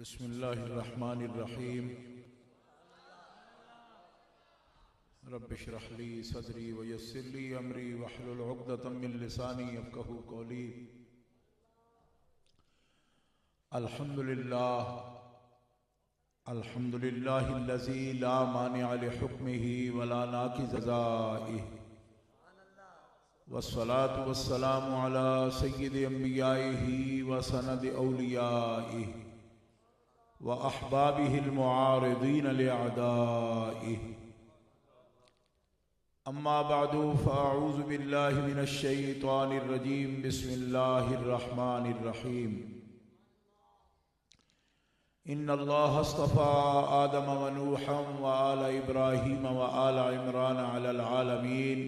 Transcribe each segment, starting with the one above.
बिस्मिल्लाहिर्रहमानिर्रहीम। रब्बि इश्रह ली सदरी व यस्सिर ली अमरी वहलुल उक़दतम मिन लिसानी यफ़क़हू क़ौली। अल्हम्दुलिल्लाहिल्लज़ी ला मानिअ लिहुक्मिही व ला नाक़िज़ लिज़ाइही वस्सलातु वस्सलामु अला सय्यिदि अंबियाइही व सनदि औलियाइही व अहबाबिहिल मुआरिदीन लिअअदाइही। अम्मा बअदु फ़अऊज़ु बिल्लाहि मिनश शैतानिर रजीम। बिस्मिल्लाहिर रहमानिर रहीम। इन्नल्लाह अस्तफ़ा आदम व नूहन व आला इब्राहीम व आला इमरान अलल आलमीन।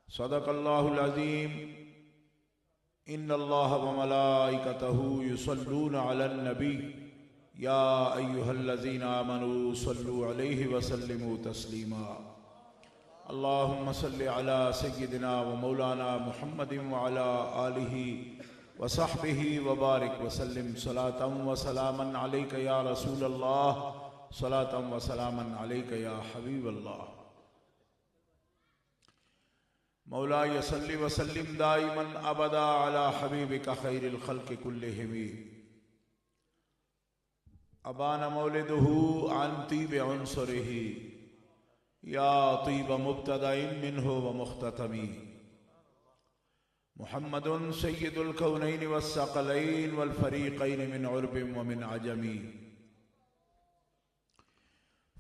सदक़ल्लाहुल अज़ीम। इन्नल्लाह व मलाइकतहू युसल्लूना अलन नबी या अय्युहल्लज़ीना आमनू सल्लु अलैहि व सल्लिमू तस्लीमा। अल्लाहुम्मा सल्लि अला सय्यिदिना व मौलाना मुहम्मदिन व अला आलिहि व सहबिहि व बारिक व सल्लिम सलातन व सलामन अलैका या रसूलल्लाह, सलातन व सलामन अलैका या हबीबल्लाह। मौलाय सल्लि व सल्लिम दाइमन अबदा अला हबीबिका खैरिल खल्क़ि कुल्लिहिम। अबाना मौलिदुहु अन तीब उन्सुरिही या तीब मुब्तदाइन मिन्हु व मुख्ततमी। मुहम्मदुन सय्यिदुल कौनैन वस्सक़लैन वल फ़रीक़ैन मिन उर्बिन व मिन अजमी।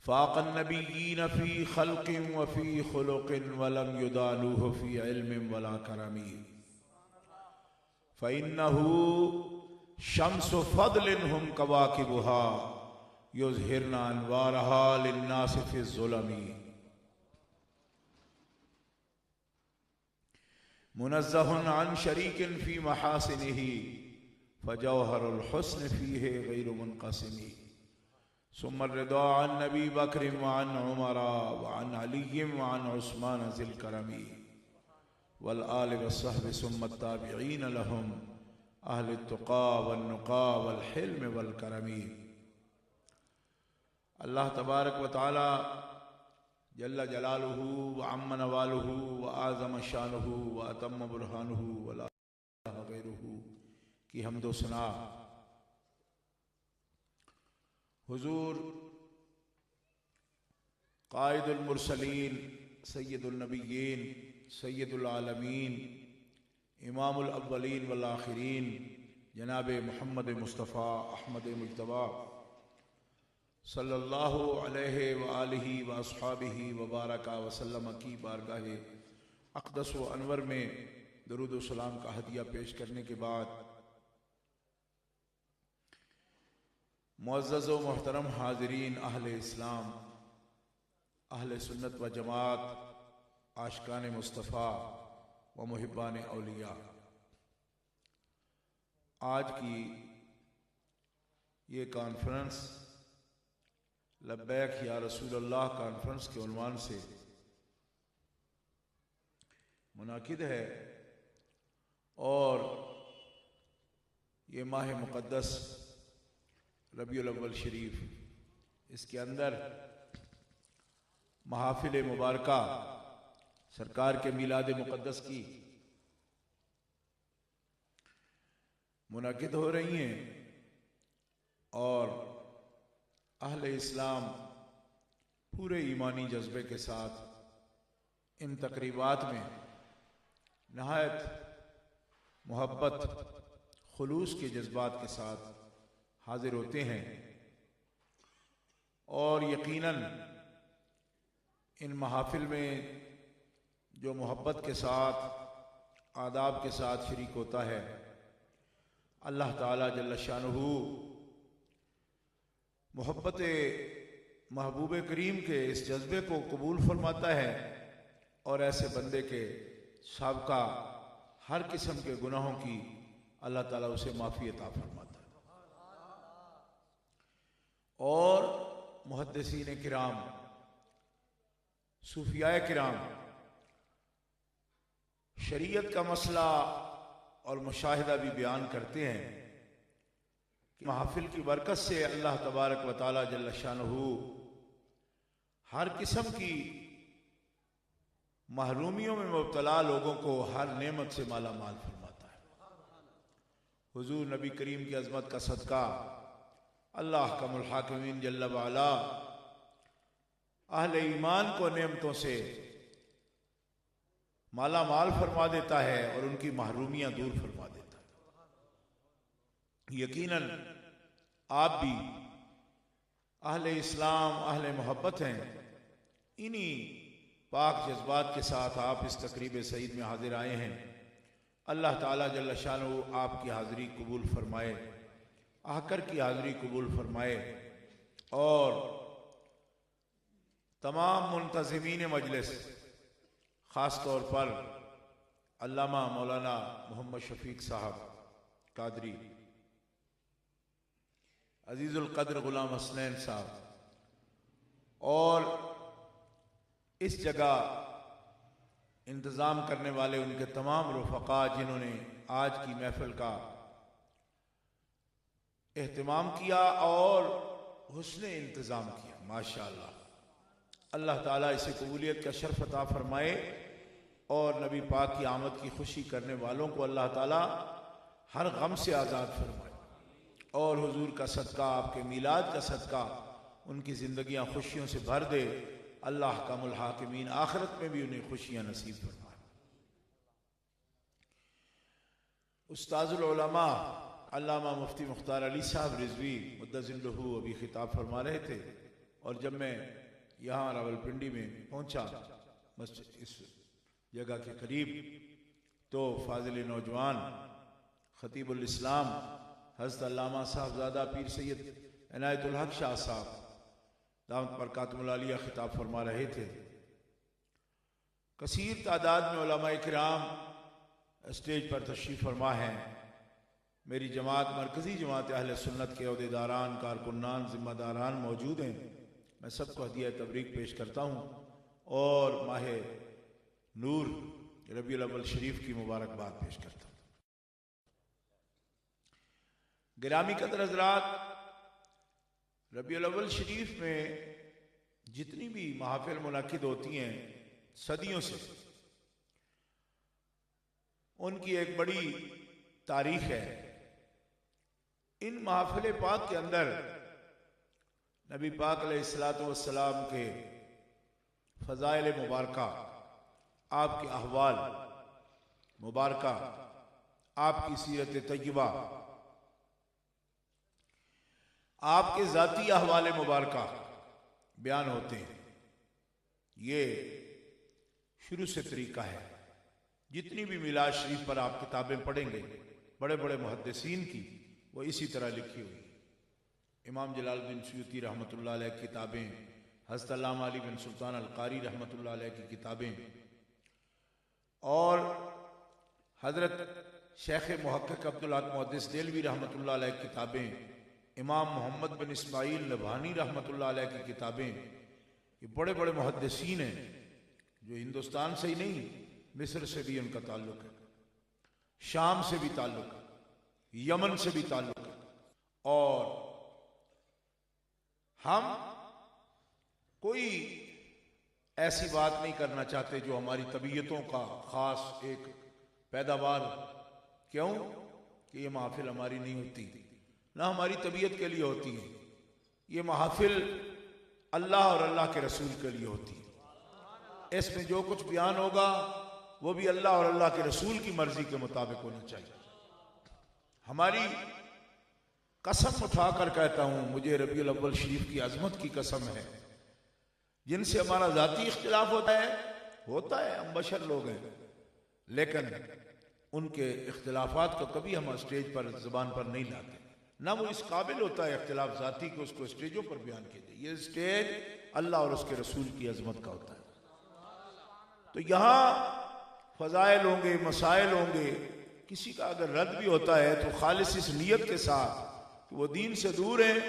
फ़ाक़न नबिय्यीन फ़ी ख़ल्क़िन व फ़ी ख़ुलुक़िन व लम युदानुहु फ़ी इल्मिन वला करमी। फ़इन्नहु शम्सु फ़द्लिन हुम कवाकिबुहा युज़हिरना अनवारहा लिन्नासि फ़ी ज़ुलमी। मुनज़्ज़हुन अन शरीकिन फ़ी महासिनिही फ़जौहरुल हुस्न फ़ीहि गैरु मुनक़सिमी। सुम्मा रिदा अन नबी बकर व अन उमर व अन अली व अन उस्मान ज़िल करमी वल आल व सहब सुम्मा ताबिईन लहुम अहल तुक़ा वन नुक़ा वल हिल्म वल करमी। अल्लाह तबारक व तआला जल्ल जलालुहु व अम्म नवालुहु व आज़म शानुहु व अतम्म बुरहानुहु व ला इलाहा गैरुहु की हम्द व सना हुज़ूर क़ाइदुल मुरसलीन सय्यदुल नबिय्यीन सय्यदुल आलमीन इमामुल अव्वलीन वल आखिरीन जनाब मुहम्मद मुस्तफ़ा अहमद मुज्तबा सल्लल्लाहु अलैहि व आलिहि व अस्हाबिहि व बारका व सल्लम की बारगाहे अक़दस व अनवर में दरूद व सलाम का हदिया पेश करने के बाद मुअज़्ज़ज़ व मोहतरम हाज़रीन, अहले इस्लाम, अहले सुन्नत व जमात, आशिकान मुस्तफ़ा व मुहिब्बान औलिया, आज की ये कॉन्फ्रेंस लब्बैक या रसूलल्लाह कॉन्फ्रेंस के उन्वान से मुनाकिद है और ये माह मुक़द्दस रबीउल अव्वल शरीफ, इसके अंदर महाफिल मुबारका सरकार के मिलाद मुक़द्दस की मुनाकिद हो रही हैं और अहले इस्लाम पूरे ईमानी जज्बे के साथ इन तक़रीबात में नहायत मोहब्बत खुलूस के जज्बात के साथ हाजिर होते हैं और यकीनन इन महाफिल में जो मोहब्बत के साथ आदाब के साथ शरीक होता है, अल्लाह ताला जल्ल शानुहु मोहब्बत महबूब करीम के इस जज्बे को कबूल फरमाता है और ऐसे बंदे के साबका हर किस्म के गुनाहों की अल्लाह ताला उसे माफ़ी अता फरमाता है। और मुहद्दिसीन किराम, सूफियाए किराम शरीयत का मसला और मुशाहिदा भी बयान करते हैं कि महफिल की बरकत से अल्लाह तबारक व तआला जल्ल शानहू हर किस्म की महरूमियों में मुब्तला लोगों को हर नेमत से माला माल फरमाता है। हुजूर नबी करीम की अजमत का सदका अल्लाह कमुल हाकिमीन जल्ल वाला अहले ईमान को नेमतों से माला माल फरमा देता है और उनकी महरूमियां दूर फरमा देता है। यकीनन आप भी अहले इस्लाम अहले मोहब्बत हैं। इन्हीं पाक जज्बात के साथ आप इस तकरीब सईद में हाजिर आए हैं। अल्लाह ताला जल्ल शानहू आपकी हाज़िरी कबूल फरमाए, आकर की हाज़िरी कबूल फरमाए और तमाम मुंतज़िमीन मजलिस, ख़ास तौर पर अल्लामा मौलाना मोहम्मद शफीक साहब कादरी, अजीज़ुल क़द्र ग़ुलाम हसनैन साहब और इस जगह इंतज़ाम करने वाले उनके तमाम रुफ़क़ा जिन्होंने आज की महफ़िल का एहतमाम किया और हुस्न इंतज़ाम किया। माशाअल्लाह, अल्लाह ताला इसे कबूलियत का शर्फ अता फरमाए और नबी पाक की आमद की खुशी करने वालों को अल्लाह ताला हर गम से आज़ाद फरमाए और हुजूर का सदका, आपके मीलाद का सदका उनकी ज़िंदगियाँ खुशियों से भर दे। अल्लाह कामुल हाकिमीन आखिरत में भी उन्हें खुशियाँ नसीब फरमाए। उस्ताजुल उलमा अल्लामा मुफ्ती मुख्तार अली साहब रिजवी मुद्दज़िल्लहू अभी खिताब फरमा रहे थे और जब मैं यहाँ रावलपिंडी में पहुँचा मस्जिद इस जगह के करीब, तो फाजिल नौजवान खतीबुल इस्लाम हज़रत अल्लामा साहबज़ादा पीर सैयद इनायतुल हक शाह साहब दामत बरकातुहुल आलिया खिताब फरमा रहे थे। कसीर तादाद में उलमाए किराम स्टेज पर तशरीफ़ फरमा हैं। मेरी जमात मरकज़ी जमात अहले सुन्नत के अहदेदारान, कारकुनान, ज़िम्मेदारान मौजूद हैं। मैं सबको हदिया तबरीक पेश करता हूँ और माह नूर रबीउल अव्वल शरीफ की मुबारकबाद पेश करता हूँ। गिरामी कदर हज़रात, रबीउल अव्वल शरीफ में जितनी भी महफिल मुनक़िद होती हैं सदियों से, उनकी एक बड़ी तारीख है। इन महफिल पाक के अंदर नबी पाक अलैहिस्सलातु वस्सलाम के फ़ज़ाइल मुबारका, आपके अहवाल मुबारका, आपकी सीरत तय्यबा, आपके ज़ाती अहवाल मुबारका बयान होते हैं। ये शुरू से तरीका है। जितनी भी मिलाद शरीफ पर आप किताबें पढ़ेंगे बड़े बड़े मुहद्दिसीन की, वो इसी तरह लिखी हुई। इमाम जलालुद्दीन सुयूती रहमतुल्लाह अलैह की किताबें, हज़रत अल्लामा अली बिन सुल्तान अल क़ारी रहमतुल्लाह अलैह की किताबें और हज़रत शेख मुहक्किक अब्दुल हक मुहद्दिस देलवी रहमतुल्लाह अलैह की किताबें, इमाम मोहम्मद बिन इस्माइल नभानी रहमतुल्लाह अलैह की किताबें, ये बड़े बड़े मुहद्दिसीन हैं जो हिंदुस्तान से ही नहीं, मिस्र से भी उनका ताल्लुक है, शाम से भी ताल्लुक है, यमन से भी ताल्लुक है। और हम कोई ऐसी बात नहीं करना चाहते जो हमारी तबीयतों का खास एक पैदावार। क्यों कि ये महफिल हमारी नहीं होती, ना हमारी तबीयत के लिए होती है। ये महफिल अल्लाह और अल्लाह के रसूल के लिए होती है। इसमें जो कुछ बयान होगा वो भी अल्लाह और अल्लाह के रसूल की मर्जी के मुताबिक होना चाहिए। हमारी कसम उठाकर कहता हूं, मुझे रबीउल अव्वल शरीफ की अजमत की कसम है। जिनसे हमारा जाती इख्तिलाफ होता है, हम बशर लोग हैं, लेकिन उनके इख्तिलाफात को कभी हम स्टेज पर ज़ुबान पर नहीं लाते। ना वो इस काबिल होता है इख्तिलाफ जाती को उसको स्टेजों पर बयान कीजिए। ये स्टेज अल्लाह और उसके रसूल की अजमत का होता है। तो यहाँ फ़ज़ाइल होंगे, मसाइल होंगे। किसी का अगर रद्द भी होता है तो खालिस इस नीयत के साथ कि वो दीन से दूर हैं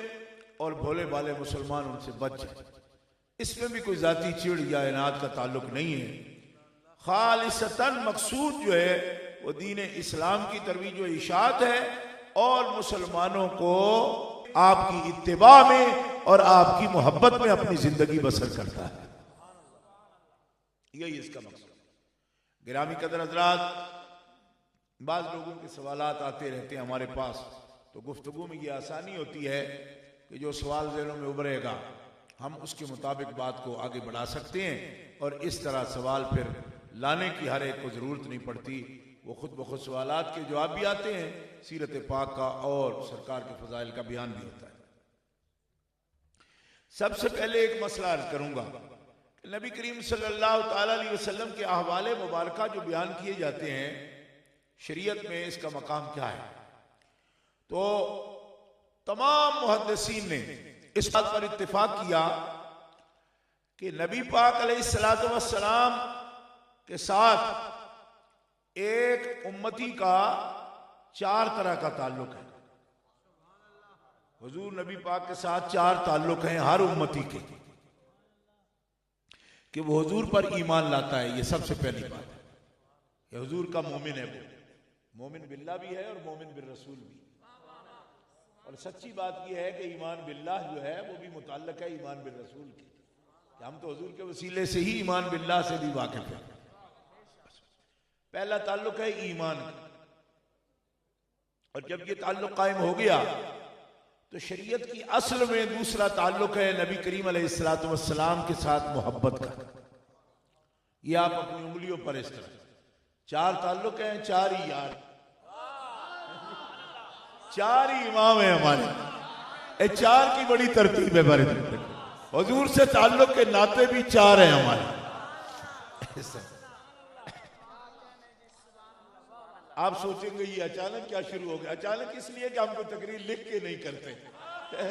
और भोले भाले मुसलमान उनसे बच जाए। इसमें भी कोई जाती चिड़ या इनाद का ताल्लुक नहीं है। खालिसतन मकसूद जो है वो दीन इस्लाम की तरवीज व इशाअत है और मुसलमानों को आपकी इत्तिबा में और आपकी मोहब्बत में अपनी जिंदगी बसर करता है। यही इसका मकसद। गिरामी कदर हज़रात, बाज लोगों के सवालात आते रहते हैं हमारे पास, तो गुफ्तगू में ये आसानी होती है कि जो सवाल ज़हनों में उभरेगा हम उसके मुताबिक बात को आगे बढ़ा सकते हैं, और इस तरह सवाल फिर लाने की हर एक को ज़रूरत नहीं पड़ती, वो खुद ब खुद सवालात के जवाब भी आते हैं, सीरत पाक का और सरकार के फ़ज़ाइल का बयान भी होता है। सबसे पहले एक मसला अर्ज करूंगा, नबी करीम सल्लल्लाहु ताला अलैहि वसल्लम के अहवाले मुबारका जो बयान किए जाते हैं शरीयत में, इसका मकाम क्या है। तो तमाम मुहद्दिसीन ने इस बात पर इत्तिफाक किया कि नबी पाक अलैहिस्सलातु वस्सलाम के साथ एक उम्मती का 4 तरह का ताल्लुक है। हुजूर नबी पाक के साथ 4 ताल्लुक हैं हर उम्मती के, कि वो हुजूर पर ईमान लाता है। ये सबसे पहली बात है, ये हुजूर का मोमिन है, वो मोमिन बिल्लाह भी है और मोमिन बिर रसूल भी। और सच्ची बात यह है कि ईमान बिल्लाह जो है वो भी मुताल्लिक है ईमान बिर रसूल की, कि हम तो हुजूर के वसीले से ही ईमान बिल्लाह से भी वाकिफ है। पहला ताल्लुक है ईमान का, और जब ये ताल्लुक कायम हो गया तो शरीयत की असल में दूसरा ताल्लुक है नबी करीम अलैहिस्सलातु वस्सलाम के साथ मोहब्बत का। ये आप अपनी उंगलियों पर इस तरह 4 ताल्लुक हैं, 4 ही यार, 4 ही इमाम है हमारे। ये 4 की बड़ी तरतीब है बारे में। हुजूर से ताल्लुक के नाते भी 4 हैं हमारे। आप सोचेंगे ये अचानक क्या शुरू हो गया। अचानक इसलिए कि हम कोई तकरीर लिख के नहीं करते,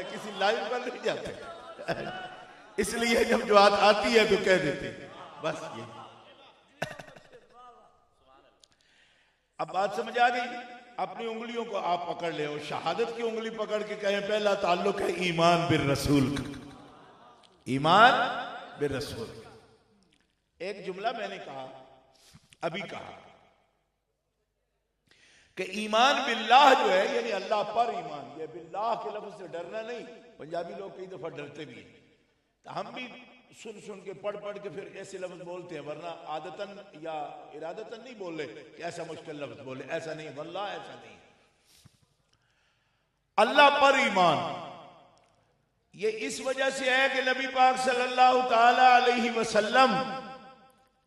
किसी लाइव पर नहीं जाते, इसलिए जब जो बात आती है तो कह देते, बस ये। अब बात समझ आ गई। अपनी उंगलियों को आप पकड़ ले और शहादत की उंगली पकड़ के कहें पहला ताल्लुक है ईमान बिर रसूल का, ईमान बिर रसूल। एक जुमला मैंने कहा, अभी कहा कि ईमान बिल्लाह जो है यानी अल्लाह पर ईमान, ये बिल्लाह के लफ्ज से डरना नहीं। पंजाबी लोग कई दफा डरते भी हैं, तो हम भी सुन सुन के पढ़ पढ़ के फिर ऐसे लफ्ज बोलते हैं, वरना आदतन या इरादतन नहीं बोले कि ऐसा मुश्किल लफ्ज बोले, ऐसा नहीं, वल्लाह ऐसा नहीं। अल्लाह पर ईमान ये इस वजह से है कि नबी पाक सल्लल्लाहु ताला अलैहि वसल्लम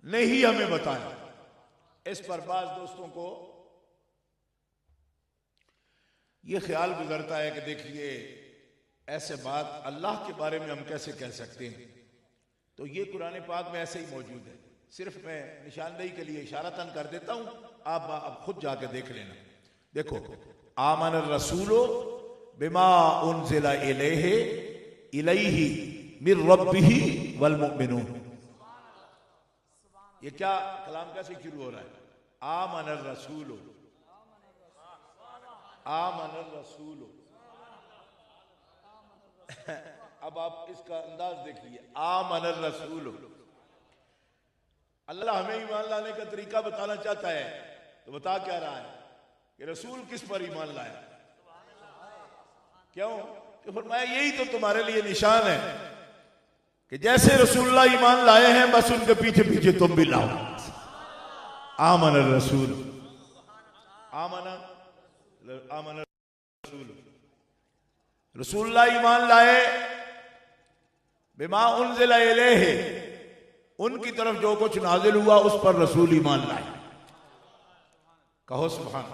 ने ही हमें बताया। इस पर बाज दोस्तों को यह ख्याल गुजरता है कि देखिए ऐसे बात अल्लाह के बारे में हम कैसे कह सकते हैं, तो ये कुरान पाक में ऐसे ही मौजूद है। सिर्फ मैं निशानदेही के लिए इशारतन कर देता हूं, आप खुद जाके देख लेना। देखो, आमन रसूलो बिमा उनज़िला इलैहि इलैहि मिर रब्बिही वल मुमिनून। ये क्या कलाम कैसे शुरू हो रहा है? आमन रसूलो, आमन रसूलो। अब आप इसका अंदाज देखिए, आमन रसूलो। अल्लाह हमें ईमान लाने का तरीका बताना चाहता है, तो बता क्या रहा है कि रसूल किस पर ईमान लाया। क्यों? कि फरमाया यही तो तुम्हारे लिए निशान है कि जैसे रसूलुल्लाह ईमान लाए हैं बस उनके पीछे पीछे तुम भी लाओ। आमन रसूल, आमन रसूल, रसूलुल्लाह ईमान लाए बिमा उनज़िला इलैहि, उनकी तरफ जो कुछ नाजिल हुआ उस पर रसूल ईमान लाए। कहो सुभान।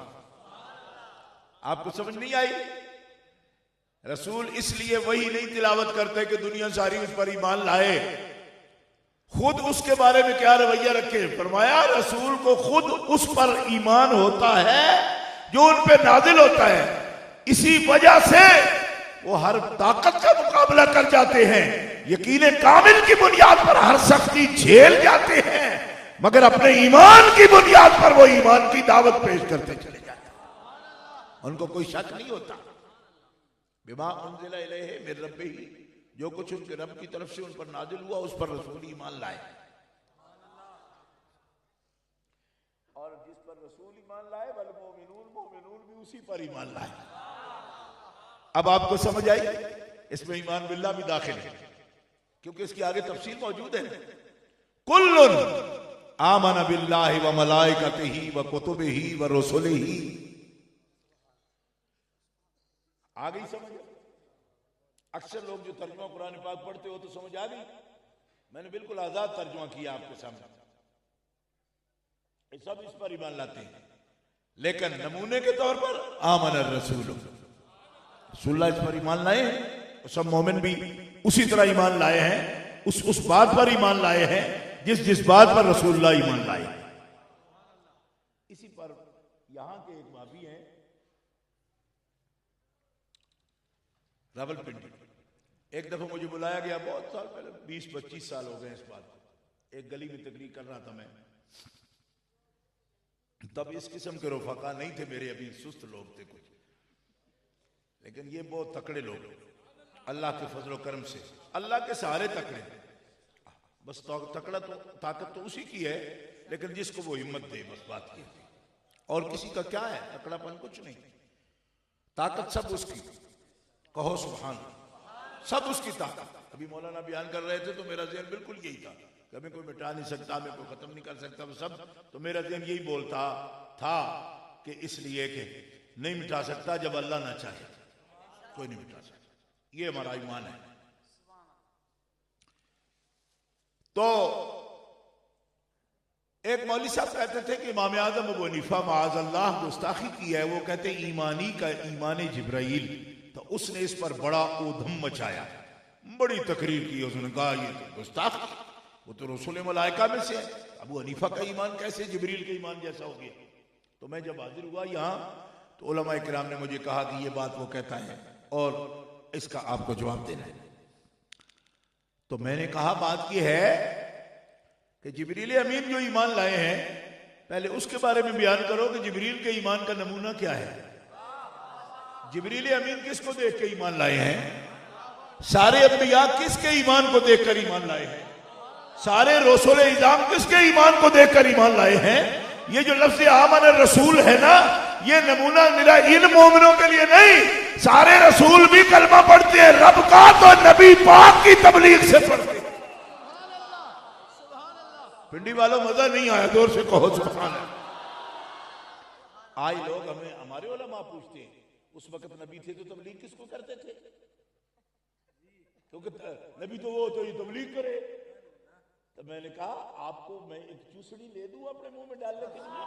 आपको समझ नहीं आई? रसूल इसलिए वही नहीं तिलावत करते कि दुनिया सारी उस पर ईमान लाए, खुद उसके बारे में क्या रवैया रखे। फरमाया रसूल को खुद उस पर ईमान होता है जो उन पे नाजिल होता है, इसी वजह से वो हर ताकत का मुकाबला कर जाते हैं, यकीन कामिल की बुनियाद पर हर सख्ती झेल जाते हैं, मगर अपने ईमान की बुनियाद पर वो ईमान की दावत पेश करते चले जाते हैं। उनको कोई शक नहीं होता। बिमा उनज़िला इलैहि मिर रब्बिही, जो कुछ उनके रब की तरफ से उन पर नाजिल हुआ उस पर रसूल ईमान लाए, और जिस पर रसूल ईमान लाए वल मोमिनून, मोमिनून भी उसी पर ईमान लाए। अब आपको समझ आई, इसमें ईमान बिल्लाह भी दाखिल है, क्योंकि इसकी आगे तफसील मौजूद है। कुल्लुन आमन बिल्लाहि व मलाइकतिही व कुतुबिही व रुसुलिही। आ गई समझ? अक्सर लोग जो तर्जुमा कुरान पाक पढ़ते हो तो समझ आ गई। मैंने बिल्कुल आजाद तर्जुमा किया आपके सामने। सब इस पर ईमान लाते हैं, लेकिन नमूने के तौर पर आमन रसूल, रसूलुल्लाह इस पर ईमान लाए हैं। सब मोमिन भी उसी तरह ईमान लाए हैं, उस बात पर ईमान लाए हैं जिस बात पर रसूलुल्लाह ईमान लाए। इसी पर यहां के एक भाभी हैं रावलपिंडी, एक दफा मुझे बुलाया गया, बहुत साल पहले, 20-25 साल हो गए इस बात। एक गली में तकरीर कर रहा था मैं, तब इस किस्म के रफाका नहीं थे मेरे, अभी सुस्त लोग थे कुछ, लेकिन ये बहुत तकड़े लोग, अल्लाह के फजल करम से, अल्लाह के सहारे तकड़े। बस तकड़ा तो ताकत तो उसी की है, लेकिन जिसको वो हिम्मत दे, बस बात की। और किसी का क्या है, तकड़ापन कुछ नहीं, ताकत सब उसकी। कहो सुभान, सब उसकी ताकत। अभी मौलाना बयान कर रहे थे तो मेरा ज़हन बिल्कुल यही था, कभी कोई मिटा नहीं सकता, मैं कोई खत्म नहीं कर सकता, वो सब तो मेरा ज़हन यही बोलता था कि इसलिए कि नहीं मिटा सकता, जब अल्लाह ना चाहे कोई नहीं मिटा सकता। ये हमारा ईमान है। तो एक मौलवी साहब कहते थे कि इमाम आज़म अबू हनीफा माअज़ल्लाह गुस्ताखी की है। वो कहते ईमानी का ईमान जिब्राइल, तो उसने इस पर बड़ा ऊधम मचाया, बड़ी तकरीर की। उसने कहा ये तो गुस्ताख, वो तो रसूल मलाइका में से है, अबू हनीफा का ईमान कैसे जिब्रील के ईमान जैसा हो गया। तो मैं जब हाजिर हुआ यहाँ, तो उलमा इकराम ने मुझे कहा कि ये बात वो कहता है और इसका आपको जवाब देना है। तो मैंने कहा बात ये है कि जिब्रील अमीन जो ईमान लाए हैं, पहले उसके बारे में बयान करो कि जिब्रील के ईमान का नमूना क्या है। जिब्रील अमीन किसको देख के ईमान लाए हैं? सारे अंबिया किसके ईमान को देखकर ईमान लाए हैं? सारे रसूल इज़ाम किसके ईमान को देखकर ईमान लाए हैं? ये जो लफ्ज़ आमन रसूल है ना, ये नमूना मिला इन मोमिनों के लिए नहीं, सारे रसूल भी कलमा पढ़ते हैं, रब का तो नबी पाक की तबलीग से पढ़ते हैं। पिंडी वालों मजा नहीं आया, जोर से कहो सुभान अल्लाह। आज लोग हमें, हमारे उलमा पूछते हैं, उस वक्त नबी थे तो तबलीग किसको करते थे? क्योंकि नबी तो वो तो ये तबलीग करे। तो मैंने कहा आपको मैं एक चूसड़ी ले दूं अपने मुंह में डालने के लिए,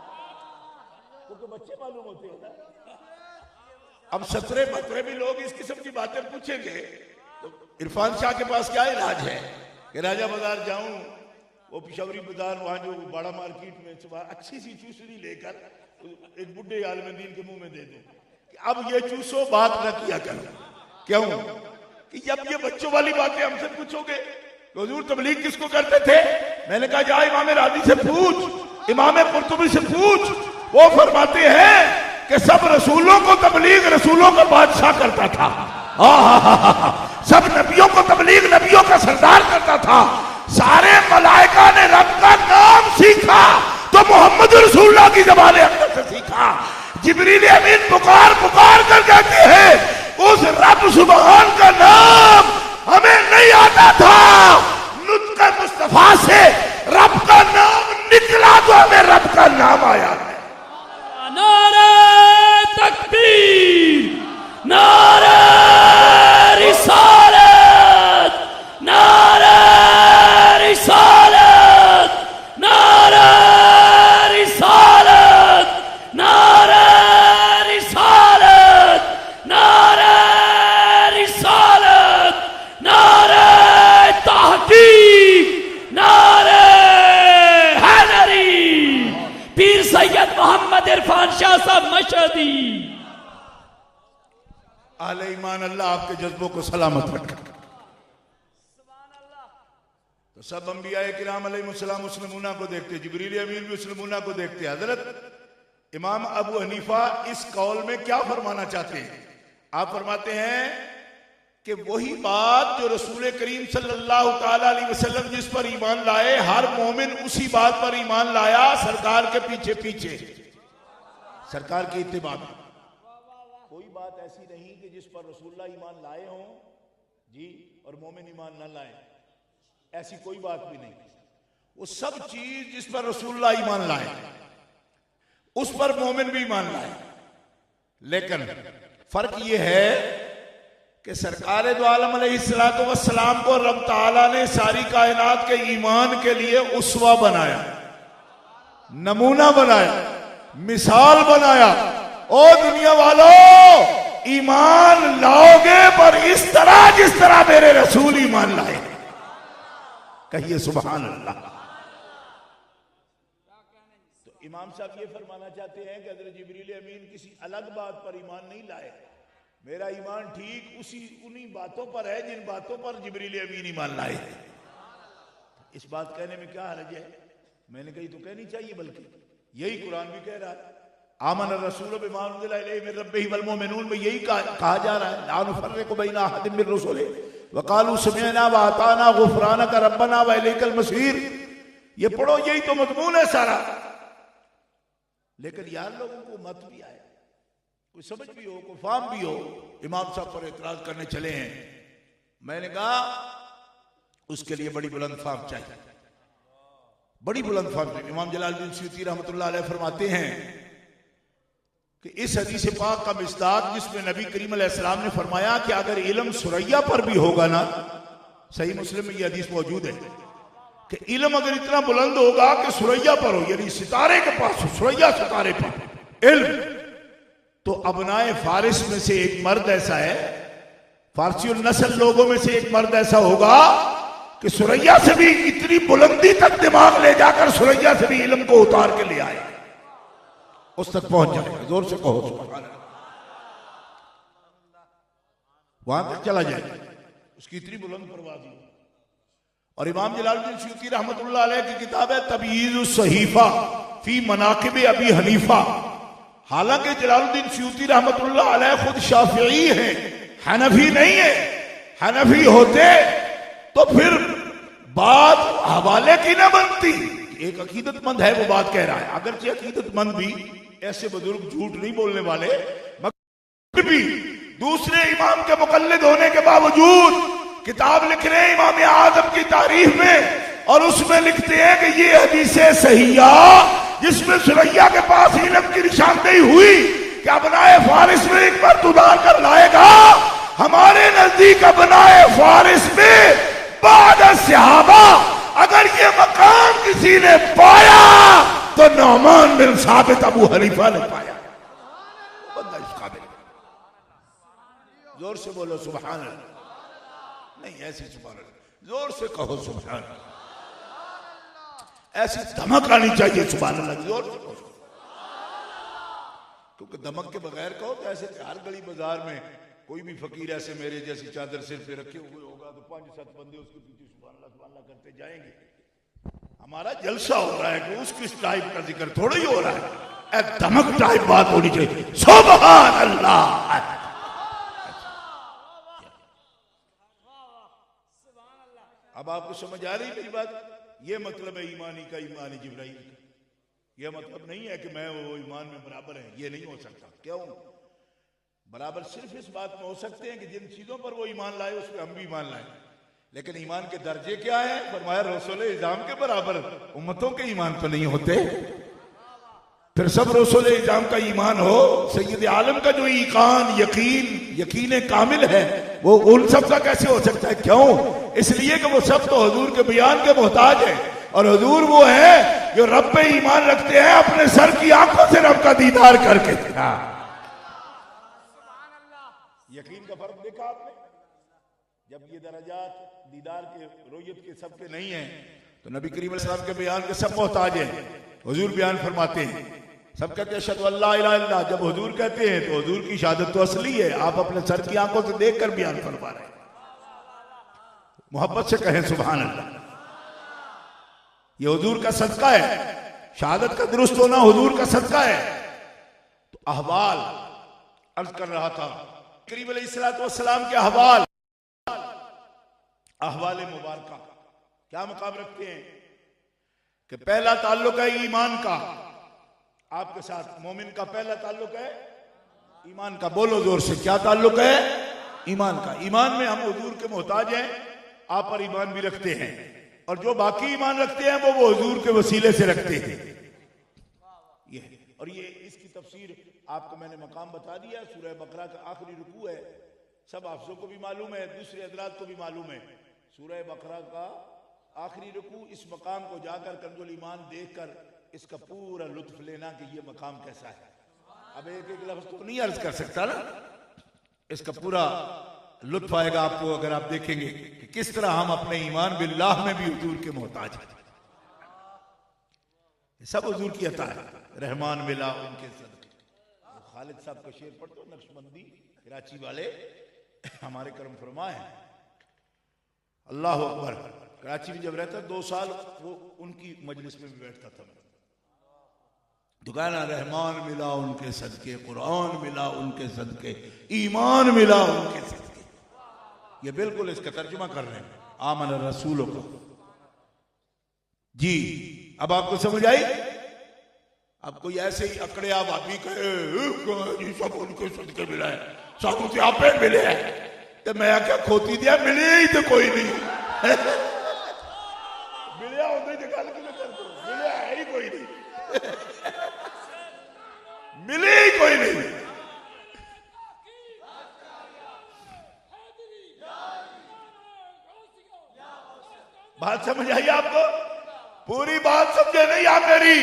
क्योंकि बच्चे मालूम होते हैं ना। अब 17 भी लोग इस किस्म की बातें पूछेंगे तो इरफान शाह के पास क्या इलाज है कि राजा बाजार जाऊं, वो पिशावरी बाजार वहां जो बड़ा मार्केट में अच्छी सी चूसड़ी लेकर एक बुढ़े आलम दीन के मुंह में दे दूं कि अब ये चूसो, बात न किया करो। क्यों कि जब ये बच्चों वाली बातें हमसे पूछोगे, हुजूर तबलीग किसको करते थे? मैंने कहा जा इमाम राज़ी से पूछ, इमाम कुर्तुबी से पूछ, वो फरमाते हैं कि सब रसूलों को तबलीग रसूलों का बादशाह करता था। सब नबियों को तबलीग नबियों का सरदार करता था। सारे मलाइका ने रब का नाम सीखा तो मोहम्मद रसूलुल्लाह की ज़बान अक़दस से सीखा। जिब्रील अमीन पुकार पुकार कर कहते हैं उस रब सुभान का नाम हमें नहीं आता था, नुत्क़ मुस्तफा से रब का नाम निकला तो हमें रब का नाम आया है। नारे तकबीर, नारे रिसालत, नारे रिसालत, नारे रिसालत, नारे रिसालत, नारे रिसालत, नारे तहकीक, नारे हैदरी, पीर सैयद मोहम्मद इरफान शाह साहब मशहदी। आले ईमान अल्लाह आपके जज्बों को सलामत रखे। तो सब अंबिया किराम अलैहिस्सलाम उस नमूना को देखते, जिब्रील अमीन भी उस नमूना को देखते। हजरत इमाम अबू हनीफा इस कौल में क्या फरमाना चाहते हैं? आप फरमाते हैं कि वही बात जो रसूल करीम सल्लल्लाहु ताला अलैहि वसल्लम जिस पर ईमान लाए, हर मोमिन उसी बात पर ईमान लाया, सरकार के पीछे पीछे, सरकार की इत्तिबा में। कोई बात ऐसी नहीं कि जिस पर रसूलुल्लाह ईमान लाए हों जी और मोमिन ईमान न लाए, ऐसी कोई बात भी नहीं। वो सब चीज जिस पर रसूलुल्लाह ईमान लाए उस पर मोमिन भी ईमान लाए, लेकिन फर्क यह है कि सरकार दो आलम अलैहिस्सलातु वस्सलाम को रब ताला ने सारी कायनात के ईमान के लिए उसवा बनाया, नमूना बनाया, मिसाल बनाया। ओ दुनिया वालों, ईमान लाओगे पर इस तरह जिस तरह मेरे रसूल ईमान लाए। कहिए सुभान अल्लाह। तो इमाम साहब ये फरमाना चाहते हैं कि हज़रत जिब्रील अमीन किसी अलग बात पर ईमान नहीं लाए, मेरा ईमान ठीक उन्हीं बातों पर है जिन बातों पर जिब्रील अमीन ईमान लाए। इस बात कहने में क्या हर्ज है? मैंने कही तो कहनी चाहिए, बल्कि यही कुरान भी कह रहा है, आमन रसूल बिमा उनज़िला इलैहि मिन रब्बिहि वल मुमिनून में यही कहा जा रहा है, ला नुफ़र्रिक़ु बैना अहदिम मिन रुसुलिहि व क़ालू समिअना व अताना गुफ़रानक रब्बना व इलैकल मसीर। ये पढ़ो, यही तो मज़मून है सारा। लेकिन यार लोगों को मत भी आए, कोई समझ भी हो, कोई फाहम भी हो, इमाम साहब पर एतराज करने चले हैं। मैंने कहा उसके लिए बड़ी बुलंद फाहम चाहिए, बड़ी बुलंद फाहम। इमाम जलालुद्दीन सुयूती रहमतुल्लाह अलैह फरमाते हैं कि इस हदीस पाक का मिस्दाक जिसमें नबी करीम अलैहिस्सलाम ने फरमाया कि अगर इल्म सुरैया पर भी होगा ना, सही मुस्लिम में यह हदीस मौजूद है कि इल्म अगर इतना बुलंद होगा कि सुरैया पर हो, यानी सितारे के पास हो, सुरैया सितारे पर इल्म, तो अबनाए फारिस में से एक मर्द ऐसा है, फारसी नस्ल लोगों में से एक मर्द ऐसा होगा कि सुरैया से भी इतनी बुलंदी तक दिमाग ले जाकर सुरैया से भी इल्म को उतार के ले आए, उस तक पहुंच जाएगा। जोर से कहो सुभान अल्लाह। वहां तक चला जाएगा, उसकी इतनी बुलंद परवाज़ी। और इमाम जलालुद्दीन सुयूती रहमतुल्लाह अलैह की किताब है तबयीज़ुस सहीफा फी मनाकिब अबी हनीफा। हालांकि जलालुद्दीन सुयूती रहमतुल्लाह अलैह खुद शाफिई है, हनफी नहीं है। हनफी होते तो फिर बात हवाले की ना बनती। एक अकीदतमंद है वो बात कह रहा है, अगरचे अकीदतमंद भी ऐसे बुजुर्ग झूठ नहीं बोलने वाले, मगर भी दूसरे इमाम के मुकल्लिद होने के बावजूद किताब लिख रहे हैं इमाम आजम की तारीफ में, और उसमें लिखते हैं कि ये हदीसे सहिया जिसमें सुरैया के पास इल्म की निशानदेही हुई कि अपनाए फारिस में एक बार उतार कर लाएगा। हमारे नजदीक अपनाए फारिस में बाद सहाबा अगर ये मकाम किसी ने पाया तो नौमान बिन साबित अबू हनीफा ने पाया। बंदा इस काबिल। जोर से बोलो सुभान अल्लाह। नहीं ऐसी सुभान अल्लाह, जोर से कहो सुभान अल्लाह। ऐसी धमक आनी चाहिए सुभान अल्लाह, जोर से कहो। क्योंकि धमक के बगैर कहो तो ऐसे हर गली बाजार में कोई भी फकीर ऐसे मेरे जैसी चादर सिर पे रखे हुए होगा तो 5-7 बंदे उसके पीछे सुभान अल्लाह करते जाएंगे। हमारा जलसा हो रहा है कि उसकी टाइप का जिक्र थोड़ा ही हो रहा है, एक धमक टाइप बात होनी चाहिए। सुभान अल्लाह। अब आपको समझ आ रही मेरी बात? ये मतलब है ईमानी का, ईमानी जिब्राइल का। यह मतलब नहीं है कि मैं वो ईमान में बराबर है, ये नहीं हो सकता। क्यों? बराबर सिर्फ इस बात में हो सकते हैं कि जिन चीजों पर वो ईमान लाए उस पर हम भी ईमान लाए, लेकिन ईमान के दर्जे क्या है? फरमाया रसूल इज़ाम के बराबर उम्मतों के ईमान तो नहीं होते। फिर सब रसूल इज़ाम का ईमान हो, सैयद आलम का जो ईकान यकीन कामिल है वो उन सब का कैसे हो सकता है? क्यों? इसलिए कि वो सब तो हुजूर के बयान के मोहताज है, और हुजूर वो है जो रब पे ईमान रखते हैं अपने सर की आंखों से रब का दीदार करके। यकीन का फर्क देखा आपने? जब ये दर्जात दीदार के रोयत के सबके नहीं है तो नबी करीम अलैहिस्सलाम के बयान के सब मोहताज हैं। हुजूर बयान फरमाते हैं, सब कहते हैं अशहदु अल्ला इलाहा इल्लल्लाह। जब हुजूर कहते हैं तो हुजूर की शहादत तो असली है, आप अपने सर की आंखों से देखकर बयान फरमा रहे हैं। मोहब्बत से कहें सुभान अल्लाह। ये हुजूर का सदका है, शहादत का दुरुस्त होना हुजूर का सदका है। तो अहवाल अर्ज कर रहा था, करीम अलैहिस्सलातु वस्सलाम के अहवाल, अहवाल मुबारका क्या मकाम रखते हैं कि पहला ताल्लुक है ईमान का आपके साथ। मोमिन का पहला ताल्लुक है ईमान का बोलो जोर से, क्या ताल्लुक है ईमान का। ईमान में हम हुजूर के मोहताज हैं, आप पर ईमान भी रखते हैं, और जो बाकी ईमान रखते हैं वो हुजूर के वसीले से रखते हैं। ये और ये इसकी तफसीर आपको मैंने मकाम बता दिया। सूरह बकरा का आखिरी रुकू है, सब हाफिज़ों को भी मालूम है, दूसरे हजरात को भी मालूम है। सूरह बकरा का आखिरी रुकू, इस मकाम को जाकर कंजुल ईमान देखकर इसका पूरा लुत्फ लेना कि ये मकाम कैसा है। अब एक एक लफ्ज तो नहीं अर्ज कर सकता ना, इसका पूरा लुत्फ आएगा आपको अगर आप देखेंगे कि किस तरह हम अपने ईमान बिल्लाह में भी हुजूर के मोहताज हैं। सब हुजूर की अता है, रहमान मिला उनके सदके। खालिद साहब का शेर पढ़ दो, नक्शबंदी कराची वाले हमारे करम फरमा है। अल्लाह अकबर। कराची में जब रहता 2 साल वो उनकी मजलिस में भी बैठता था। दुकाना रहमान मिला उनके सदके, कुरान मिला उनके सदके, ईमान मिला उनके सदके। ये बिल्कुल इसका तर्जुमा कर रहे हैं आमन रसूलों का। जी अब आपको समझ आई। अब कोई ऐसे ही अकड़े आप भाभी कहे सब उनके सदके मिला है, सब उसे आप मिले है, तो मैं क्या खोती दिया, मिले ही तो कोई नहीं मिलिया होते तो गल क्यों कर दो, मिले है ही कोई नहीं मिले ही कोई नहीं। बात समझ आई आपको? पूरी बात समझे नहीं आप मेरी?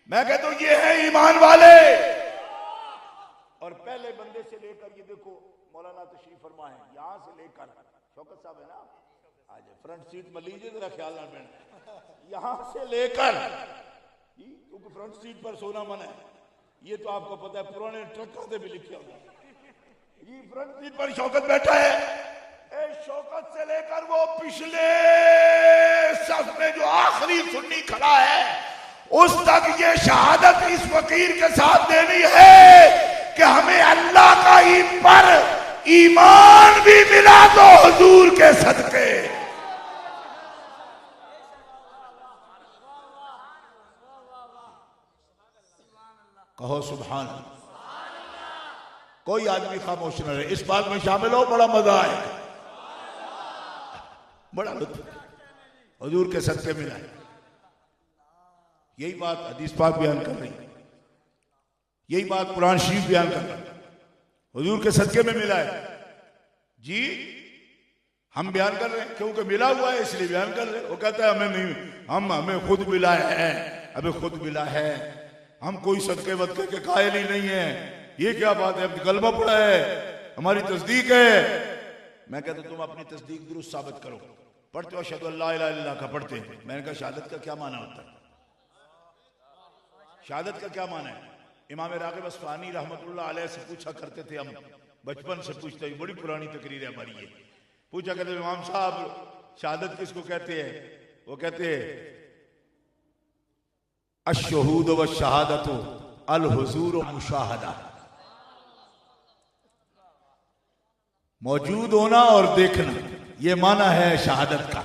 मैं कहता हूं ये है ईमान वाले। और पहले बंदे से लेकर ये देखो मौलाना तशरीफ फरमा है, यहां से लेकर शौकत साहब है ना, आज फ्रंट सीट में लीजिए जरा ख्याल ना बैठ, यहां से लेकर, क्योंकि फ्रंट सीट पर सोना मना है, ये तो आपको पता है, पुराने ट्रकों से भी लिखे होगा। ये फ्रंट सीट पर शौकत बैठा है, शौकत से लेकर वो पिछले सफ में जो आखिरी सुन्नी खड़ा है उस तक ये शहादत इस फकीर के साथ देनी है कि हमें अल्लाह का पर ईमान भी मिला तो हुजूर के सदके। कहो सुभान अल्लाह। कोई आदमी खामोश न रहे, इस बात में शामिल हो, बड़ा मजा आए, बड़ा लुत्फ हुजूर के सदके मिला है। यही बात हदीस पाक बयान कर रही, यही बात कुरान शरीफ बयान कर रहा है, हुजूर के सदके में मिला है। जी हम बयान कर रहे हैं क्योंकि मिला हुआ है इसलिए बयान कर रहे हैं। वो कहता है हमें नहीं, हमें खुद मिला है, हमें खुद मिला है, हम कोई सदके वदके के कायल ही नहीं है। ये क्या बात है? कलमा पड़ा है, हमारी तस्दीक है। मैं कहता तुम अपनी तस्दीक दुरुस्त साबित करो। पढ़ते हो अशहदु अल्ला इलाहा इल्लल्लाह का पढ़ते हैं। मैंने कहा शहादत का क्या माना होता है? शहादत का क्या माना है? इमाम रागिब अस्फहानी रहमतुल्लाह अलैह से पूछा करते थे, हम बचपन से पूछते, बड़ी पुरानी तकरीर है हमारी ये। पूछा करते इमाम साहब शहादत किसको कहते हैं? वो कहते हैं अशहूद व शहादत अल हुजूर मुशाहदा, मौजूद होना और देखना, ये माना है शहादत का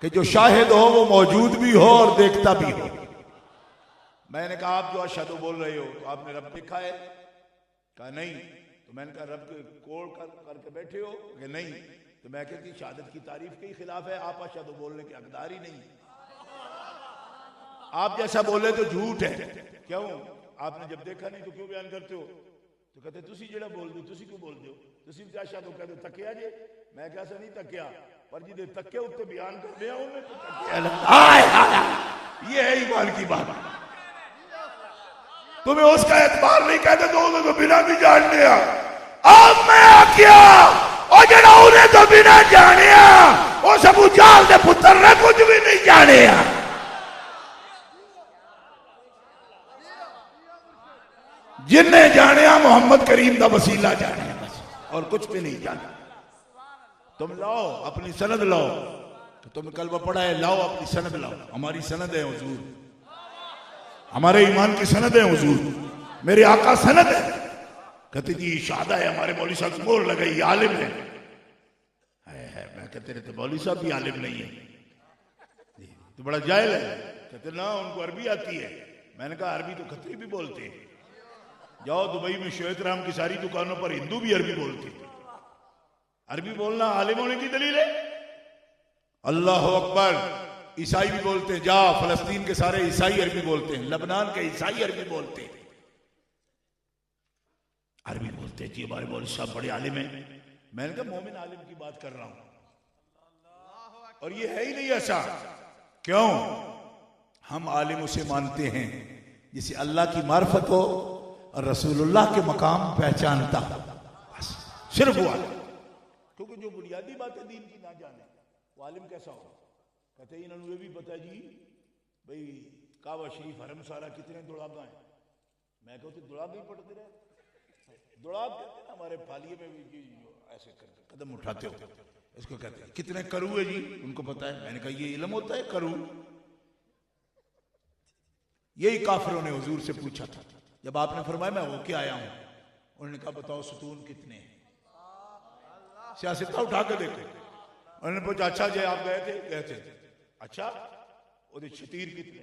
कि जो शाहिद हो वो मौजूद भी हो और देखता भी हो। मैंने कहा आप जो अशहदु बोल रहे हो तो आपने रब देखा है? कहा नहीं। तो मैंने कहा रब के कोल करके बैठे हो? कि नहीं। तो मैं कहती शहादत की तारीफ के ही खिलाफ है, आप अशहदु बोलने के हकदार ही नहीं। आप जैसा बोले तो झूठ है। क्यों? आपने जब देखा नहीं तो क्यों बयान करते हो? तो कहते तुसी जेड़ा बोल दो, तुसी क्यों बोल दो, तुसी भी अशहदु कहते तकिया जे। मैं कैसा नहीं तकिया, पर जिदे तके उत्ते बयान कर दिया उन्हें तो तकिया। ये है ईमान की बात। तुम्हें उसका एतबार नहीं कहते तो बिना भी जान लिया। अब मैं आख्या और जरा उन्हें तो बिना जाने वो सब उजाल दे पुत्र ने कुछ भी नहीं जाने। जिन्हें जाने मोहम्मद करीम का वसीला जाने बस, और कुछ भी नहीं जाना। तुम लाओ अपनी सनद लाओ, तो तुम कलमा पढ़ा है, लाओ अपनी सनद लाओ। हमारी सनद है हुजूर, हमारे ईमान की सनद है हुजूर, मेरे आका सनद है। कहते जी शादा है, हमारे मौलवी साहब की मोहर लगाई, आलिम है। मैं कहते रहते मौलवी साहब भी आलिम नहीं है, तो बड़ा जाहिल है। कहते ना उनको अरबी आती है। मैंने कहा अरबी तो खतरी भी बोलते हैं। जाओ दुबई में श्वेत राम की सारी दुकानों पर हिंदू भी अरबी बोलते हैं। अरबी बोलना आलिम होने की दलील है? अल्लाह अकबर। ईसाई भी बोलते हैं, जा फलस्तीन के सारे ईसाई अरबी बोलते हैं, लबनान के ईसाई अरबी बोलते हैं, अरबी बोलते हैं जी, हमारे मौलवी साहब बड़े आलिम हैं। मैंने कहा मोमिन आलिम की बात कर रहा हूं, और ये है ही नहीं ऐसा। क्यों? हम आलिम उसे मानते हैं जिसे अल्लाह की मार्फत हो और रसूलुल्लाह के मकाम पहचानता हो, बस सिर्फ वो आलिम। क्योंकि जो बुनियादी बातें दीन की ना जाने वो आलिम कैसा हो? कहते हैं इन्होंने भी पता जी भाई काबा शरीफ हरम सारा कितने दुड़ागा हैं। मैं कहते दुड़ाग ही पढ़ते रहे, दुड़ाग कहते हैं हमारे फालिये में भी जी ऐसे करके कदम उठाते हो, इसको कहते हैं कितने करू है जी, उनको पता है। मैंने कहा ये इल्म होता है करू? यही काफिरों ने हुजूर से पूछा था जब आपने फरमाया मैं होके आया हूं। उन्होंने कहा बताओ सुतून कितने हैं? सियासत उठा के देखो। उन्होंने पूछा अच्छा जय आप गए थे? गए थे। अच्छा उसके छतीर कितने?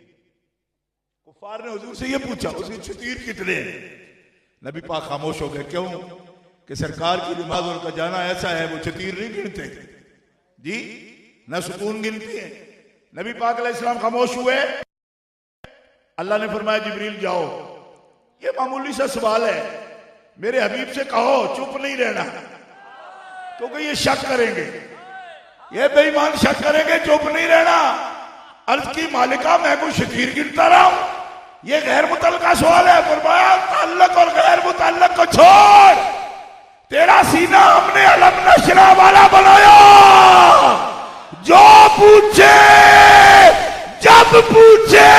कुफार ने हुजूर से ये पूछा उसके छतीर कितने हैं? नबी पाक खामोश हो गए। क्यों? कि सरकार की नमाज का जाना ऐसा है वो छतीर नहीं गिनते जी, न सुकून गिनती है। नबी पाक अलैहिस्सलाम खामोश हुए। अल्लाह ने फरमाया जिब्रील जाओ, ये मामूली सा सवाल है, मेरे हबीब से कहो चुप नहीं रहना, क्योंकि ये शक करेंगे, ये बेईमान शक करेंगे, चुप नहीं रहना। अर्ज की मालिका मैं कोई शतीर गिनता रहा हूं? ये गैर मुतल्लका सवाल है। फरमाया ताल्लुक और गैर मुतल्लक को छोड़, तेरा सीना हमने अलम नशरा वाला बनाया, जो पूछे जब पूछे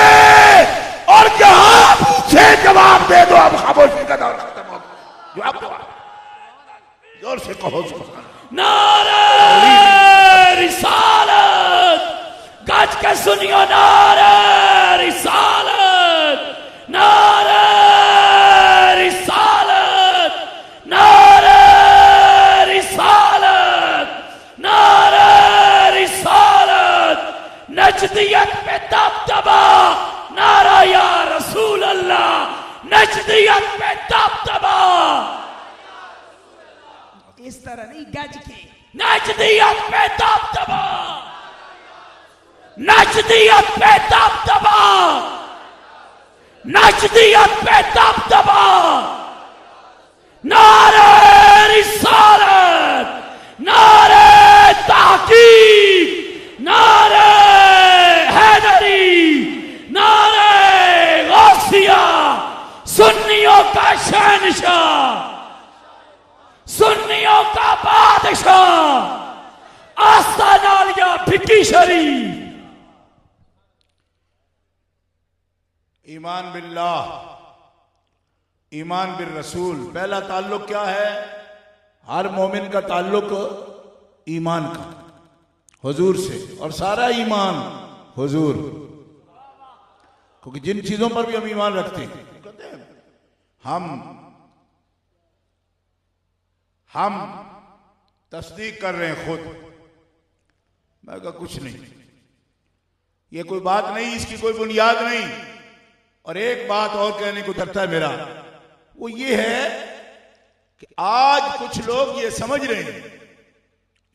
और जहां पूछे जवाब दे दो। अब खामोशी का दौर खत्म हो गया, जवाब दो, जोर से कहो सुभान अल्लाह। नारे रिसालत, गज के सुनियो नारे रिसालत, नारे रिसालत, नारे रिसालत, नारे रिसालत। नजदियत पे दबदबा, नारा या रसूल अल्लाह, नजदियत पे दबदबा। इस तरह नहीं गज के, नजदियत पे दबदबा, नजदियत पे दबदबा, नजदियत पे दबदबा। नारे रिसालत, नारे तहकीक, नारे हैदरी, नारे गौसिया, सुन्नियों का शहंशाह, सुन्नियों का बादशाह, आस्तानालिया फिकी शरीफ। ईमान बिल्लाह, ईमान बिर रसूल। पहला ताल्लुक क्या है? हर मोमिन का ताल्लुक ईमान का हुजूर से, और सारा ईमान हुजूर, क्योंकि जिन चीजों पर भी हम ईमान रखते हैं, कहते हैं हम तस्दीक कर रहे हैं खुद। मैं कहा कुछ नहीं, ये कोई बात नहीं, इसकी कोई बुनियाद नहीं। और एक बात और कहने को डरता है मेरा, वो ये है कि आज कुछ लोग ये समझ रहे हैं,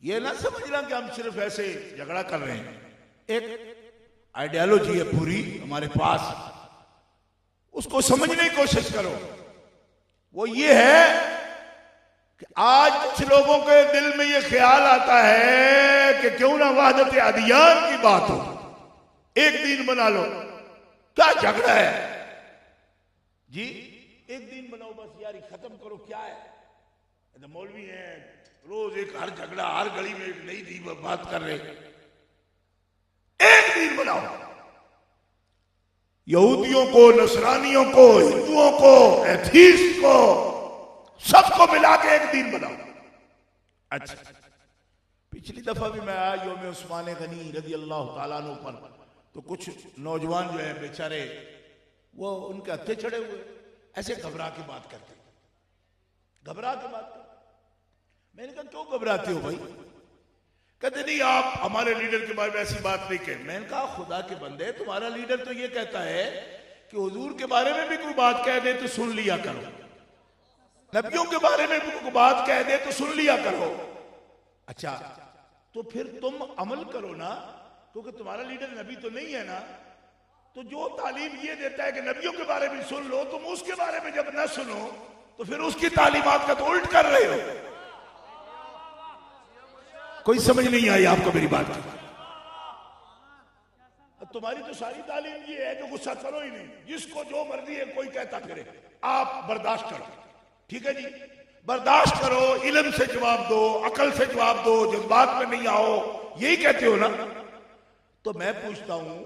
ये ना समझना कि हम सिर्फ ऐसे झगड़ा कर रहे हैं। एक आइडियोलॉजी है पूरी हमारे पास, उसको समझने की कोशिश करो। वो ये है कि आज कुछ लोगों के दिल में ये ख्याल आता है कि क्यों ना वहदत अदियान की बात हो, एक दिन बना लो। क्या झगड़ा है जी? एक दिन बनाओ बस यार, खत्म करो। क्या है? तो मौलवी हैं, रोज एक हर झगड़ा, हर गली में एक नई दी बात कर रहे। एक दिन बनाओ, यहूदियों को, नसरानियों को, हिंदुओं को, एथीस्ट को, सबको मिला के एक दिन बनाओ। अच्छा, पिछली दफा भी मैं आया योम उस्मान गनी रज़ी अल्लाह ताला अन्हु पर, तो कुछ नौजवान जो है बेचारे वो उनके हत्थे चढ़े हुए, ऐसे घबरा के बात करते, घबरा के बात करते। मैंने कहा क्यों घबराते हो भाई? कहते नहीं आप हमारे लीडर के बारे में ऐसी बात नहीं कहे। मैंने कहा खुदा के बंदे, तुम्हारा लीडर तो ये कहता है कि हुजूर के बारे में भी कोई बात कह दे तो सुन लिया करो, नबियों के बारे में कोई बात कह दे तो सुन लिया करो। अच्छा, तो फिर तुम अमल करो ना, क्योंकि तुम्हारा लीडर नबी तो नहीं है ना। तो जो तालीम ये देता है कि नबियों के बारे में सुन लो, तुम उसके बारे में जब ना सुनो तो फिर उसकी तालीमात का तो उल्ट कर रहे हो। कोई समझ नहीं आई आपको मेरी बात की? तुम्हारी तो सारी तालीम ये है कि गुस्सा करो ही नहीं, जिसको जो मर्जी है कोई कहता करे, आप बर्दाश्त करो। ठीक है जी, बर्दाश्त करो, इल्म से जवाब दो, अकल से जवाब दो, जज्बात में नहीं आओ, यही कहते हो ना। तो मैं पूछता हूं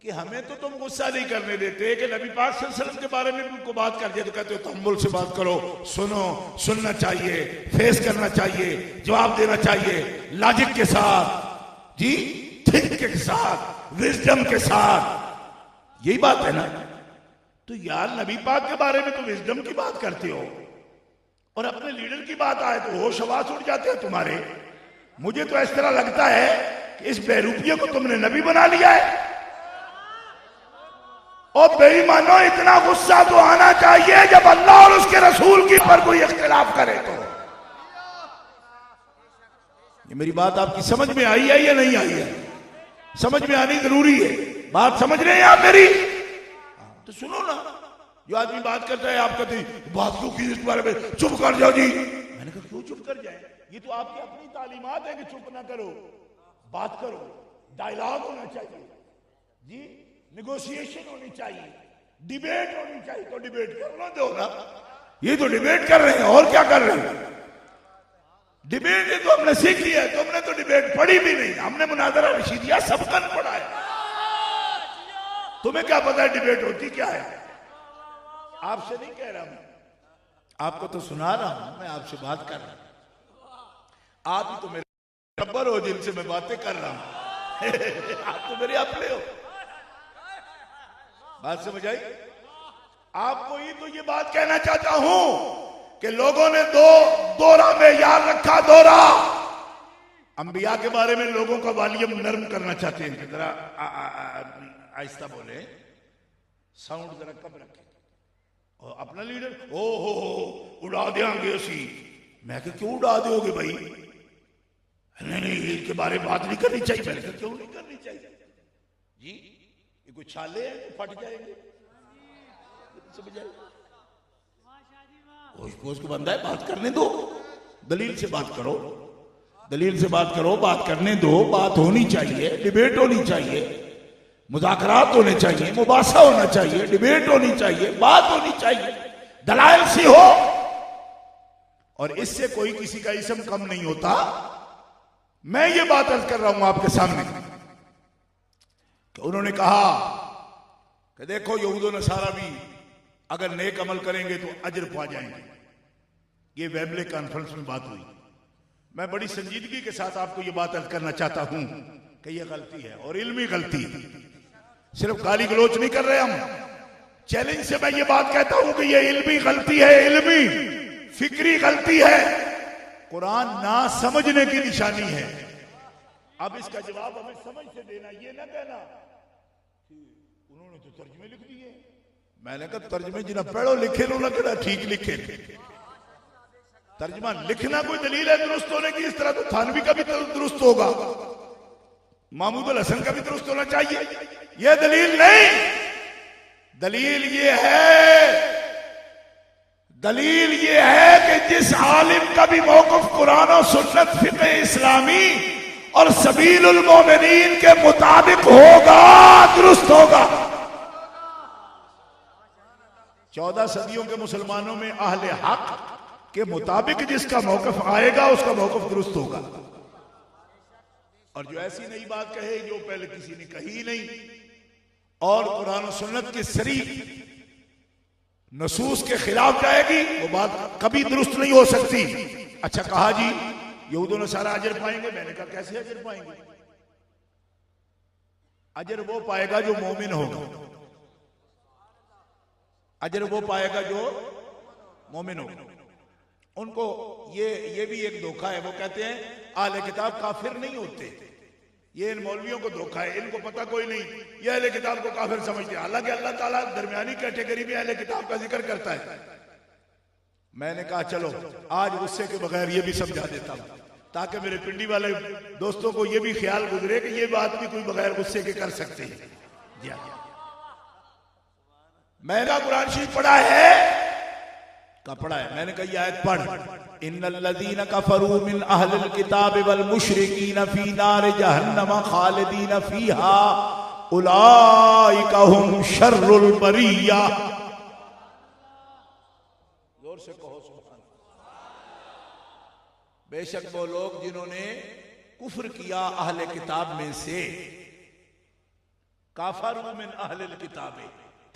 कि हमें तो तुम गुस्सा नहीं करने देते कि नबी पाक सल्लल्लाहु अलैहि वसल्लम के बारे में तुमको बात कर दिया तो कहते हो तहम्मुल से बात करो, सुनो, सुनना चाहिए, फेस करना चाहिए, जवाब देना चाहिए, लॉजिक के साथ जी, थिंक के साथ, विजडम के साथ। यही बात है ना। तो यार नबी पाक के बारे में तो विजडम की बात करते हो और अपने लीडर की बात आए तो होश हवास उड़ जाते हैं तुम्हारे। मुझे तो इस तरह लगता है कि इस बेरूपिये को तुमने नबी बना लिया है। और बेईमानो, इतना गुस्सा तो आना चाहिए जब अल्लाह और उसके रसूल की पर कोई इख्तिलाफ करे तो। ये मेरी बात आपकी समझ में आई है या नहीं आई है? समझ में आनी जरूरी है। बात समझ रहे हैं आप मेरी? तो सुनो ना, जो आदमी बात करता है आप कहते हैं बात क्यों की इस बारे में, चुप कर जाओ जी। मैंने कहा क्यों चुप कर जाए? ये तो आपकी अपनी तालीमात है कि चुप ना करो, बात करो, डायलॉग होना चाहिए जी, निगोशिएशन होनी चाहिए, डिबेट होनी चाहिए। तो डिबेट करना दो ना। ये तो डिबेट कर रहे हैं, और क्या कर रहे हैं? डिबेट ये तो हमने सीख लिया है, तुमने तो डिबेट पढ़ी भी नहीं। हमने मुनाजरा रशीदिया सबकन पढ़ा है, तुम्हें क्या पता है डिबेट होती क्या है? आपसे नहीं कह रहा मैं, आपको तो सुना रहा हूं, मैं आपसे बात कर रहा हूं। आप ही तो मेरे रब्बर हो जिनसे मैं बातें कर रहा हूं। आप तो मेरे अपने हो। बात समझ आई? आपको ही तो ये बात कहना चाहता हूं कि लोगों ने दौरा में याद रखा, दौरा। अंबिया के बारे में लोगों का वॉल्यूम नर्म करना चाहते हैं, जरा आहिस्ता बोले, साउंड जरा कम रखें। और अपना लीडर ओ हो उड़ा देंगे उसी। मैं कहा क्यों उड़ा दोगे भाई? नहीं, इनके बारे में बात नहीं करनी चाहिए। मैंने कहा क्यों नहीं करनी चाहिए जी? ये कोई छाले हैं तो फट जाएंगे, समझ आए? उसको बंदा है, बात करने दो, दलील से बात करो, दलील से बात करो, बात करने दो। बात होनी चाहिए, डिबेट होनी चाहिए, मुज़ाकरात होने चाहिए, मुबासा होना चाहिए, डिबेट होनी चाहिए, बात होनी चाहिए, दलाइल से हो। और इससे कोई किसी का इसम कम नहीं होता। मैं ये बात अर्ज कर रहा हूं आपके सामने कि उन्होंने कहा कि देखो यहूद व नसारा भी अगर नेक अमल करेंगे तो अजर पा जाएंगे। ये वेबले कॉन्फ्रेंस में बात हुई। मैं बड़ी संजीदगी के साथ आपको ये बात अर्ज करना चाहता हूं कि ये गलती है और इल्मी गलती है। सिर्फ गाली गलोच नहीं कर रहे हम, चैलेंज से मैं ये बात कहता हूं कि ये इल्मी गलती है, इल्मी फिक्री गलती है, कुरान ना समझने की निशानी है। अब इसका जवाब हमें समझ से देना, ये ना कहना उन्होंने तो तर्जमे लिख दिए। मैंने कहा तर्जमे जिन्हें पढ़ो लिखे लो ना, कहना ठीक लिखे। तर्जमा लिखना कोई दलील है दुरुस्त होने की? इस तरह तो थानवी का भी दुरुस्त होगा, महमूद अल हसन का भी दुरुस्त होना चाहिए। यह दलील नहीं, दलील ये है कि जिस आलिम का भी मौक़िफ़ कुरान और सुन्नत फ़िक़्ह इस्लामी और सबीलुल मोमिनीन के मुताबिक होगा, दुरुस्त होगा। 14 सदियों के मुसलमानों में अहले हक के मुताबिक जिसका मौक़िफ़ आएगा उसका मौक़िफ़ दुरुस्त होगा। और जो ऐसी नई बात कहे जो पहले किसी ने कही नहीं और कुरान और सुन्नत के सरीह नसूस के खिलाफ जाएगी, वो बात कभी दुरुस्त नहीं हो सकती। अच्छा कहा जी यहूद व नसारा अजर पाएंगे। मैंने कहा कैसे अजर पाएंगे? अजर वो पाएगा जो मोमिन होगा, अजर वो पाएगा जो मोमिन होगा। उनको ये भी एक धोखा है। वो कहते हैं अहले किताब काफिर नहीं होते। ये इन मौलवियों को धोखा है, इनको पता कोई नहीं, ये अहले किताब को काफिर समझते हैं। हालांकि अल्लाह ताला दरमियानी कैटेगरी में अहले किताब का जिक्र करता है। मैंने कहा चलो आज गुस्से के बगैर ये भी समझा देता हूं, ताकि मेरे पिंडी वाले दोस्तों को ये भी ख्याल गुजरे कि ये बात भी कोई बगैर गुस्से के कर सकते हैं। जी हाँ, मैंने कुरान शरीफ पढ़ा है, का पढ़ा है, मैंने कहा ये आयत पढ़, इन्नल्लज़ीना कफरू मिन अहलिल किताब वल मुशरिकीन फी नार जहन्नम खालिदीन फीहा उलाइका हुम शर्रुल बरिया। जोर से कहो सुभान। बेशक वो लोग जिन्होंने कुफ्र किया अहले किताब में से, काफरू मिन अहलिल किताब,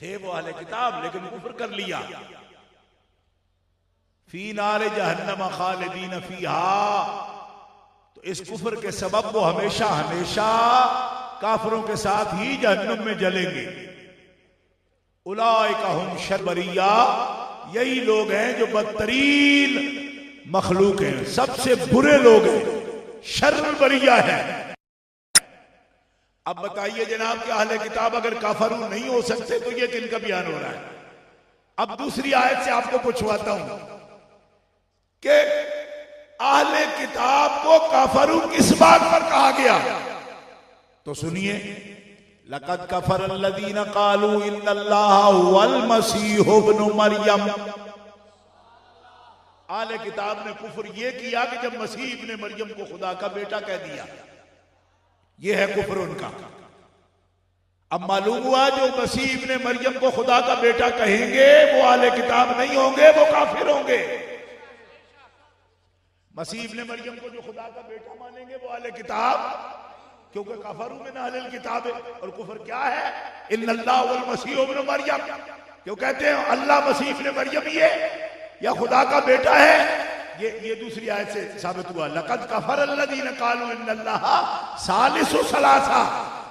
थे वो अहले किताब लेकिन कुफ्र कर लिया, फी नारे जहन्नम खालिदीन फीहा, तो इस कुफ्र के सबब वो हमेशा हमेशा काफरों के साथ ही जहन्नम में जलेंगे। उलाइका हुम शर्रुल बरिया, यही लोग हैं जो बदतरीन मखलूक हैं, सबसे बुरे लोग हैं, शर्रुल बरिया है। अब बताइए जनाब कि अहले किताब अगर काफरू नहीं हो सकते तो ये किनका बयान हो रहा है? अब दूसरी आयत से आपको पूछवाता हूं कि अहले किताब को काफरू किस बात पर कहा गया? तो सुनिए, लक़द कफ़र अल्लज़ीना क़ालू इन्नल्लाहा हुवल मसीह इब्नु मरियम। अहले किताब ने कुफ्र यह किया कि जब मसीह इब्ने मरियम को खुदा का बेटा कह दिया, यह है कुफ्र उनका। अब मालूम हुआ जो मसीह इब्ने मरियम को खुदा का बेटा कहेंगे वो अहले किताब नहीं होंगे, वो काफिर होंगे। मसीह इब्ने मरियम को जो खुदा का बेटा मानेंगे वो अहले किताब, क्योंकि काफरू में अहले किताब है। और कुफ्र क्या है? इन्नल्लाह वल मसीह इब्नु मरियम, क्यों कहते हैं अल्लाह मसीह इब्ने मरियम ही है या खुदा का बेटा है। ये दूसरी आयत से साबित हुआ, लक़द कफ़र अल्लज़ीना क़ालू इन्नल्लाहा सालिसु सलासा,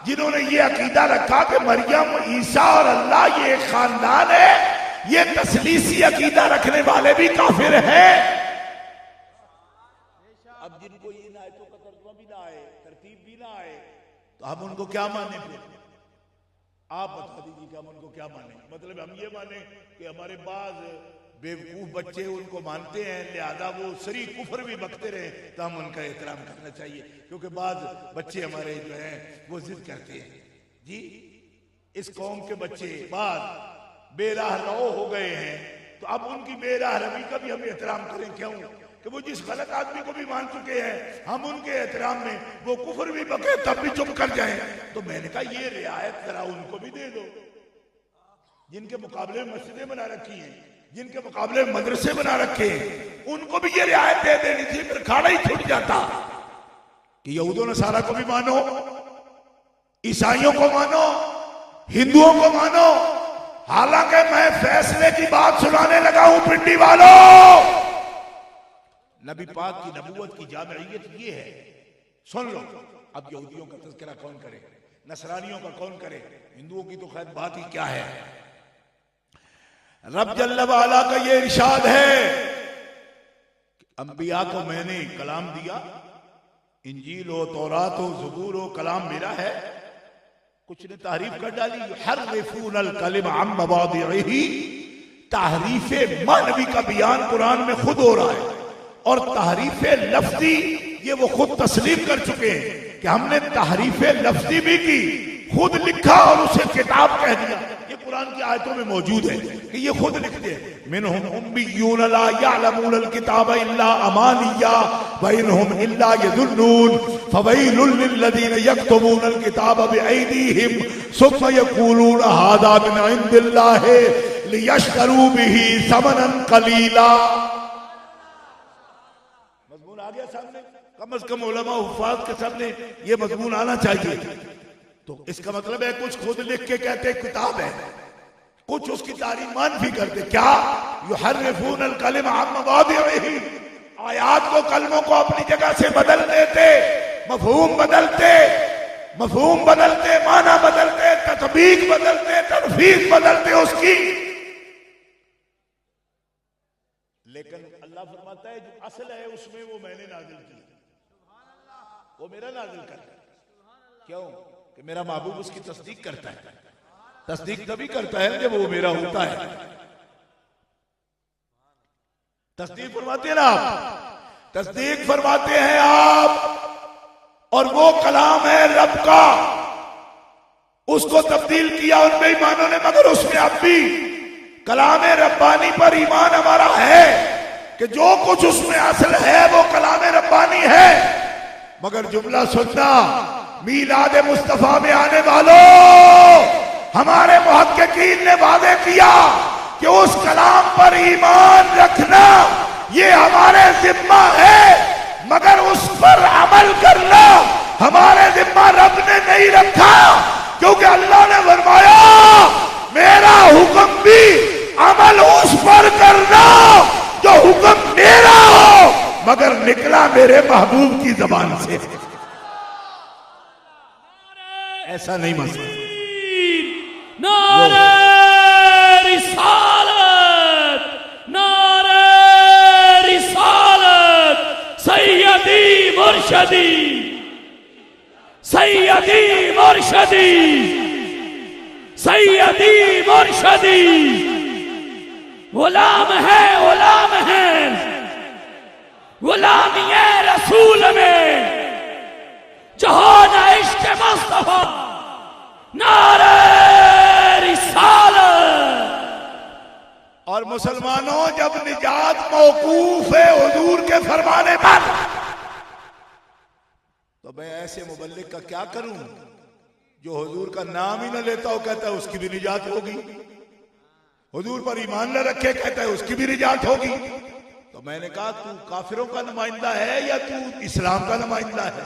जिन्होंने ये अकीदा रखा कि मरियम, ईसा और अल्लाह ये एक खानदान है, ये तस्लीसी अकीदा रखने वाले भी काफिर हैं। अब जिनको इन आयतों का तर्जुमा भी ना आए, तरतीब भी ना आए, तो हम उनको क्या माने? फिर आप बता दीजिए कि हम उनको क्या माने? मतलब हम ये माने कि हमारे बाज बेवकूफ बच्चे उनको मानते हैं, लिहाजा वो सरी कुफर भी बकते रहे, तो हम उनका एहतराम करना चाहिए, क्योंकि बाद बच्चे हमारे जो हैं वो जिद करते हैं। जी, इस कौम के बच्चे बाद बेराह रो हो गए हैं, तो अब उनकी बेराह रवी का भी हम एहतराम करें। क्यों? कि वो जिस गलत आदमी को भी मान चुके हैं, हम उनके एहतराम में वो कुफर भी बके तब भी चुप कर जाएं। तो मैंने कहा ये रियायत जरा उनको भी दे दो, जिनके मुकाबले में मस्जिदें बना रखी हैं, जिनके मुकाबले में मदरसे बना रखे हैं, उनको भी ये रियायत दे देनी थी। फिर खाड़ा ही छूट जाता कि यहूदों नसारा को भी मानो, ईसाइयों को मानो, हिंदुओं को मानो। हालांकि मैं फैसले की बात सुनाने लगा हूं पिंडी वालों, नबी पाक की नबूवत की जामियत ये है, सुन लो। अब यहूदियों का तज़किरा कौन करे, नसरानियों का कौन करे, हिंदुओं की तो खैर बात ही क्या है। रब जल्ल वाला का ये इरशाद है कि अंबिया को मैंने कलाम दिया, इंजील हो, तौरात हो, ज़बूर हो, कलाम मेरा है। कुछ ने तारीफ कर डाली, युहर्रिफूनल कलिमा अन मवादिही, तहरीफ मानवी का बयान कुरान में खुद हो रहा है, और तहरीफ लफ्जी ये वो खुद तस्लीम कर चुके हैं कि हमने तहरीफ लफ्जी भी की, खुद लिखा और उसे किताब कह दिया। ये कुरान की आयतों में मौजूद है कि ये खुद लिखते हैं, मिनहुम उम्मियून ला यअलमूनल किताब इल्ला अमानिया व इनहुम इल्ला यज़ुन्नून फवैलुल लिल्लज़ीना यक्तुमूनल किताब बिअयदीहिम सुम्मा यक़ूलून हाज़ा मिन इंदिल्लाहि लियश्तरू बिही समनन कलीला। मजमून आ गया सामने, कम से कम उलमा हुफ़ाज़ के सामने ये मजमून आना चाहिए। तो इसका मतलब है कुछ खुद लिख के कहते किताब है, कुछ उसकी तारीफ मान भी करते। क्या? युहर्रिफूनल कलिमा अन मवादिही, आयात को, कलमों को अपनी जगह से बदल देते, मफहूम बदलते, माना बदलते, तत्बीक बदलते, तनफीज बदलते उसकी। लेकिन अल्लाह फरमाता है जो असल है उसमें वो मैंने नाजिल किया, वो मेरा नाजिल करता है। क्यों? कि मेरा महबूब उसकी तस्दीक करता है। तस्दीक तभी करता है जब वो मेरा होता है। तस्दीक फरमाते हैं ना आप, तस्दीक फरमाते हैं आप। और वो कलाम है रब का, उसको तब्दील किया उन बेईमानों ने, मगर उसमें अब भी कलाम रब्बानी पर ईमान हमारा है कि जो कुछ उसमें असल है वो कलाम रब्बानी है। मगर जुमला सुनना, मीलाद मुस्तफा में आने वालों, हमारे मुहक्किकीन ने वादे किया कि उस कलाम पर ईमान रखना ये हमारे जिम्मा है, मगर उस पर अमल करना हमारे जिम्मा रब ने नहीं रखा, क्योंकि अल्लाह ने फरमाया मेरा हुक्म भी अमल उस पर करना जो हुक्म मेरा हो, मगर निकला मेरे महबूब की जबान से। ऐसा नहीं मसला। नारे रिसालत, नारे रिसालत, सैयदी मुर्शदी, सैयदी मुर्शदी, सैयदी मुर्शदी। गुलाम है, गुलाम है, गुलामी रसूल में जहान इश्क मुस्तफा। नारे रिसालत। और मुसलमानों, जब निजात मौकूफ है हुजूर के फरमाने पर, तो मैं ऐसे मुबल्लिग का क्या करूं जो हुजूर का नाम ही न लेता हो, कहता है उसकी भी निजात होगी, हुजूर पर ईमान न रखे कहता है उसकी भी निजात होगी। तो मैंने कहा तू काफिरों का नुमाइंदा है या तू इस्लाम का नुमाइंदा है?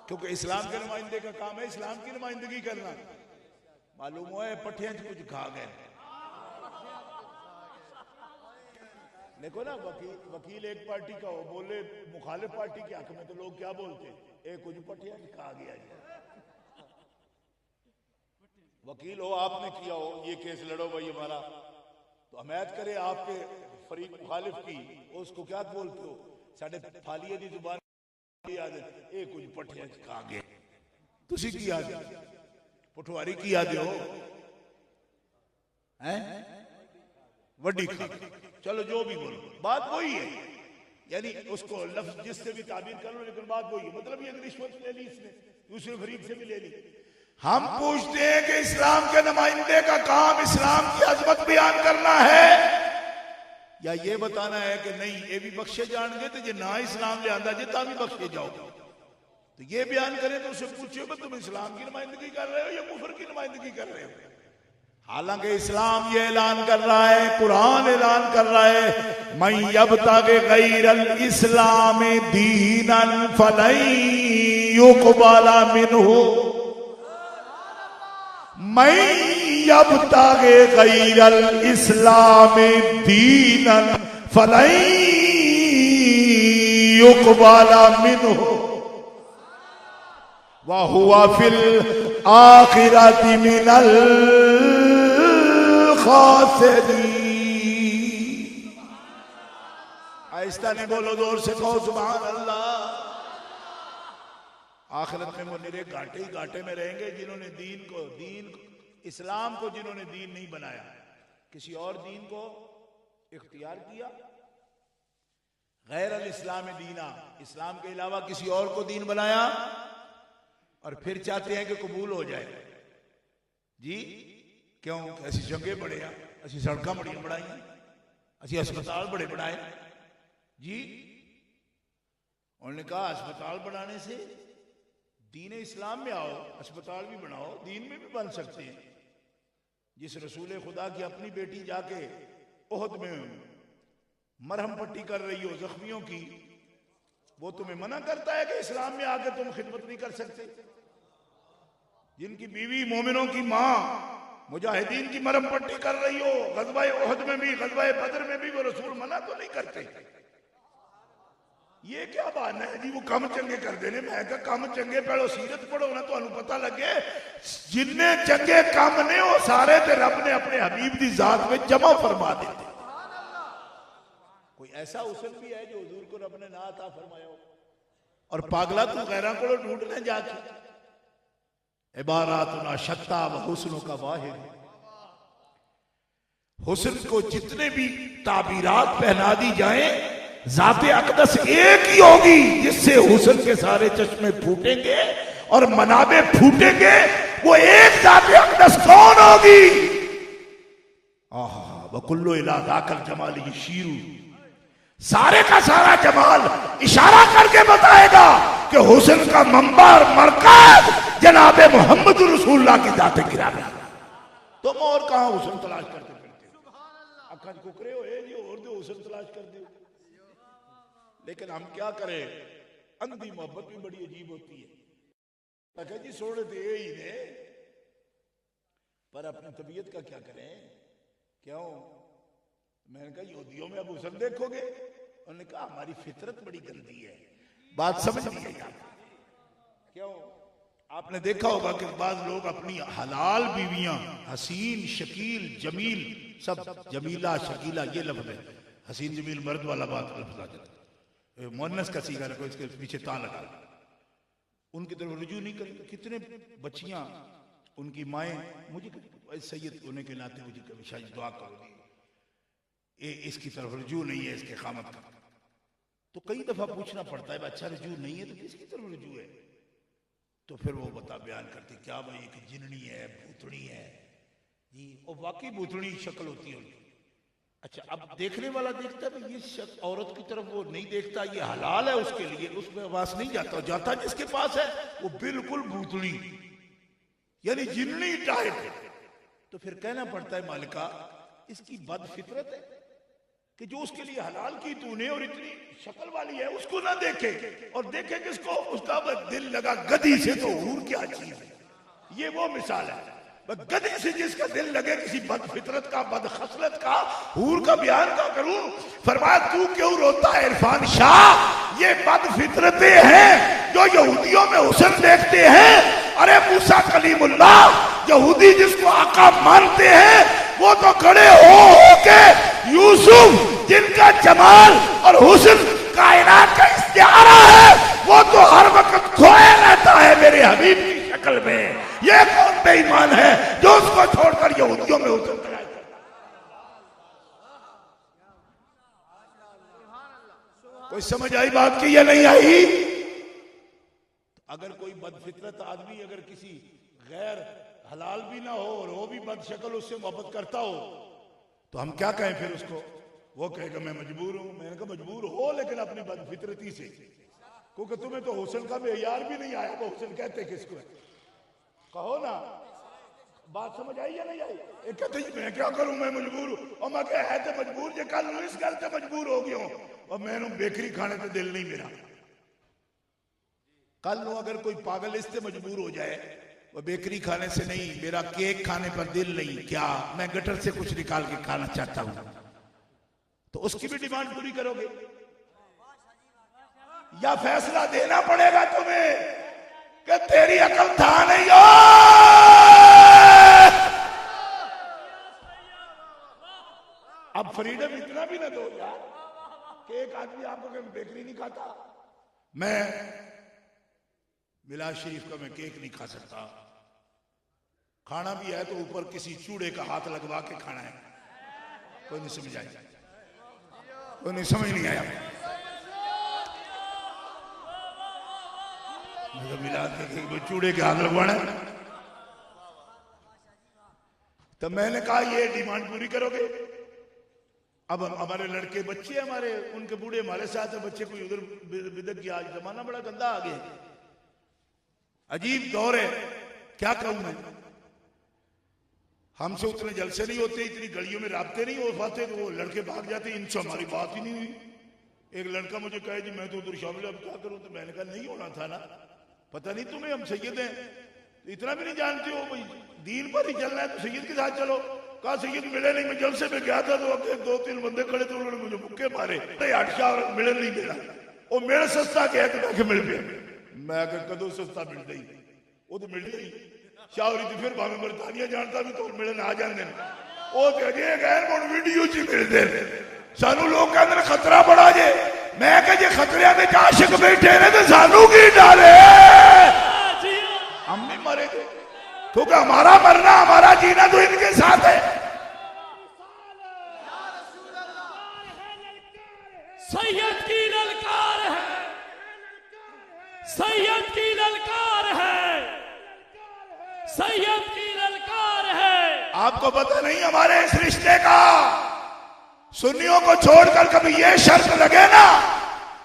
क्योंकि इस्लाम के नुमाइंदे का काम है इस्लाम की नुमाइंदगी करना। मालूम हुआ है पठियां कुछ खा गए। देखो ना, वकील एक पार्टी का हो, बोले मुखालिफ पार्टी के हक में, तो लोग क्या बोलते हैं, एक कुछ पठियां खा गया। वकील हो, आपने किया हो ये केस, लड़ो भाई हमारा, तो हमायत करे आपके फरीक मुखालिफ की, उसको क्या बोलते हो, साढ़े फालिए की जुबान कुछ पठिया खा गए। तुसी की याद पठवारी की याद हो हैं, वड्डी खा। चलो जो भी बोलो, बात वही है, यानी उसको लफ्ज जिससे भी ताबीर कर लो, लेकिन बात वही है। मतलब ये रिश्वत ले ली इसने, दूसरे फरीक से भी ले ली। हम पूछते हैं कि इस्लाम के नुमाइंदे का काम इस्लाम की अजमत बयान करना है या ये बताना है कि नहीं ये भी बख्शे जाएंगे, तो ये ना इस्लाम ले आंदा जे ता भी बख्शे जाओ। तो ये बयान करें तो उससे पूछिए कि तुम इस्लाम की नुमाइंदगी कर रहे हो या कुफर की नुमाइंदगी कर रहे हो। हालांकि इस्लाम ये ऐलान कर रहा है, कुरान ऐलान कर रहा है, मैं यब्तगी गैरल इस्लाम दीनन फलन युक़बला मिन्हु, मैं यब्तगी गैरल इस्लाम दीनन फलन युक़बला मिन्हु व हुवा फिल आखिरति मिनल खासिरीन। आहिस्ता नहीं बोलो, जोर से कहो सुभान अल्लाह। आखिरत में वो निरे घाटे ही घाटे में रहेंगे जिन्होंने दीन इस्लाम को जिन्होंने दीन नहीं बनाया, किसी और दीन को इख्तियार किया, गैर अल इस्लाम दीना, इस्लाम के अलावा किसी और को दीन बनाया, और फिर चाहते हैं कि कबूल हो जाए। जी क्यों? ऐसी जंगे बड़े हैं, ऐसी सड़क बड़िया बनाई, ऐसी अस्पताल बड़े बनाए। जी उन्होंने कहा अस्पताल बनाने से दीन इस्लाम में आओ, अस्पताल भी बनाओ, दीन में भी बन सकते हैं। जिस रसूल खुदा की अपनी बेटी जाके ओहद में मरहम पट्टी कर रही हो जख्मियों की, वो तुम्हें मना करता है कि इस्लाम में आके तुम खिदमत नहीं कर सकते। जिनकी बीवी मोमिनों की माँ मुजाहिदीन की मरहम पट्टी कर रही हो, गज़वाए ओहद में भी गज़वाए बदर में भी, वो रसूल मना तो नहीं करते। ये क्या बहाना है जी, वो कम चंगे कर देने। मैं कहा कम चंगे पढ़ो, सीरत पढ़ो ना, तो पता लगे जिन्ने चंगे कम ने वो सारे ते रब ने अपने हबीब की जात में जमा फरमा देते। कोई ऐसा हुस्न भी है जो हुजूर को रब ने ना अता फरमाया हो? और पागला तू गैरा को ढूंढने जाके, इबारातुना शत्ता व हुस्नों का वाहिद। हुस्न को जितने भी ताबीरात पहना दी जाएं, जाते अकदस एक ही होगी जिससे हुस्न के सारे चश्मे फूटेंगे और मनाबे फूटेंगे। वो एक जाते अकदस कौन होगी? आहा वकुल्लो इला जाकल जमाल यशीरू, सारे का सारा जमाल इशारा करके बताएगा कि हुस्न का मंबा और मरकज जनाबे मोहम्मद रसूलुल्लाह की जाते गिरामी। तुम और कहां हुस्न तलाश करते फिरते हो? अखन कुकरे हो जी और दो हुस्न तलाश कर दो। लेकिन हम क्या करें, अंधी मोहब्बत भी बड़ी अजीब होती है। अखा जी सोने दे ही ने, पर अपनी तबीयत का क्या करें? क्यों? मैंने कहा यहूदियों में अब हुस्न देखोगे? उन्होंने कहा हमारी फितरत बड़ी गंदी है। बात समझ नहीं आई आप? क्यों? आपने देखा होगा कि बाद लोग अपनी हलाल बीवियां, हसीन शकील जमील, सब जमीला शकीला ये लफ्ज है, हसीन जमील मर्द वाला बात लफ्ज आ जाता है, मुअन्नस का सीगा रखो, इसके पीछे ता लगा, उनकी तरफ रुजू नहीं करेंगे। कितने बच्चियां उनकी माएँ, मुझे सैयद होने के नाते मुझे कभी शायद दुआ करोगी, इसकी तरफ रुजू नहीं है इसके खामत का, तो कई दफा पूछना पड़ता है अच्छा रुजू नहीं है तो किसकी तरफ रुजू है? तो फिर वो बयान करती क्या भाई एक जिननी है, भूतड़ी है जी, और वाकई भूतड़ी शक्ल होती है उनकी। अच्छा अब देखने वाला देखता है ये औरत की तरफ वो नहीं देखता, ये हलाल है उसके लिए, उसमें आवाज नहीं जाता, जाता जिसके पास है वो बिल्कुल भूतड़ी यानी जिननी टाइप। तो फिर कहना पड़ता है मालिका इसकी बदफितरत है कि जो उसके लिए हलाल की तूने और इतनी शक्ल वाली है उसको ना देखे, और देखे किसको? उसका दिल लगा गधी से, तो हूर क्या चीज है? ये वो मिसाल है, गधी से जिसका दिल लगे किसी बदफितरत का, बदखसलत का, हूर का बयान का करूं। फरमाया तू क्यों रोता है इरफान शाह? ये बदफितरतें हैं जो यहूदियों में हुस्न देखते हैं। अरे मूसा कलीमुल्लाह यहूदी जिसको आका मानते हैं वो तो खड़े हो के यूसुफ जिनका जमाल और हुस्न कायनात का इस्तिआरा है, वो तो हर वक्त खोया रहता है मेरे हबीब की शक्ल में। ये कौन बेईमान है जो उसको छोड़कर यहूदियों में हुस्न तलाश करता? कोई समझ आई बात की या नहीं आई? अगर कोई बदफितरत आदमी अगर किसी गैर हलाल भी ना हो और वो भी बदशक्ल उससे मोहब्बत करता हो तो हम क्या कहें फिर उसको? वो कहेगा मैं मजबूर हूं। मैंने कहा मजबूर हो लेकिन अपनी बदफितरती से, क्योंकि तुम्हें तो हुस्न का मेयार भी नहीं आया। वो हुस्न कहते किसको है? कहो ना, बात समझ आई या नहीं आई? एक कहते मैं क्या करूं, मैं मजबूर हूं, और मैं कह है तो मजबूर जे कल इस गल से मजबूर हो गया हूं और मैंने बेकरी खाने से दिल नहीं मेरा। कल नो अगर कोई पागल इससे मजबूर हो जाए वो बेकरी खाने से नहीं, मेरा केक खाने पर दिल नहीं, क्या मैं गटर से कुछ निकाल के खाना चाहता हूं, तो उसकी भी डिमांड पूरी करोगे? या फैसला देना पड़ेगा तुम्हें कि तेरी अकल था नहीं हो? अब फ्रीडम इतना भी ना दो यार कि एक आदमी आपको बेकरी नहीं खाता। मैं मिलाद शरीफ का मैं केक नहीं खा सकता, खाना भी है तो ऊपर किसी चूड़े का हाथ लगवा के खाना है। कोई नहीं समझ आया? कोई नहीं समझ नहीं आया? मिलाद के चूड़े के हाथ लगवाना है। तो मैंने कहा ये डिमांड पूरी करोगे? अब हमारे लड़के बच्चे हमारे उनके बूढ़े हमारे साथ है, बच्चे कोई उधर बिदत की, आज जमाना बड़ा गंदा आ गया, अजीब दौर है। क्या कहूं मैं? हमसे उतने जलसे नहीं होते, इतनी गलियों में राब्ते नहीं हो पाते, तो वो लड़के भाग जाते, इनसे हमारी बात ही नहीं हुई। एक लड़का मुझे कहे जी मैं तो उधर शामिल, अब क्या करूं? तो मैंने कहा नहीं होना था ना, पता नहीं तुम्हें हम सैयद हैं, तो इतना भी नहीं जानते हो भाई दीन पर ही चलना है तो सैयद के साथ चलो। कहा सैयद मिले नहीं, मैं जलसे में गया था तो अगे 2-3 बंदे खड़े थे, उन्होंने मुझे मुक्के मारे, शाह मिले नहीं मेरा, वो मेरा सस्ता गया तो मिल गया। मैं कदों सस्ता मिल गई, वो तो मिल गई शाहरी थी, फिर भावे बरतानिया जानता भी तो मिलन आ जाते वो तो अजे गए वीडियो च मिलते सानू लोग कहते खतरा बड़ा जे। मैं कह जे खतरिया के आशिक बैठे ने तो सानू की डाले, हम नहीं मरे थे क्योंकि हमारा मरना हमारा जीना तो इनके साथ है। सैयद की ललकार है, सैयद की ललकार है, सैयद की ललकार है। आपको पता नहीं हमारे इस रिश्ते का, सुन्नियों को छोड़कर कभी ये शर्त लगे ना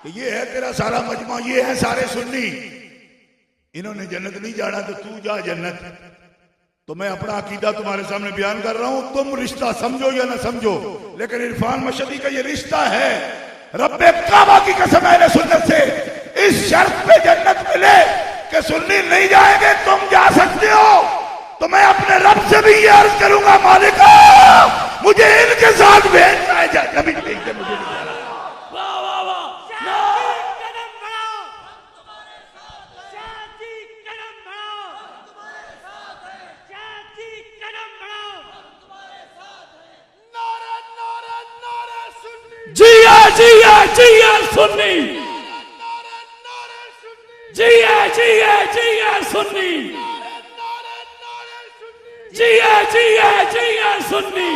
कि ये है तेरा सारा मजमा, ये है सारे सुन्नी, इन्होंने जन्नत नहीं जाना तो तू जा जन्नत। तो मैं अपना अकीदा तुम्हारे सामने बयान कर रहा हूं, तुम रिश्ता समझो या ना समझो, लेकिन इरफान मशहदी का ये रिश्ता है। रब्बे काबा की कसम है सुन्नत से, इस शर्त पे जन्नत मिले कि सुन्नी नहीं जाएंगे, तुम जा सकते हो। तो मैं अपने रब से भी ये अर्ज करूंगा, मालिका मुझे इनके साथ भेजना है, कभी नहीं मुझे नहीं जाना। वाह वाह वाह, जिया जिया जिया सुन्नी, जिया जिया जिया सुन्नी, जिया जिया जिया सुन्नी,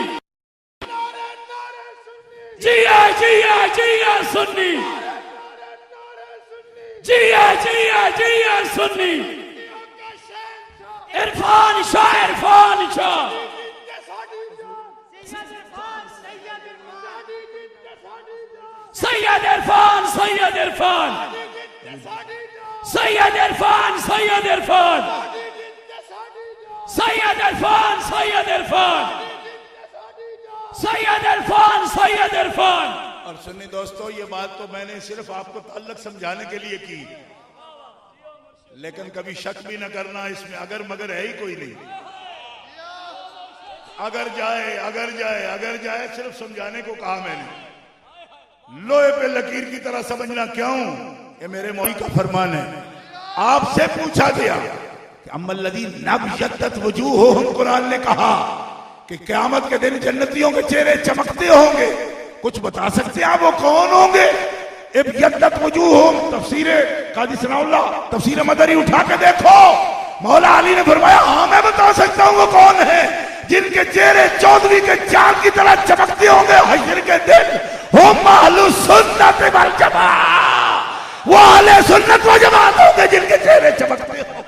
जिया जिया जिया सुन्नी, जिया जिया जिया सुन्नी। इरफान शाह, इरफान शाह, सैयद इरफान, सैयद इरफान, सैयद इरफान, सैयद इरफान, सैयद इरफान, सैयद इरफान, सैयद इरफान, सैयद इरफान। और सुन्नी दोस्तों, ये बात तो मैंने सिर्फ आपको ताल्लुक समझाने के लिए की, लेकिन कभी शक भी न करना इसमें अगर मगर है ही कोई नहीं। अगर जाए अगर जाए अगर जाए, सिर्फ समझाने को कहा मैंने, लोहे पे लकीर की तरह समझना क्यों, ये मेरे मौली का फरमान है। आपसे पूछा गया कि अम्मल्लज़ी नबय्यत वजूहुहुम, कुरान ने कहा कि क़यामत के दिन जन्नतियों के चेहरे चमकते होंगे, कुछ बता सकते हैं वो कौन होंगे? इब्यद्दत वजूहुहुम, तफसीर काजी सनाउल्लाह, तफसीर मदरी उठा के देखो, मौला अली ने फरमाया हाँ मैं बता सकता हूँ वो कौन है, जिनके चेहरे चौधरी के चांद की तरह चमकते होंगे हश्र के दिन। हुम अहलुस सुन्नत वल जमाअह, वो अहले सुन्नत व जमाअत होंगे जिनके चेहरे चमकते हो।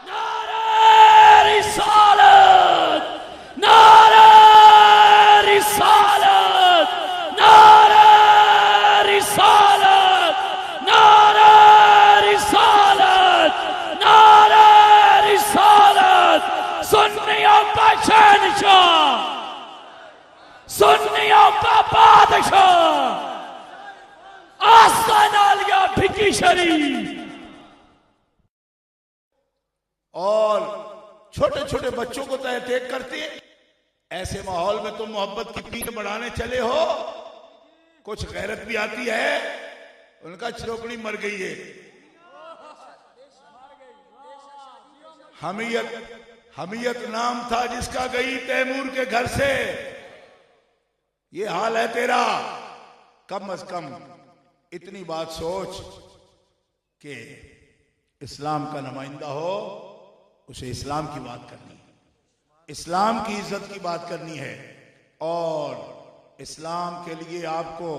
नारे रिसालत, नारे रिसालत, नारे रिसालत, नारे रिसालत, नारे रिसालत। सुन्नियों का शहंशाह, सुन्नियों का बादशाह, आस्तान आलिया भिकी शरीफ। और छोटे छोटे बच्चों को तय टेक करते हैं। ऐसे माहौल में तुम मोहब्बत की पीर बढ़ाने चले हो, कुछ गैरत भी आती है, उनका चिरोकनी मर गई है। हमीयत, हमीयत नाम था जिसका गई तैमूर के घर से, ये हाल है तेरा। कम अज कम इतनी बात सोच कि इस्लाम का नुमाइंदा हो, उसे इस्लाम की बात करनी है, इस्लाम की इज्जत की बात करनी है, और इस्लाम के लिए आपको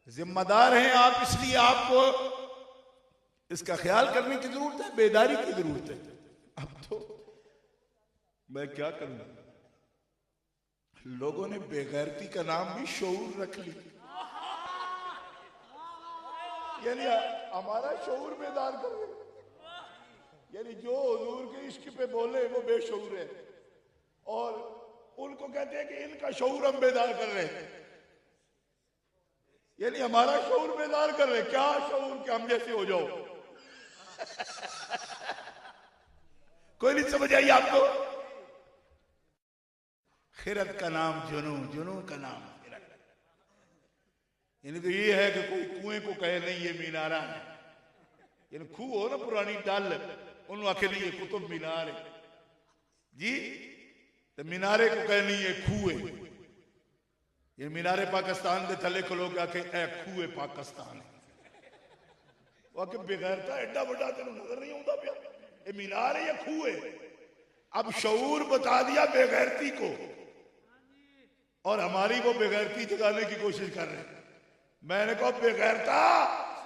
जिम्मेदार हैं आप, इसलिए आपको इसका ख्याल करने की जरूरत है, बेदारी की जरूरत है। अब तो मैं क्या करूंगा, लोगों ने बेगैरती का नाम भी शऊर रख ली, यानी हमारा शऊर बेदार कर रहे, यानी जो हुजूर के इश्क पे बोले वो बेशऊर है, और उनको कहते हैं कि इनका शऊर हम बेदार कर रहे हैं, यानी हमारा शऊर बेदार कर रहे। क्या शऊर कि हम जैसे हो जाओ। कोई नहीं समझ आई आपको? खिरत का नाम जुनू, जुनू का नाम खिरत। यानी तो ये है कि कोई कुएं को कहे नहीं ये मीनारा है, यानी खूह हो ना पुरानी डाल, उन आखे नहीं ये कुतुब मीनार है जी, तो मीनारे को कहे नहीं ये खूह है। ये मीनारे पाकिस्तान के थले को लोग आके ए खूह पाकिस्तान है, वो आके बेगैरता एडा बड़ा तेन नजर नहीं आता पिया, ये मीनार है या खूह है। अब शऊर बता दिया बेगैरती को, और हमारी वो बेगैरती जगाने की कोशिश कर रहे हैं। मैंने कहा बेगैरता,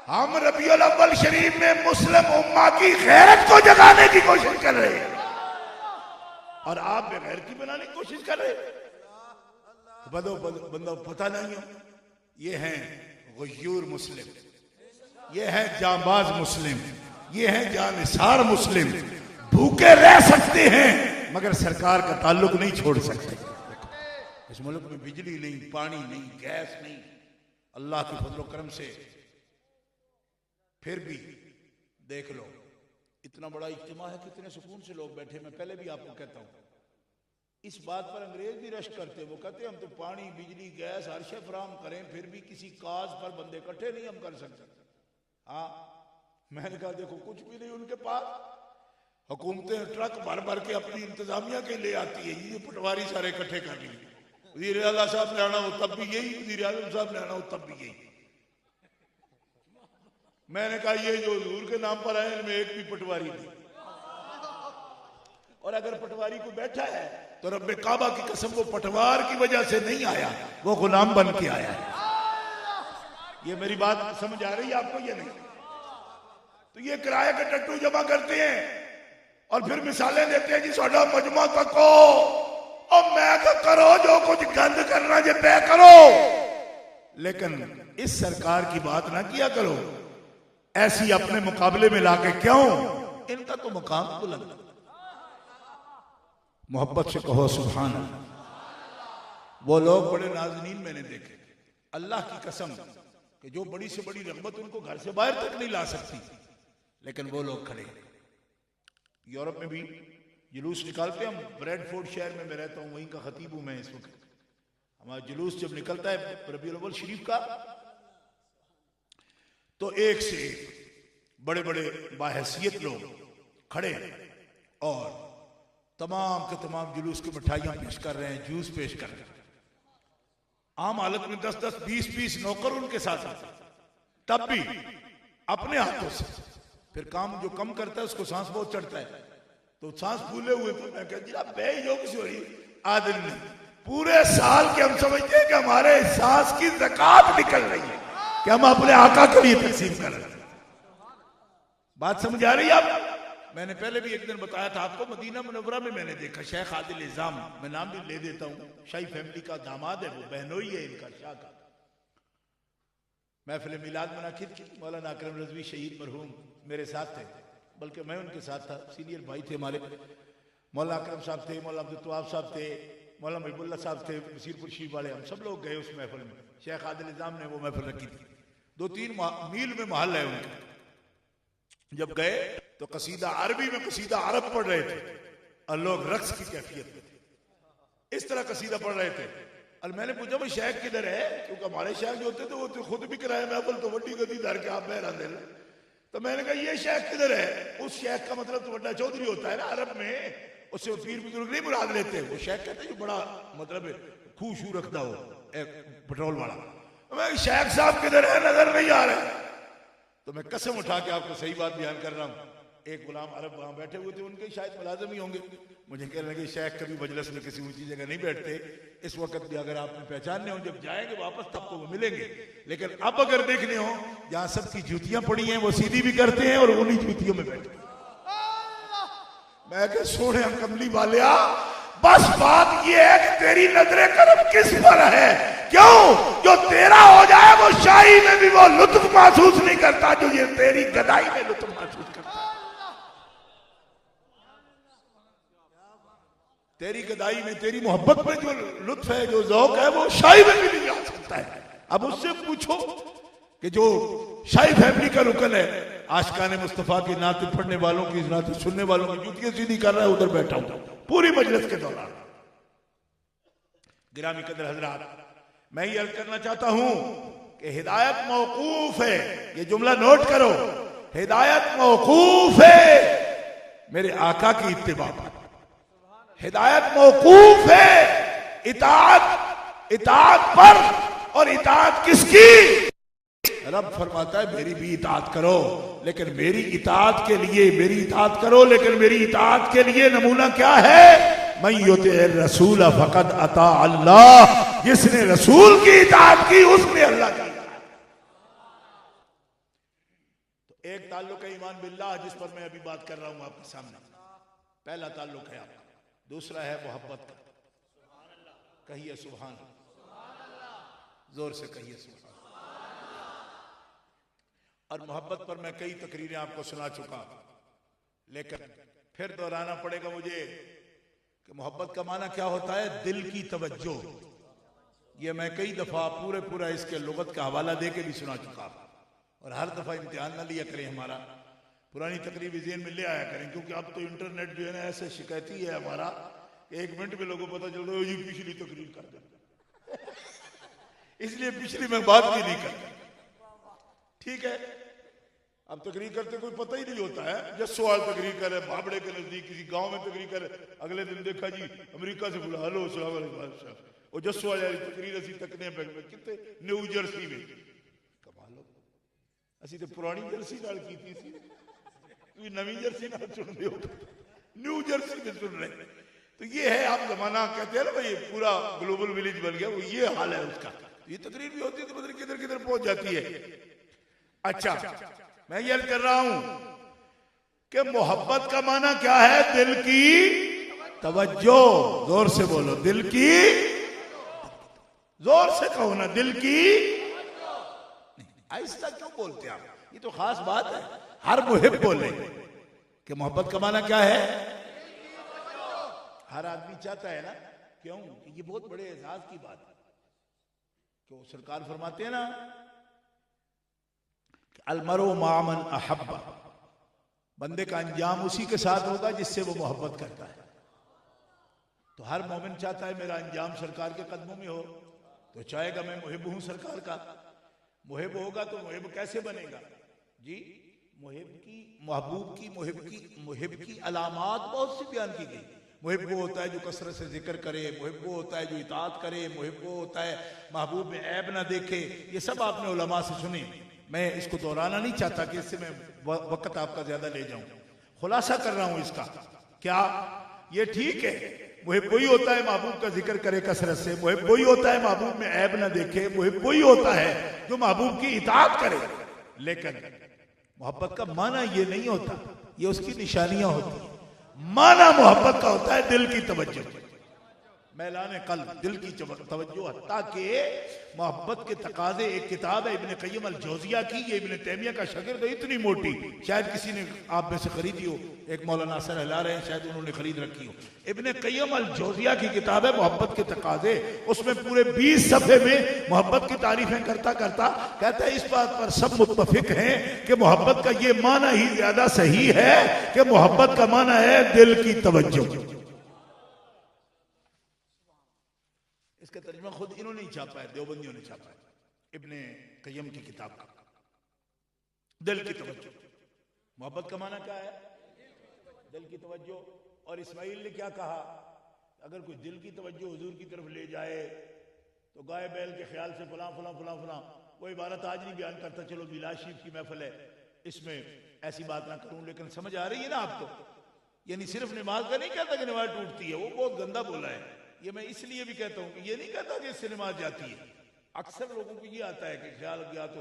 हम रबीउल अव्वल शरीफ में मुस्लिम उम्मा की गैरत को जगाने की कोशिश कर रहे हैं और आप बेगैरती बनाने की कोशिश कर रहे हैं। बंदा पता नहीं हो, ये हैं गुयूर मुस्लिम, ये हैं जांबाज मुस्लिम, ये हैं जानिसार मुस्लिम। भूखे रह सकते हैं मगर सरकार का ताल्लुक नहीं छोड़ सकते। इस मुल्क में बिजली नहीं, पानी नहीं, गैस नहीं, अल्लाह के फजल करम से फिर भी देख लो इतना बड़ा इज्तिमा है, कितने सुकून से लोग बैठे। मैं पहले भी आपको कहता हूं, इस बात पर अंग्रेज भी रश करते, वो कहते हम तो पानी, बिजली, गैस हर शे फराम करें, फिर भी किसी काज पर बंदे इकट्ठे नहीं हम कर सकते। हाँ, मैंने कहा देखो कुछ भी नहीं उनके पास, हुकूमतें ट्रक भर भर के अपनी इंतजामिया के ले आती है, ये पटवारी सारे इकट्ठे कर लिए, वजीर आला साहब ने आना हो तब भी यही, वजीर आजम साहब ने आना हो तब भी यही। मैंने कहा ये जो हुजूर के नाम पर आए इनमें एक भी पटवारी नहीं, और अगर पटवारी को बैठा है तो रब्बे काबा की कसम वो पटवार की वजह से नहीं आया, वो गुलाम बन के आया है। ये मेरी बात समझ आ रही है आपको? ये नहीं तो ये किराए के टट्टू जमा करते हैं और फिर मिसालें देते हैं जी साडा मजमा तको, और मैं तो करो जो कुछ गंद करना जे तय करो, लेकिन इस सरकार की बात ना किया करो ऐसी अपने मुकाबले में लाके। क्यों? इनका तो मुकाम बुलंद। मोहब्बत से कहो सुभान अल्लाह। वो लोग बड़े नाज़नीन मैंने देखे, अल्लाह की कसम कि जो बड़ी से बड़ी रग़बत उनको घर से बाहर तक नहीं ला सकती, लेकिन वो लोग खड़े। यूरोप में भी जुलूस निकालते हैं, हम ब्रेडफोर्ड शहर में मैं रहता हूँ, वहीं का खतीब हूं मैं इस वक्त। हमारा जुलूस जब निकलता है रबीउल अव्वल शरीफ का, तो एक से एक बड़े बड़े बाहैसियत लोग खड़े और तमाम के तमाम जुलूस की मिठाइयां पेश कर रहे हैं, जूस पेश कर रहे हैं। आम हालत में 10-10, 20-20 नौकर उनके साथ आते, तब भी अपने हाथों से। फिर काम जो कम करता है उसको सांस बहुत चढ़ता है, तो सांस फूले हुए, तो मैं कहती बेयोग से हो रही आदमी नहीं, पूरे साल के हम समझते हैं कि हमारे सांस की ज़कात निकल रही है कि हम अपने आका के लिए तकसीम कर रहे हैं। बात समझ आ रही है आप? मैंने पहले भी एक दिन बताया था आपको, मदीना मुनव्वरा में मैंने देखा शेख आदिल इज़ाम, मैं नाम भी ले देता हूँ, शाही फैमिली का दामाद है, वो बहनोई है इनका, शाह का। महफिल मिलाद मुनाकिद की, मौलाना अकरम रज़वी शहीद मरहूम मेरे साथ थे, बल्कि मैं उनके साथ था, सीनियर भाई थे हमारे। मौलाना अकरम साहब थे, मौलाना अब्दुल तवाब साहब थे, मौलाना महबूबुल्लाह साहब थे, बसीरपुर शरीफ वाले, हम सब लोग गए उस महफिल में। शेख आदिल इज़ाम ने वो महफिल रखी थी, 2-3 मील में महल है उनका। जब गए तो कसीदा अरबी में कसीदा अरब पढ़ रहे थे और लोग रक्स की कैफियत में थे, इस तरह कसीदा पढ़ रहे थे। और मैंने पूछा भाई शेख किधर है, क्योंकि हमारे शेख जो होते थे वो तो खुद भी किराया महफिल तो वड्डी गति धर के आप बहरा दे। तो मैंने कहा ये शेख किधर है? उस शेख का मतलब तो वड्डा चौधरी होता है ना अरब में, उससे वो पीर बुजुर्ग नहीं मुराद लेते। वो शेख कहते हैं बड़ा मतलब खूह शू रखता हो, पेट्रोल वाला। मैं शेख साहब किधर है, नजर नहीं आ रहे। तो मैं कसम उठा के आपको सही बात बयान कर रहा हूँ, एक गुलाम अरब वहां बैठे हुए थे, उनके शायद मुलाजिम ही होंगे। मुझे कहने लगे शेख कभी मजलिस में किसी ऊंची जगह नहीं बैठते, इस वक्त भी अगर आपने पहचानने हो, जब जाएंगे वापस तब तो वो मिलेंगे, लेकिन अब अगर देखने हो जहां सबकी जूतियां पड़ी हैं वो सीधी भी करते हैं और उन्हीं जूतियों में बैठे। मैं कह सोने कमली वालिया, बस बात ये है कि तेरी नजरे करम किस पर है। क्यों? जो तेरा हो जाए वो शाही में भी वो लुत्फ महसूस नहीं करता जो ये तेरी गदाई में लुत्फ महसूस करता। तेरी गदाई में, तेरी मोहब्बत में जो लुत्फ है, जो ज़ौक़ है, वो शाही में भी नहीं आ सकता है। अब उससे पूछो कि जो शाही फैमिली का रुकन है, आशिकाने मुस्तफा की नाते पढ़ने वालों की, नाते सुनने वालों की जूतियां सीधी कर रहा है, उधर बैठा हूं पूरी मजलिस के दौरान। गिरामी कदर हजरात, मैं ये अर्ज करना चाहता हूं कि हिदायत मौकूफ है, ये जुमला नोट करो, हिदायत मौकूफ है मेरे आका की इत्तिबा पर। हिदायत मौकूफ है इताअत पर, और इताअत किसकी? रब फरमाता है मेरी भी इताअत करो, लेकिन मेरी इताअत के लिए, मेरी इताअत करो लेकिन मेरी इताअत के लिए नमूना क्या है? मैं युते रसूल फकद अता अल्लाह, जिसने रसूल की इताअत की उसने अल्लाह की। एक ताल्लुक है ईमान बिल्लाह, जिस पर मैं अभी बात कर रहा हूं आपके सामने, पहला ताल्लुक है आपका। दूसरा है मोहब्बत का। कहिए सुभान अल्लाह, जोर से कहिए सुभान अल्लाह। और मोहब्बत पर मैं कई तकरीरें आपको सुना चुका, लेकिन फिर दोहराना पड़ेगा मुझे कि मोहब्बत का माना क्या होता है। दिल की तवज्जो। ये मैं कई दफा पूरा इसके लुगत का हवाला दे के भी सुना चुका, और हर दफा इम्तिहान ना लिया करें हमारा, पुरानी तकरीब ज़हन में ले आया करें, क्योंकि अब तो इंटरनेट जो है ना ऐसे शिकायती है हमारा, एक मिनट में लोगों को पता चल रहा है ये पिछली तकरीर कर दे इसलिए पिछली में बात भी नहीं करता। ठीक है, अब तकरीर करते कोई पता ही नहीं होता है। जस्सो आज तकरीर करे भाबड़े के नजदीक किसी गांव में तकरीर करे, अगले दिन देखा जी अमेरिका से बुला, हेलो अस्सलाम वालेकुम, और जस्सो आ जाए तकरीर असी तकने कितने न्यू जर्सी में। कमाल हो, असी तो पुरानी जर्सी नाल की थी, नवी जर्सी नाल सुन रहे हो, न्यू जर्सी में सुन रहे। तो ये है आप जमाना कहते हैं ना भाई, पूरा ग्लोबल विलेज बन गया, वो ये हाल है उसका। ये तकरीर भी होती है तो पता नहीं किधर किधर पहुंच जाती है। अच्छा, मैं ये कर रहा हूं कि मोहब्बत का माना क्या है। दिल की तवज्जो। जोर से बोलो, दिल की, जोर से कहो ना, दिल की। आहिस्ता क्यों बोलते आप, ये तो खास बात है, हर मुहिब बोले कि मोहब्बत का माना क्या है। हर आदमी चाहता है ना, क्यों, ये बहुत बड़े एहसास की बात है। क्यों सरकार फरमाते हैं ना, अलमरो मामन अहब्बा, बंदे का अंजाम उसी के साथ होगा जिससे वो मोहब्बत करता है। तो हर मोमिन चाहता है मेरा अंजाम सरकार के कदमों में हो, तो चाहेगा मैं मुहिब हूं सरकार का। मुहिब होगा तो मुहिब कैसे बनेगा जी। मुहिब की, महबूब की, मुहिब की अलामात बहुत सी बयान की गई। मुहिब वो होता है जो कसरत से जिक्र करे, मुहिब वो होता है जो इताअत करे, मुहिब वो होता है महबूब में ऐब ना देखे। ये सब आपने उलमा से सुने, मैं इसको दोहराना नहीं चाहता कि इससे मैं वक्त आपका ज्यादा ले जाऊं। खुलासा कर रहा हूं इसका, क्या ये ठीक है। मुहिब वही होता है महबूब का जिक्र करे कसरत से, मुहिब वही होता है महबूब में ऐब ना देखे, मुहिब वही होता है जो महबूब की इताअत करे। लेकिन मोहब्बत का माना ये नहीं होता, ये उसकी निशानियां होती है। माना मोहब्बत का होता है दिल की तवज्जो, मैलाने कल्ब, दिल की तवज्जो। हत्ता कि मोहब्बत के तकाजे, एक किताब है इब्ने क़य्यिम अल-जौज़िया की, ये इब्ने तैमिया का शागिर्द है, इतनी मोटी, शायद किसी ने आप में से खरीदी हो, एक मौलाना नासिर हिला रहे हैं, शायद उन्होंने खरीद रखी हो। इब्ने क़य्यिम अल-जौज़िया की किताब है मोहब्बत के तकाजे, उसमें पूरे 20 सफ़े में मोहब्बत की तारीफें करता करता कहता है इस बात पर सब मुत्तफिक हैं कि मोहब्बत का ये माना ही ज्यादा सही है कि मोहब्बत का माना है दिल की तवज्जो। इसका तर्जुमा खुद इन्होंने ही छापा है, देवबंदियों ने छापा है, इब्ने क़य्यिम की किताब का, दिल की तवज्जो। मोहब्बत का माना क्या है, दिल की तवज्जो। और इस्माइल ने क्या कहा, अगर कोई दिल की तवज्जो हुजूर की तरफ ले जाए तो गाय बैल के ख्याल से फलां फलां फलां फलां, वो इबारत आज नहीं बयान करता, चलो मिलाद शरीफ की महफिल है, इसमें ऐसी बात ना करूं, लेकिन समझ आ रही है ना आपको। यानी सिर्फ नमाज का नहीं कहता कि नमाज टूटती है, वो बहुत गंदा बोला है। ये मैं इसलिए भी कहता हूं कि ये नहीं कहता कि इससे नमाज जाती है। अक्सर लोगों को ये आता है कि ख्याल गया तो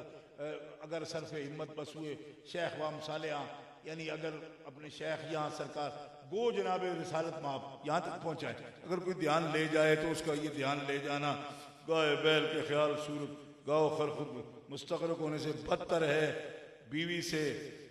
अगर सरफे हिम्मत बस हुए शेख वाम सालिया, यानी अगर अपने शेख यहाँ सरकार गो जनाब रिसालत माप यहाँ तक पहुँचाए, अगर कोई ध्यान ले जाए तो उसका ये ध्यान ले जाना गाय बैल के ख्याल सूरत गाओ खरखुद मुस्तक़रक होने से बदतर है, बीवी से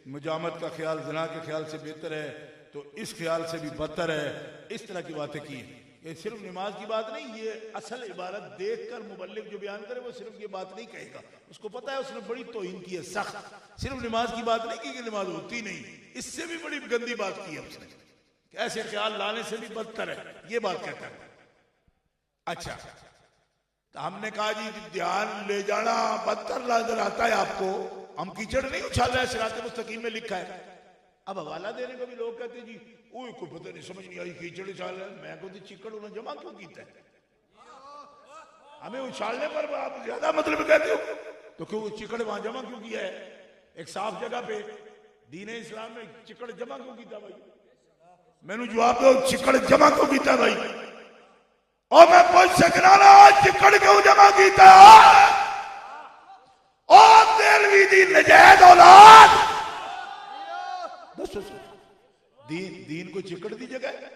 मुजामत का ख्याल ज़ना के ख्याल से बेहतर है, तो इस ख्याल से भी बदतर है। इस तरह की बातें की। ये सिर्फ नमाज की बात नहीं, ये असल इबारत देखकर मुबल्लिग जो बयान करे वो सिर्फ ये बात नहीं कहेगा, उसको पता है उसने बड़ी तौहीन की है सख्त। सिर्फ नमाज की बात नहीं की कि नमाज होती नहीं, इससे भी बड़ी गंदी बात की है उसने, ऐसे ख्याल लाने से भी बदतर है, ये बात कहता है। अच्छा, तो हमने कहा जी ध्यान ले जाना बदतर नजर आता है आपको, हम कीचड़ नहीं उछाल रहे, सिरात मुस्तकीम में लिखा है। अब हवाला देने को भी लोग कहते हैं जी ओए कोई पता नहीं, समझ नहीं आई कीचड़ उछाल रहे, मैं कहती चिकड़ उन्हें जमा क्यों कीता है, हमें उछालने पर आप ज्यादा मतलब कहते हो, तो क्यों चिकड़ वहां जमा क्यों किया है एक साफ जगह पे, दीन इस्लाम में चिकड़ जमा क्यों कीता भाई, मैंने जवाब दो चिकड़ जमा क्यों कीता भाई, और मैं पूछ सकना ना चिकड़ क्यों जमा कीता, और दिलवी दी नजायज औलाद दीन कोई चिकड़ दी जगह है?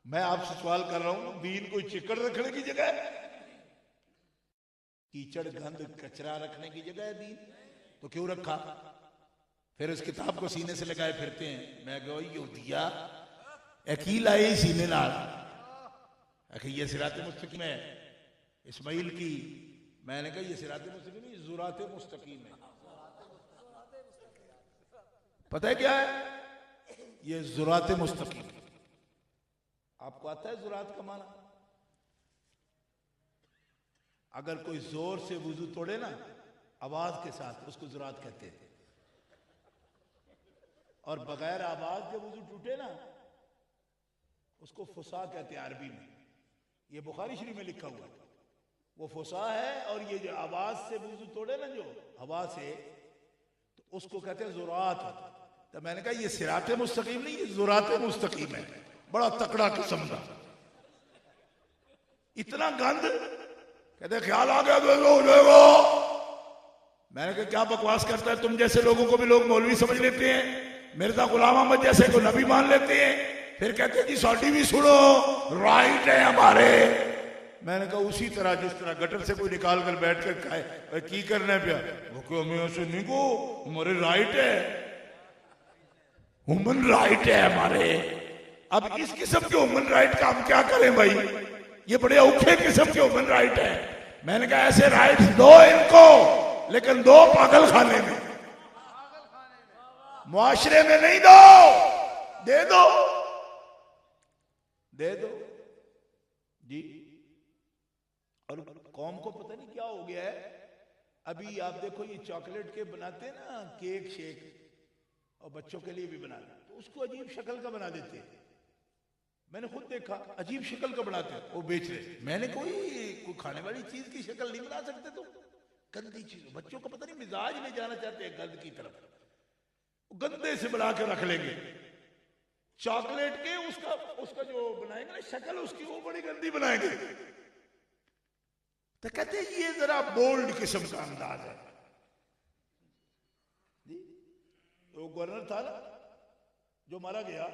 मैं आपसे सवाल कर रहा हूं, दीन कोई चिकड़ रखने की जगह है? कीचड़ गंद कचरा रखने की जगह है दीन? तो क्यों रखा? फिर उस किताब को सीने से लगाए फिरते हैं। मैं कहो यहूदिया अकील आए सीने नाल ये सिराते मुस्तकीम है इस्माइल की। मैंने कहा ये सिराते मुस्तकीम नहीं, जुराते मुस्तकीम है। पता है क्या है ये जुराते मुस्तकीम? आपको आता है जुरात का माना? अगर कोई जोर से वुजू तोड़े ना आवाज के साथ, उसको जुरात कहते हैं। और बगैर आवाज के वुजू टूटे ना, उसको फुसा कहते हैं अरबी में। ये बुखारी शरीफ में लिखा हुआ है, वो फुसा है। और ये जो आवाज से वुजू तोड़े ना, जो हवा से, तो उसको कहते हैं जुरात। तो मैंने कहा ये सिराते मुस्तकीम नहीं, ये जुराते मुस्तकीम है। बड़ा तकड़ा किस्म का। इतना गंद, कहते ख्याल आ गया तो हो जाएगा। मैंने कहा क्या बकवास करता है? तुम जैसे लोगों को भी लोग मौलवी समझ लेते हैं, मिर्जा गुलाम अहमद जैसे को नबी मान लेते हैं, फिर कहते हैं जी साड़ी भी सुनो, राइट है हमारे। मैंने कहा उसी तरह जिस तरह गटर से कोई निकाल कर बैठ कर खाए की करना है प्या, वो क्यों हमें ऐसे नहीं को, हमारे राइट है, ह्यूमन राइट है हमारे। अब इस किस्म के ह्यूमन राइट का हम क्या करें भाई? ये बड़े औखे किस्म के ह्यूमन राइट है। मैंने कहा ऐसे राइट्स दो इनको, लेकिन दो पागल खाने में, मुआशरे में नहीं दो। दे दो, दे दो जी। और कौम को पता नहीं क्या हो गया है। अभी आप देखो ये चॉकलेट के बनाते हैं ना केक शेक, और बच्चों के लिए भी बनाते, तो उसको अजीब शक्ल का बना देते हैं। मैंने खुद देखा अजीब शक्ल का बनाते हैं, वो बेच रहे। मैंने कोई खाने वाली चीज की शक्ल नहीं बना सकते तुम, गंदी चीज। बच्चों को पता नहीं मिजाज ले जाना चाहते हैं गंद की तरफ, गंदे से बना के रख लेंगे चॉकलेट के। उसका जो बनाएंगे ना शक्ल उसकी, वो बड़ी गंदी बनाएंगे। तो कहते हैं ये जरा बोल्ड किस्म का अंदाज है। वो गवर्नर था ना जो मारा गया,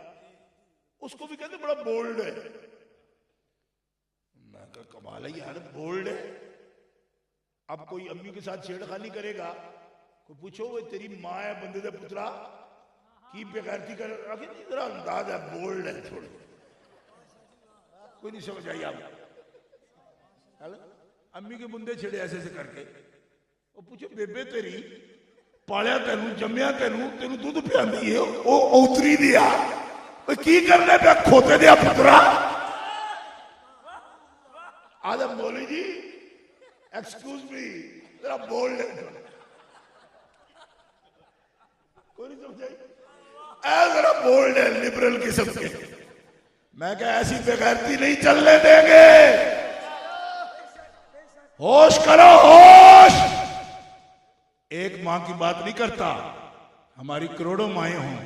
उसको भी कहते बड़ा बोल्ड है। मैं कहा कमाल है यार, बोल्ड है। अब कोई अम्मी के साथ छेड़खानी करेगा, कोई पूछो वो तेरी माँ है बंदे दे पुत्रा की बेगैरती कर, जरा अंदाज है, बोल्ड है थोड़े। कोई नहीं समझ आई आप? अम्मी के मुंडे छेड़े ऐसे ऐसे करके। वो पूछो बेबे तेरी पालिया तेनू जम्मिया तेनू दूध पियादी है, वो उतरी दिया की करने पे खोते दिया पुत्रा। आदम बोली जी एक्सक्यूज मी, जरा बोल्ड है। कोई नहीं समझाई, जरा बोल्ड है, लिबरल किस्म के। मैं क्या ऐसी बेगैरती नहीं चलने देंगे। होश करो, होश। एक मां की बात नहीं करता, हमारी करोड़ों माएं हों।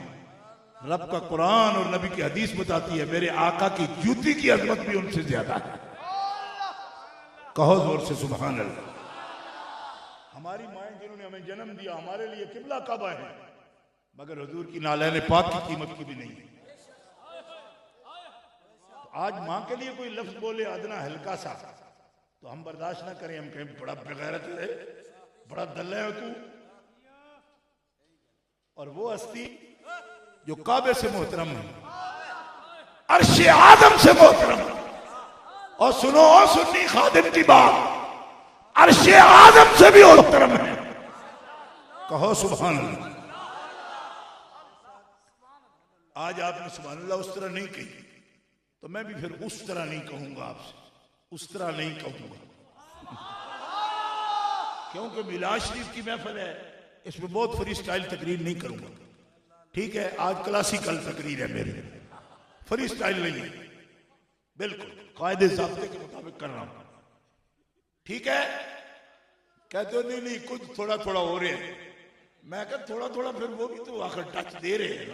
रब का कुरान और नबी की हदीस बताती है मेरे आका की जूती की अजमत भी उनसे ज्यादा है। कहो जोर से सुभान अल्लाह। हमारी माएं जिन्होंने हमें जन्म दिया, हमारे लिए किबला काबा है, मगर हुजूर की नालैन पाक की कीमत की भी नहीं है। तो आज मां के लिए कोई लफ्ज बोले अदना हल्का सा, तो हम बर्दाश्त ना करें। हम कहें बड़ा बेगैरत है, बड़ा दल्ला है तू। और वो हस्ती जो काबे से मोहतरम है, अर्शे आदम से मोहतरम। और सुनो सुन्नी खादिम की बात, अर्शे आदम से भी मोहतरम है। कहो सुभान अल्लाह। आज आपने सुभान अल्लाह उस तरह नहीं कही, तो मैं भी फिर उस तरह नहीं कहूंगा आपसे, उस तरह नहीं कहूंगा। क्योंकि मिलाद शरीफ की महफिल है, इसमें बहुत फ्री स्टाइल तकरीर नहीं करूंगा। ठीक है, आज क्लासिकल तकरीर है मेरी, फ्री स्टाइल नहीं है, बिल्कुल कायदे ज़ाब्ते के मुताबिक कर रहा हूं। ठीक है, कहते हो नहीं नहीं कुछ थोड़ा थोड़ा हो रहे हैं। मैं कहता थोड़ा थोड़ा, फिर वो भी तो आखिर टच दे रहे हैं।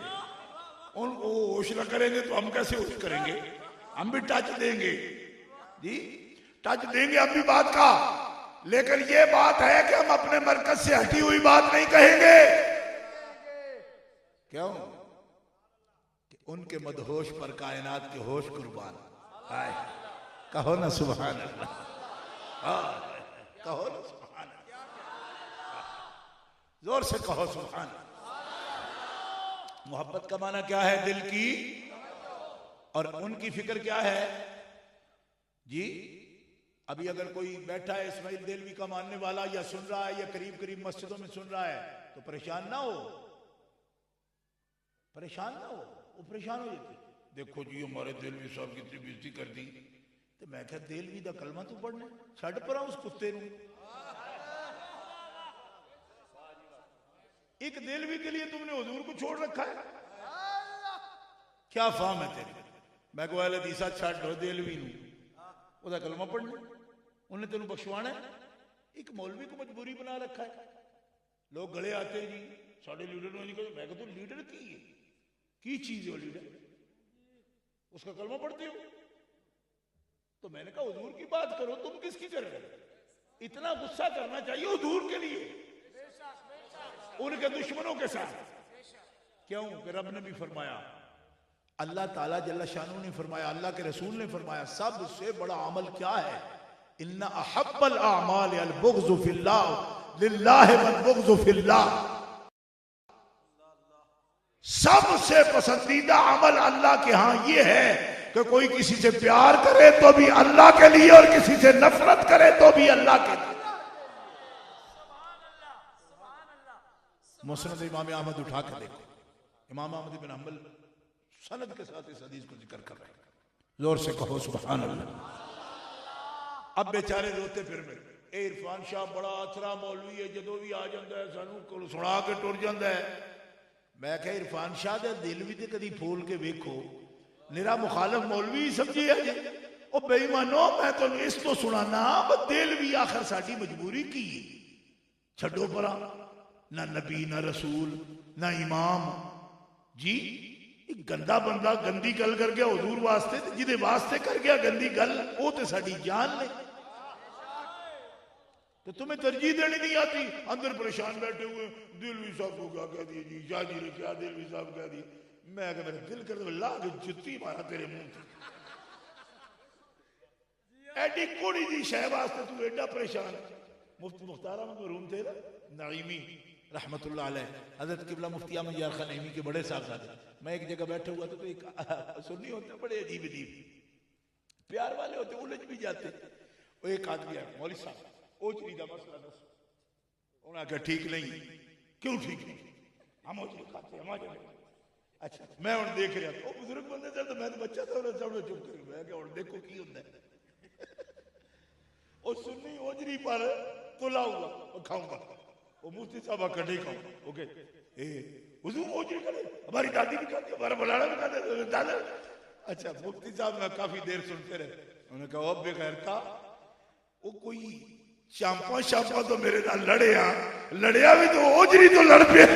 उनको होश न करेंगे तो हम कैसे होश करेंगे? हम भी टच देंगे जी, टच देंगे हम भी बात का। लेकिन ये बात है कि हम अपने मरकज से हटी हुई बात नहीं कहेंगे। क्यों? उनके मदहोश पर कायनात के होश कुर्बान। हाय कहो ना सुभान अल्लाह, कहो ना सुभान अल्लाह, जोर से कहो सुभान अल्लाह। मोहब्बत का माना क्या है? दिल की। और उनकी फिक्र क्या है जी? अभी अगर कोई बैठा है इस्माइल देलवी का मानने वाला, या सुन रहा है, या करीब करीब मस्जिदों में सुन रहा है, तो परेशान ना हो, परेशान ना हो। वो परेशान हो जाते, देखो जी हमारे देलवी साहब की इतनी बेइज्जती कर दी। तो मैं क्या देलवी दा कलमा तू पढ़ने छड़ पर उस कुत्ते नूं। एक देलवी के लिए तुमने हुजूर को छोड़ रखा है, क्या फाम है तेरी? मैं को अहले हदीसा छड़ दो देलवी नूं, ओदा कलमा पढ़ने, उन्हें तेन बख्शवाना। एक मौलवी को मजबूरी बना रखा है। लोग गले आते जी साढ़े लीडर ने, मैं कहता हूं लीडर की चीज है? लीडर उसका कलमा पढ़ते हो? तो मैंने कहा हुजूर की बात करो, तुम किसकी कर रहे हो? इतना गुस्सा करना चाहिए हुजूर के लिए, उनके दुश्मनों के साथ क्यों? कि रब ने भी फरमाया, अल्लाह ताला जल्ला शानू ने फरमाया, अल्लाह के रसूल ने फरमाया, सबसे बड़ा अमल क्या है? इन्ना अहब्बल अमाल अल बुग़्ज़ु फिल्लाह लिल्लाहि वल बुग़्ज़ु फिल्लाह। सबसे पसंदीदा अमल अल्लाह के यहां यह है कि कोई किसी से प्यार करे तो भी अल्लाह के लिए, और किसी से नफरत करे तो भी अल्लाह के लिए। मुस्नद इमाम अहमद उठा के देखो, इमाम अहमद बिन हंबल सनद के साथ इस हदीस को जिक्र कर रहे हैं। जोर से कहो सुभान अल्लाह। अब बेचारे रोते फिर में, ए इरफान शाह बड़ा अथरा मौलवी है, जदों भी आ जाता है सानू सुना के टुर जाता है। मैं कहा इरफान शाह दे दिल भी तो कभी फूल के वेखो, निरा मुखालफ मौलवी समझी है जी। ओ बेईमानो, मैं तो इस तो सुनाना, दिल भी आखिर साडी मजबूरी की छड्डो परा, ना नबी ना रसूल ना इमाम जी। एक गंदा बंदा गंदी गल कर गया हुजूर वास्ते, जिदे वास्ते कर गया गंदी गल, वो तो साडी जान ले। तो तुम्हें तरजीह देनी नहीं आती, अंदर परेशान बैठे हुए, दिलवी साहब को क्या कह दिए जी, शाह जी ने क्या दिलवी साहब कह दिए। मैं अगर मेरा दिल कर दे ला के जुत्ती मारा तेरे मुंह से। एडी कोड़ी दी शह वास्ते तू एडा परेशान। मुफ्ती मुख्तार अहमद मरहूम थे ना नईमी रहमतुल्लाह अलैह, हजरत किबला मुफ्ती अहमद यार खान नईमी के बड़े साहबजादे। मैं एक जगह बैठा हुआ था, तो एक सुन्नी होते बड़े अजीब अजीब प्यार वाले होते, उलझ भी जाते। वो एक आदमी है, मौलवी साहब ओजरी का मसला दस। उन्होंने कहा ठीक नहीं। क्यों ठीक नहीं? हम ओजरी खाते हम। अच्छा मैं हूं देख रहा था, बुजुर्ग बंदे थे, तो मैं तो बच्चा था, उन्हें चुप कर मैं क्या देखो की होता है। और सुन्नी ओजरी पर तुला हुआ खाऊंगा, वो मुफ्ती साहब का नहीं खाऊंगा। ओके हुजूर ओजरी करे, हमारी दादी भी खाती, हमारा बुलाना भी खाते दादा। अच्छा मुफ्ती साहब मैं काफी देर सुनते रहे। उन्होंने कहा अब बगैर था वो कोई चांपा शापा तो मेरे नाल लड़िया लड़िया भी, तो ओजरी तो लड़ पे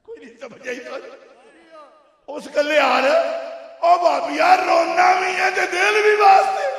कोई नहीं समझ आई। उस गले यार ओ भाभी यार रोना भी है ते दिल भी वास्ते।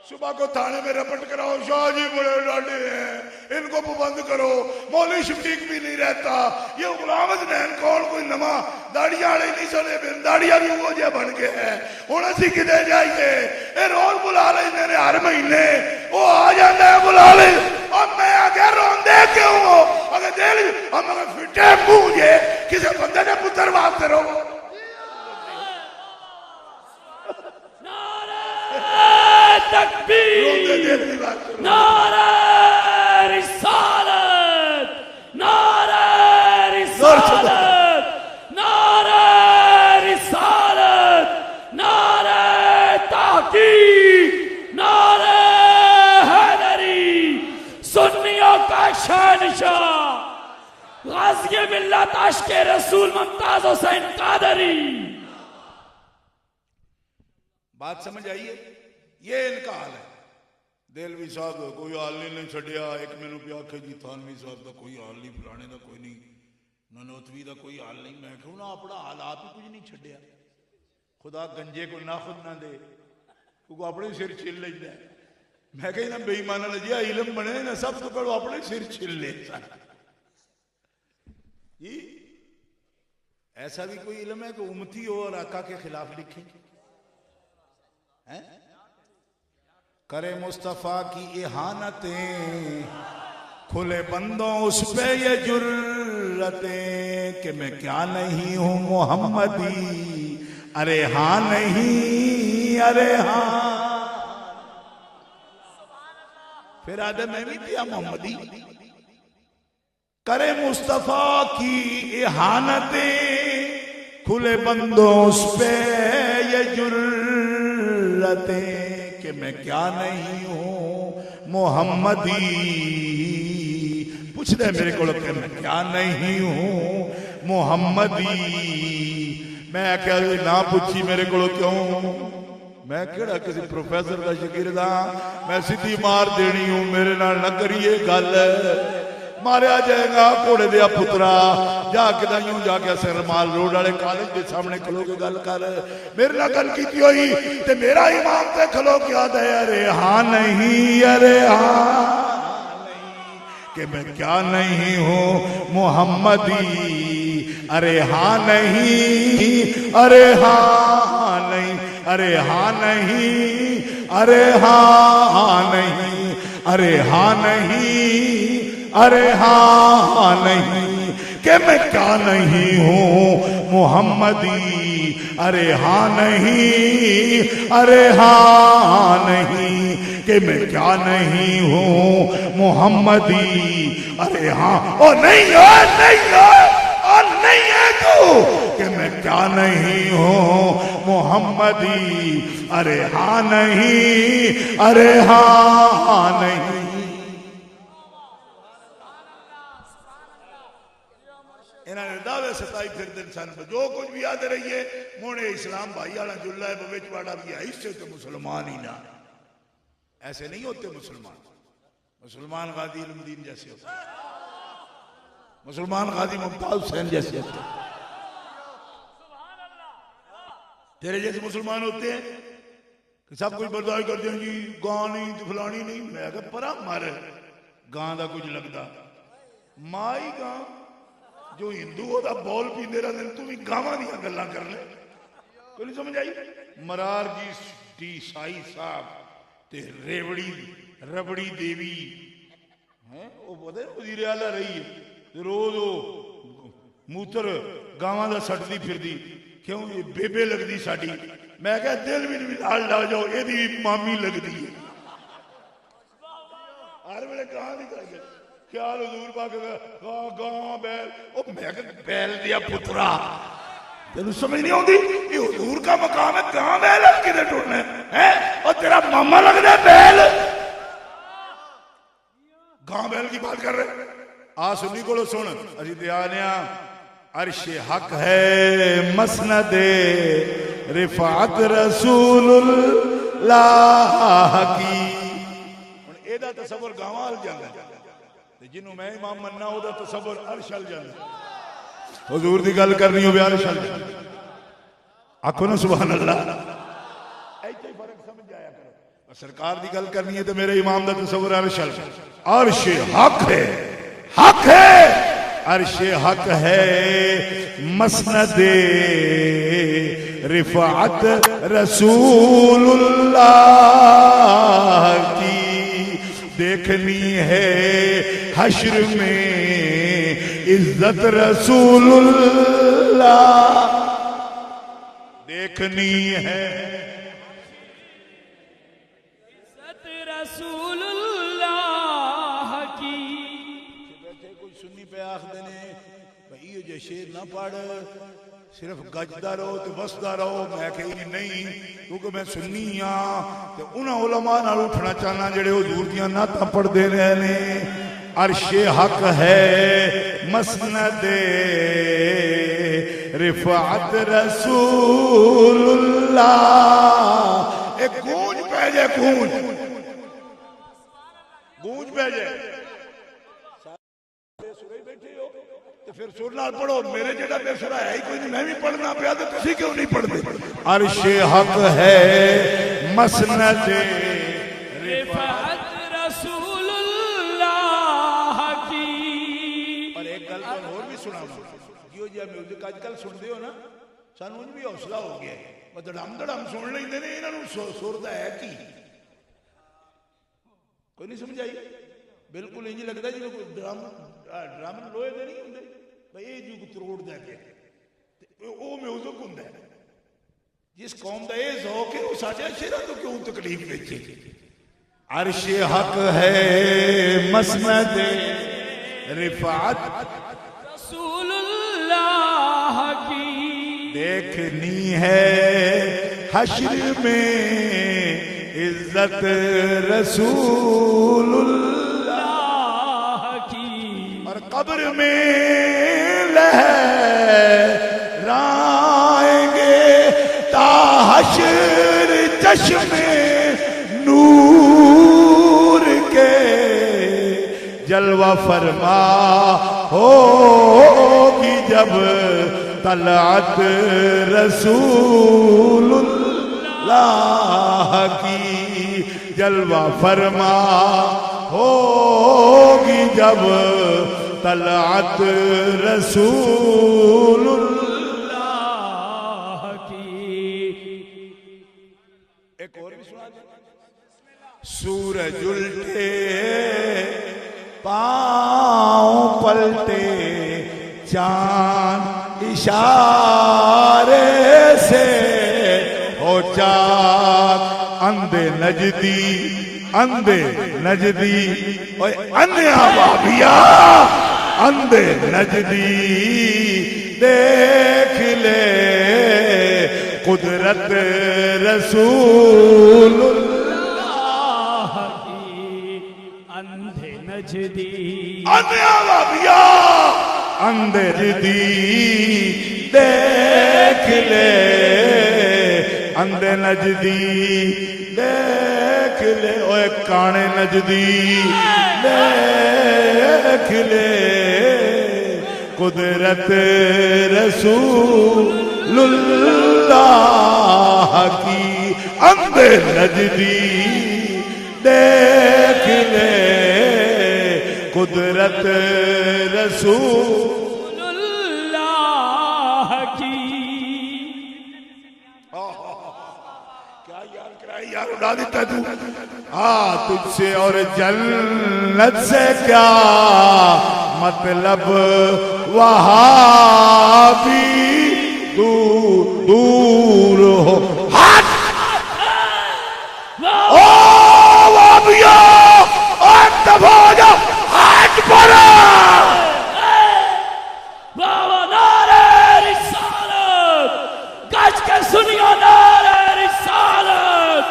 सुबह को थाने में रपट कराओ, शाह जी बड़े डाटे हैं, इनको पाबंद करो। मौलवी शफीक भी नहीं रहता, ये गुलाम हसनैन कौन कोई नवा दाड़ियां वाले नहीं सुने, दाड़ियां भी वो जे बन गए हैं। हुण असीं किते जाइए? ये रोज बुला लेंदे ने हर महीने, वो आ जाता है बुला ले। और मैं आगे रोंदे क्यों हो? अगर दिल हम अगर फिटे मुंह जे किसी बंदे ने पुत्र वास्ते रो। तकबीर, नारा रिसालत, नारा रिसालत, नारा रिसालत, नारा तहकीक, नारा हैदरी, सुन्नियों का शहंशाह, गाज़ी मिल्लत आशिक़े रसूल मुमताज़ हुसैन कादरी। बात समझ आइए? ये इनका हाल है। देलवी साहब कोई हाल नहीं छड़िया, एक मैनू पे आखे जी थानवी साहब का कोई हाल नहीं, फलाने का कोई नहीं, ननौतवी का कोई हाल नहीं। मैं कहूँ ना अपना हाल आप ही कुछ नहीं छड़िया। खुदा गंजे को ना खुद ना दे, क्योंकि अपने सिर छिल लेता है। मैं कही ना बेईमाना जी इलम बने ना, सब तो करो अपने सिर छिल ले। जी ऐसा भी कोई इल्म है कि उम्मती हो और आका के खिलाफ लिखे हैं? करे मुस्तफा की इहानतें, खुले बंदों उस पे ये जुर्रतें कि मैं क्या नहीं हूं मोहम्मदी, अरे हाँ नहीं, अरे हाँ। फिर आदम मैं भी दिया मोहम्मदी। करे मुस्तफा की इहानतें, खुले बंदों उस पे ये जुर्रतें कि मैं क्या नहीं हूं मोहम्मदी। पूछ दे मेरे को कि मैं क्या नहीं हूं मोहम्मदी। मैं क्या ना पूछी मेरे को क्यों, मैं केड़ा किसी प्रोफेसर का शागिर्द हां, मैं सीधी मार देनी हूं, मेरे नाल न करिए गल, मारिया जाएगा घोड़े दिया पुत्रा। जाके यूं जाके सरमाल रोड वाले कॉलेज के सामने खलो के गल कर, मेरे नाल गल की हुई ते मेरा इमाम ते खलो क्या दे, अरे हाँ नहीं, अरे हाँ नहीं, कि मैं क्या नहीं हूं मोहम्मदी, अरे हाँ नहीं, अरे हाँ नहीं, अरे हाँ नहीं, अरे हाँ नहीं, अरे हाँ नहीं, अरे हाँ नहीं, कि मैं क्या नहीं हूं मोहम्मदी, अरे हाँ नहीं, अरे हाँ नहीं, कि मैं क्या नहीं हूं मोहम्मदी, अरे हाँ ओ नहीं हो, नहीं हो, ओ नहीं है तू, कि मैं क्या नहीं हूं मोहम्मदी, अरे हाँ नहीं, अरे हाँ नहीं। इन्होंने दावे सताई फिर दिन सन जो कुछ भी याद रहिए मोने इस्लाम भाई वाला जुल्ला है बवेच वाड़ा भी है, इससे तो मुसलमान ही ना। ऐसे नहीं होते मुसलमान। मुसलमान गाजी इल्मुद्दीन जैसे होते, मुसलमान गाजी मुमताज हुसैन जैसे होते, तेरे जैसे मुसलमान होते हैं कि सब कुछ बर्दाश्त करते हैं जी, गां नहीं तो फलानी नहीं। मैं कहा परा मर, गां का कुछ लगता माई गां जो हिंदू होता बॉल पींदे रहते, तू भी गावां दी गल्लां कर ले, कोई नहीं समझ आई। मरार जी डी साई साहब ते रेवड़ी रबड़ी देवी है वो पता वजीर आला रही है, रोज वो मूत्र गावां दा सटदी फिरदी, क्यों ये बेबे लगदी साडी। मैं कहा दिल भी नाल ला जाओ, एदी भी मामी लगदी है, हर वेले गां दी कर ख्याल हजूर पाक गां बैल। ओ मैं बैल दिया पुत्रा, तेन समझ नहीं आती, ये हजूर का मकाम है, गां बैल किधर टुरना है? और तेरा मामा लगता है बैल, गां बैल की बात कर रहे। आ सुन्नी को सुन, अजी ते आने अर्शे हक है मसनदे रिफात रसूलुल्लाह की। हुण एदा तसव्वुर गावां अल जांदा, जिन्हों मैं इमाम मनना ओदा तसव्वुर अर्श अल जांदा। हुजूर दी गल करनी हो अर्श अल जांदा, आखो ना सुभान अल्लाह। ऐसे ही फर्क समझ जाया करो। सरकार दी गल करनी है तो मेरे इमाम दा तसव्वुर अर्श अल, अर्श हक है, हक है, अर्श हक है मसनदे रिफात रसूलुल्लाह की। देखनी है हश्र में इज्जत रसूलुल्लाह, देखनी है इज्जत रसूलुल्लाह की। बैठे कोई सुन्नी पे आख देने भाई ये जो शेर ना पढ़, सिर्फ गजदा रहो तो बसदा रहो। मैं कही नहीं, क्योंकि मैं सुन्नी हाँ तो उन्होंने उलमा नाल उठना चाहना जेड़े हुजूर दियां नातां पढ़दे रहे ने। अर्शे हक है मसनदे रिफात रसूलुल्लाह। एक गूंज पै जाए, गूंज गूंज पै जाए। बैठे हो तो फिर सुर नाल पढ़ो, मेरे जेड़ा बेसुरा है ही कोई नहीं, मैं भी पढ़ना पिया तो तुसी क्यों नहीं पढ़ते? अर्शे हक है मसनदे रिफात रसूलुल्लाह की। और एक गल तो और भी सुनावा जियो जिहा म्यूजिक अजकल सुनते हो ना सानू भी हौसला हो गया धड़म धड़म सुन लेंगे ने इन्हों सुर दा है की कोई नहीं समझ आई बिल्कुल इंज लगता जो कोई ड्रम ड्रम लोहे के नहीं होंगे भाई ये जो तरोड़ दे के वो म्यूजिक होंगे जिस कौम का यह ज़ौक है वो साढ़े शेरा तो क्यों तकलीफ बेचे अर्श हक है मसनद रिफात रसूलुल्लाह की देखनी है हश्र में इज्जत रसूलुल्लाह की और कब्र में लहराएंगे ताहशर चश्मे नूर के जलवा फरमा होगी जब तलअत रसूलुल्लाह की जलवा फरमा होगी जब तलअत रसूलुल्लाह की एक और भी सुना दे सूरज उल्टे पांव पलटे चांद इशारे से हो चाक अंधे नजदी ओए अन्या बाबिया अंधे नजदी देख ले कुदरत रसूलुल्लाह की अंधे नजदी अन्या बाबिया अंधे नजदी देख ले अंधे नजदी देख ले ओए काने नजदी देख ले कुदरत रसूलुल्लाह की अंधे नजदी देख ले कुदरत रसूलुल्लाह की क्या यार कराई यार उड़ा देता तू हाँ तुझसे और जन्नत से क्या मतलब वहाँ भी दूर हो हट ओ वाबिया दफा हो जा हट पड़ा बाबा नारे रिसालत गज के सुनियो नारे रिसालत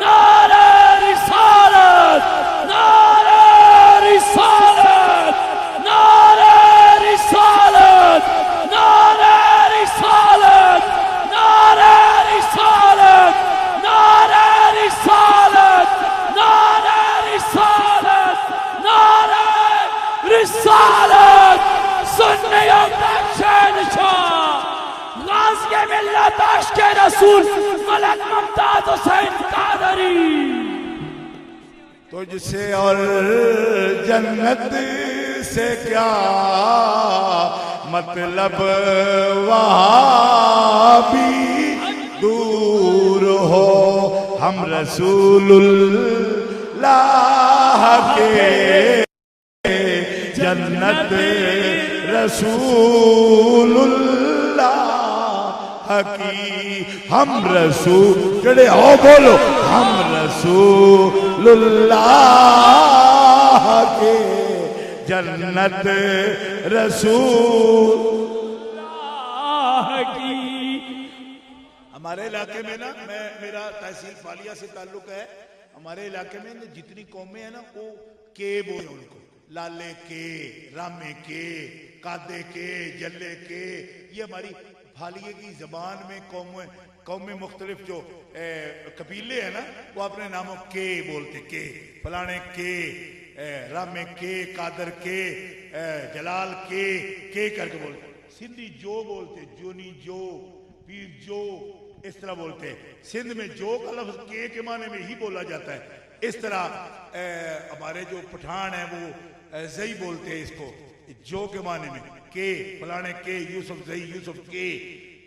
नारे रिसालत नारे रिसालत नारे रिसालत नारे रिसालत नारे रिसालत नारे रिसालत नारे रिसालत नारे रिसालत सुन्नी गाज़िए मिल्लत आशिक़े रसूल मलक मुमताज़ हुसैन कादरी तुझसे और जन्नत से क्या मतलब वहाँ भी दूर हो हम रसूलुल्लाह के जन्नत रसूलुल्लाह की हम रसूल जड़े हो बोलो हम रसूलुल्लाह के जन्नत रसूलुल्लाह की। हमारे इलाके में ना मेरा तहसील फालिया से ताल्लुक है। हमारे इलाके में जितनी कौमें हैं ना वो के बोले उनको लाले के रामे के कादे के जल्ले के ये हमारी फालिये की जबान में कौमें मुख्तलिफ जो कबीले हैं ना वो अपने नामों के बोलते के फलाने के रामे के कादर के जलाल के करके बोलते। सिंधी जो बोलते जोनी जो पीर जो इस तरह बोलते हैं। सिंध में जो का लफ्ज के माने में ही बोला जाता है। इस तरह हमारे जो पठान है वो ऐसे ही बोलते हैं इसको जो के माने में के फलाने के यूसुफ के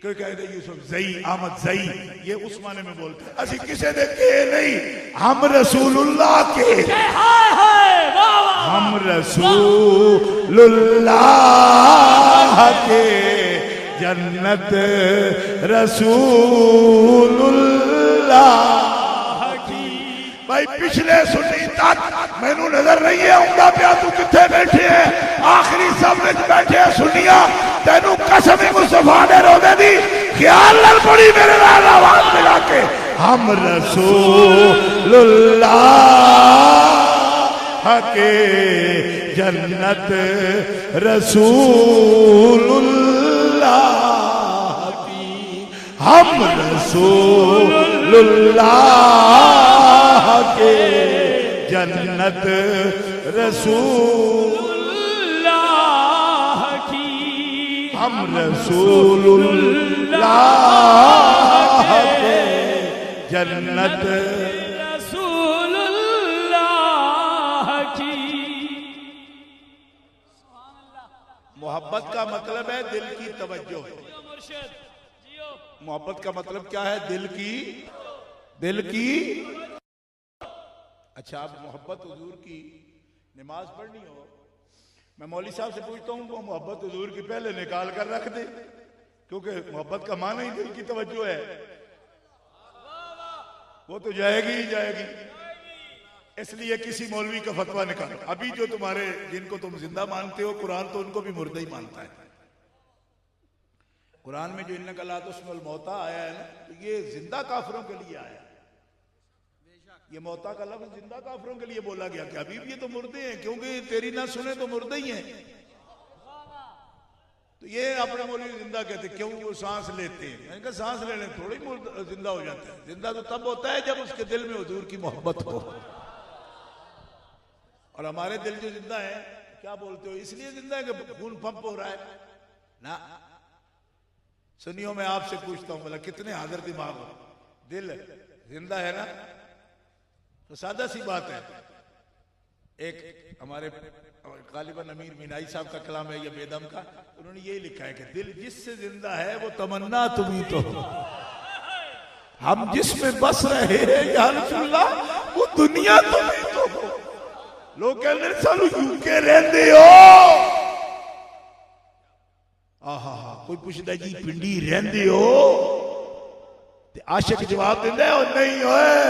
कोई कहते यूसुफ जई अहमद जई, ये उस माने में बोलते हैं। असि किसे दे के नहीं, हम रसूलुल्लाह के, हम रसूलुल्लाह के, जन्नत रसूलुल्लाह की। भाई पिछले सुन्नी तक मैनू नजर नहीं है आऊंगा पिया तू किथे बैठे है, आखिरी सब में बैठे है सुनिया तेनू कसम मुस्तफा ने रोदे दी ख्याल नाल पड़ी मेरे नाल आवाज मिला के, हम रसूलुल्लाह के, जन्नत रसूलुल्लाह की, हम रसूलुल्लाह के, जन्नत रसूलुल्लाह की, हम रसूलुल्लाह के, जन्नत रसूलुल्लाह की। मोहब्बत का मतलब है दिल की तवज्जो। मोहब्बत का मतलब क्या है? दिल की। अच्छा, आप मोहब्बत हुजूर की नमाज पढ़नी हो, मैं मौली साहब से पूछता हूँ वो मोहब्बत हुजूर की पहले निकाल कर रख दे, क्योंकि मोहब्बत का माना ही दिल की तवज्जो है, वो तो जाएगी ही जाएगी। इसलिए किसी मौलवी का फतवा निकालो। अभी जो तुम्हारे जिनको तुम जिंदा मानते हो, कुरान तो उनको भी मुर्दा ही मानता है। कुरान में जो इन्नका ला तुस्मिउल मौता आया है ना, तो ये जिंदा काफिरों के लिए आया है। ये मौता का लफ्ज जिंदा काफिरों के लिए बोला गया कि अभी भी ये तो मुर्दे हैं, क्योंकि तेरी ना सुने तो मुर्दे ही हैं। तो ये अपने मौलवी जिंदा कहते, क्यों? वो सांस लेते हैं। मैंने कहा सांस लेने थोड़ी जिंदा हो जाता है। जिंदा तो तब होता है जब उसके दिल में हुजूर की मोहब्बत हो। और हमारे दिल जो जिंदा है, क्या बोलते हो, इसलिए जिंदा है कि खून पंप हो रहा है ना। सुनियो, मैं आपसे पूछता हूं, बोला कितने हाजिर दिमाग हो? दिल जिंदा है ना, तो सादा सी बात है। एक हमारे गालिबन अमीर मीनाई साहब का कलाम है, ये बेदम का, उन्होंने यही लिखा है कि दिल जिससे जिंदा है वो तमन्ना तुम्ही तो हो, हम जिसमें बस रहे हैं या रसूलल्लाह वो दुनिया तुम्ही तो हो। लोग कहते हैं सालू यूके रहंदे हो, आहा कोई पूछता जी पिंडी रहंदे हो, ते आशिक जवाब देंदा है नहीं होए,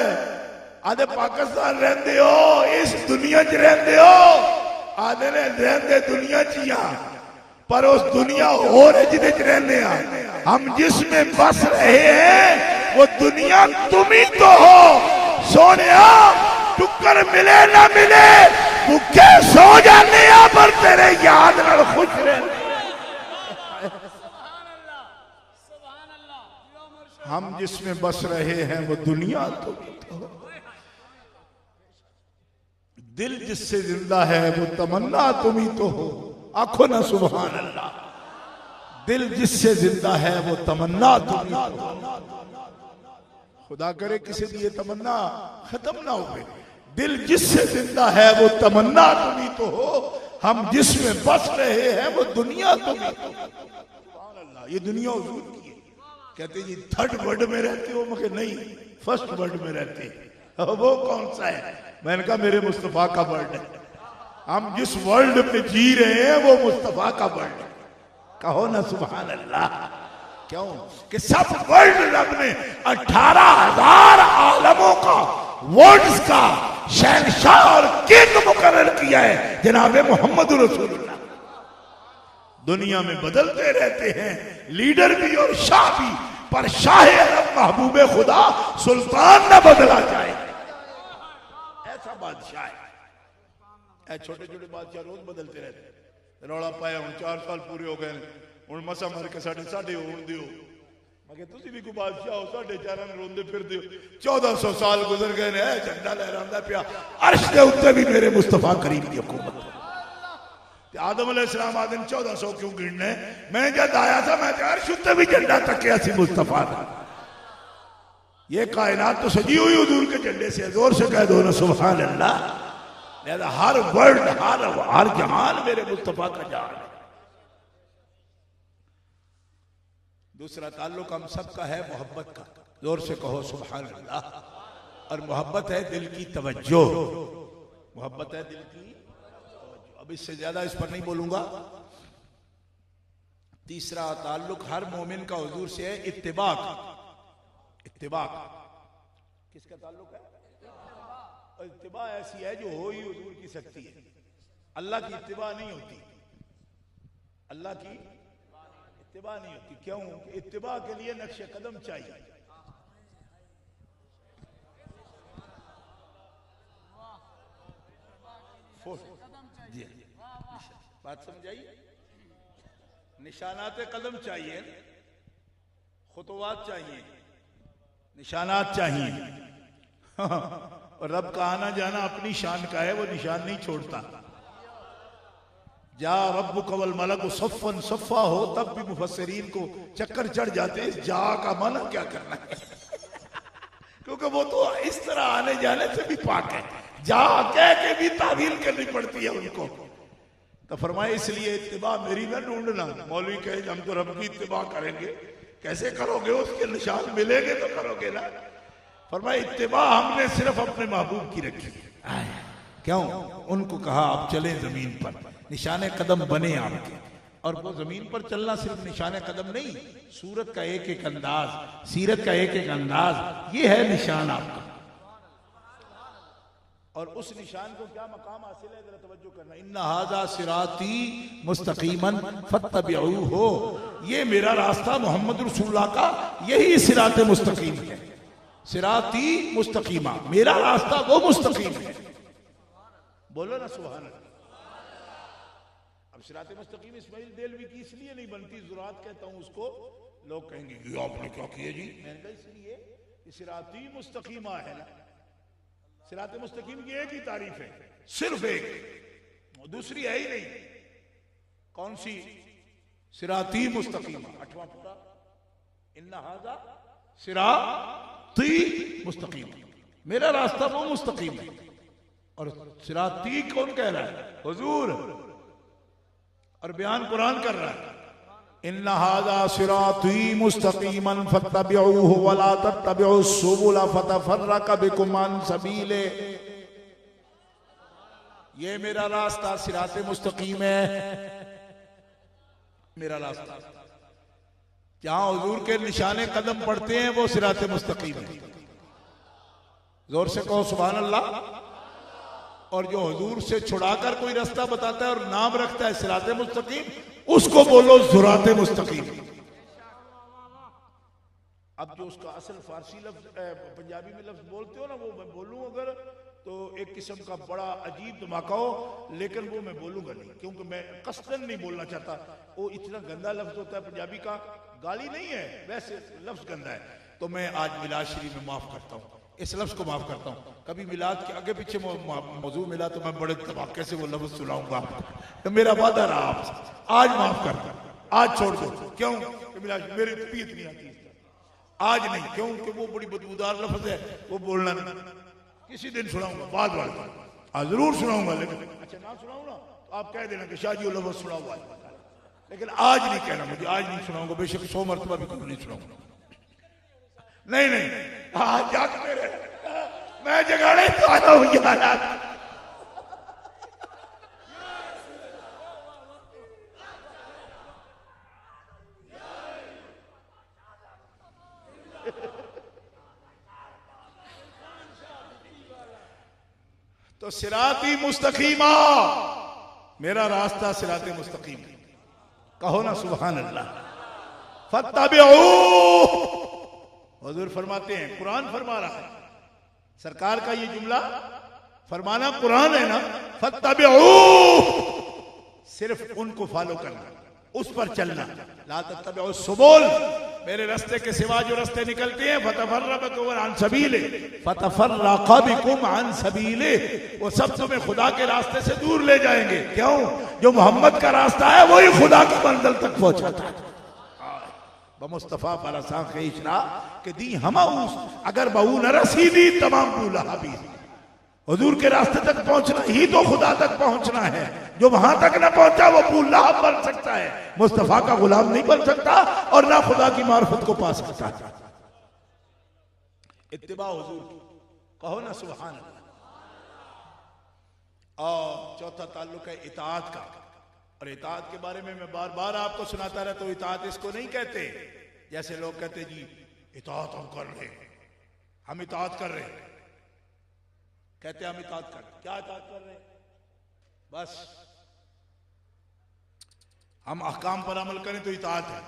आधे पाकिस्तान रहंदे हो, इस दुनिया च रहंदे हो, आधे ने रहंदे दुनिया च ही, पर उस दुनिया और जिदे च रहंदे आ। हम जिसमें बस रहे हैं वो दुनिया तुम ही तो हो। सोनिया टुक्कर मिले ना मिले भूखे सो जाने पर तेरे याद नाल खुश रहने। हम जिसमें बस रहे हैं वो दुनिया तो दिल जिससे जिंदा है वो तमन्ना तुम ही तो हो। आखो ना सुभान अल्लाह। दिल जिससे जिंदा है वो तमन्ना तुम ही तो हो। खुदा करे किसी की ये तमन्ना खत्म ना हो। दिल जिससे जिंदा है वो तमन्ना तुम ही तो हो। हम जिसमें बस रहे हैं वो दुनिया तुम ही तो हो। सुभान अल्लाह। ये दुनिया हुजूर की है। कहते जी थर्ड वर्ल्ड में रहते हो, मगर नहीं फर्स्ट वर्ल्ड में रहते। वो कौन सा है? मैंने कहा मेरे मुस्तफा का वर्ल्ड है। हम जिस वर्ल्ड में जी रहे हैं वो मुस्तफा का वर्ल्ड है। कहो ना सुभान अल्लाह। क्यों कि सब वर्ल्ड रब ने 18,000 आलमों का वर्ड्स का शहंशाह और किंग मुकर्रर किया है जनाब मोहम्मद रसूलुल्लाह। दुनिया में बदलते रहते हैं लीडर भी और शाह भी, पर शाह अरब महबूब खुदा सुल्तान न बदला जाए। ऐसा बादशाह है। छोटे छोटे बादशाह रोज बदलते रहते। रौला पाया हूं 4 साल पूरे हो गए, हूं मसा मर के साढ़े होन दियो। मगर तुसी भी कोई बादशाह हो, 4.5 रोंदे फिर दियो। 1400 साल गुजर गए ने, झंडा लहरांदा पिया अर्श दे उत्ते भी मेरे मुस्तफा करीम की हुकूमत। आदम अलैहिस्सलाम आदम 1400 क्यों गिनने? मैं जब आया था मैं अर्श उत्ते भी झंडा तकिया सी मुस्तफा का। ये कायनात तो सजी हुई हुजूर के झंडे से। जोर से कह दो ना सुभान अल्लाह। लिहाजा हर वर्ड, हर जहान मेरे मुस्तफा का जहान है। दूसरा ताल्लुक हम सबका है मोहब्बत का, जोर से कहो सुभान अल्लाह। और मोहब्बत है दिल की तवज्जो, मोहब्बत है दिल की तवज्जो। अब इससे ज्यादा इस पर नहीं बोलूंगा। तीसरा ताल्लुक हर मोमिन का हुजूर से है इत्तिबा का। इत्तिबा किसका ताल्लुक है? और इत्तिबा ऐसी है जो हो ही हुजूर की सकती है। अल्लाह की इत्तिबा नहीं होती, अल्लाह की इत्तिबा नहीं होती। क्यों? इत्तिबा के लिए नक्शे कदम चाहिए। जी बात समझ आई? निशानात कदम चाहिए, खुतवात चाहिए, निशानात चाहिए। और रब का आना जाना अपनी शान का है, वो निशान नहीं छोड़ता। जा रब्बु कवल मलक सफ़न सफ़ा हो तब भी मुफस्सिरीन को चक्कर चढ़ जाते हैं जा का माना क्या करना है। क्योंकि वो तो इस तरह आने जाने से भी पाक है, जा कह के भी तावील करनी पड़ती है उनको। तो फरमाए इसलिए इत्तिबा मेरी ना ढूंढना। मौलवी कहे हम तो रब की इत्तिबा करेंगे, कैसे करोगे? उसके निशान मिलेंगे तो करोगे ना। फरमाए इत्तिबा हमने सिर्फ अपने महबूब की रखी। क्यों? उनको कहा आप चले जमीन पर, निशाने कदम बने आपके। और वो जमीन पर चलना सिर्फ निशाने कदम नहीं, सूरत का एक एक अंदाज, सीरत का एक एक अंदाज, ये है निशान आपका। और उस निशान को क्या मकाम हासिल है, जरा तवज्जो करना। इन्ना हाज़ा सिराती मुस्तकीमन फत्तबिऊहु हो, ये मेरा रास्ता मोहम्मद रसूलुल्लाह का यही सिराते मुस्तकीम है। सिराती मुस्तकीमा, मेरा रास्ता वो मुस्तकीम है। बोलो ना सुभान अल्लाह। अब सिराते मुस्तकीम इस्माइल देलवी की इसलिए नहीं बनती, ज़ुरात कहता हूं उसको, लोग कहेंगे ये आपने क्या किया जी? मैंने कहा इसलिए सिराती मुस्तकीमा है ना। सिराते मुस्तकीम की एक ही तारीफ है, सिर्फ एक, दूसरी है ही नहीं। कौन सी? सिराती मुस्तकीमा, 8वां पूरा। इन्ना हाज़ा सिराती मुस्तकीम, मेरा रास्ता वो मुस्तकीम है। और सिराती कौन कह रहा है? हुजूर। और बयान कुरान कर रहा है, इन्ना हाज़ा सिराती मुस्तकीमन फत्तबिऊहु वला तत्तबिउस सुबुल फतफर्रक़ बिकुम अन सबीले। ये मेरा रास्ता सिराते मुस्तकीम है, मेरा रास्ता। जहां हुजूर के निशाने कदम पड़ते हैं वो सिराते मुस्तकीम है। जोर से कहो सुभान अल्लाह। और जो हुजूर से छुड़ाकर कोई रास्ता बताता है और नाम रखता है सिराते मुस्तकीम, उसको बोलो ज़ुराते मुस्तकीम। अब जो उसका असल फारसी लफ्ज पंजाबी में लफ्ज बोलते हो ना, वो मैं बोलूं अगर तो एक किस्म का बड़ा अजीब धमाका हो, लेकिन वो मैं बोलूंगा नहीं, क्योंकि मैं कसदन नहीं बोलना चाहता। वो इतना गंदा लफ्ज होता है पंजाबी का, गाली नहीं है, वैसे लफ्ज गंदा है। तो मैं आज मिलाद शरीफ में माफ करता हूँ, इस लफ्ज को माफ करता हूँ। कभी मिलाद के आगे पीछे मौजूद मिला तो मैं बड़े धमाके से वो लफ्ज सुनाऊंगा आपको। तो मेरा वादा रहा आपसे, आज माफ करता हूं, आज छोड़ दो। क्यों? मिलाद मेरी तबीयत नहीं आती आज नहीं, क्योंकि वो बड़ी बदबूदार लफ्ज है, वो बोलना नहीं। किसी दिन सुनाऊंगा, बाद वाले जरूर सुनाऊंगा। लेकिन अच्छा ना सुनाऊं ना तो आप कह देना कि शाह जी वो लफ्ज सुनाओ आज, लेकिन आज नहीं कहना मुझे, आज नहीं सुनाऊंगा। बेशक 100 मरतबा भी कभी नहीं सुनाऊंगा। नहीं नहीं, आज जागते रहे, मैं जगाने तो आया हूं यार। तो सिराती मुस्तकीमा, मेरा रास्ता सिराते मुस्तकीम। कहो ना सुभान अल्लाह। फत्तबिऊ, हुजूर फरमाते हैं, कुरान फरमा रहा है, सरकार का ये जुमला फरमाना कुरान है ना। फत्तबिऊ, सिर्फ उनको फॉलो करना, उस पर चलना। ला तत्तबिउ सुबुल, मेरे रास्ते के सिवा जो रास्ते निकलते हैं, फतफर्रक़ बिकुम अन सबीले, फतफर्रक़ बिकुम अन सबीले, वो सब तुम्हें खुदा के रास्ते से दूर ले जाएंगे। क्यों? जो मोहम्मद का रास्ता है वही खुदा की मंजिल तक पहुंचाता है। मुस्तफा पर इशरा के दी हम अगर बहू न रसीदी तमाम दूल्हा भी। हुजूर के रास्ते तक पहुंचना ही तो खुदा तक पहुंचना है। जो वहां तक ना पहुंचा वो अबू लहब बन सकता है, मुस्तफा का गुलाम नहीं बन सकता और ना खुदा की मार्फत को पा सकता। इत्तिबा हुजूर की, कहो ना सुभान अल्लाह। और चौथा ताल्लुक है इताअत का, और इताअत के बारे में मैं बार बार आपको सुनाता रहता हूं। इताअत इसको नहीं कहते जैसे लोग कहते जी इताअत हम कर रहे, हम इताअत कर रहे, कहते हम इताअत कर, क्या इताअत कर रहे? बस हम अहकाम पर अमल करें तो इताअत है।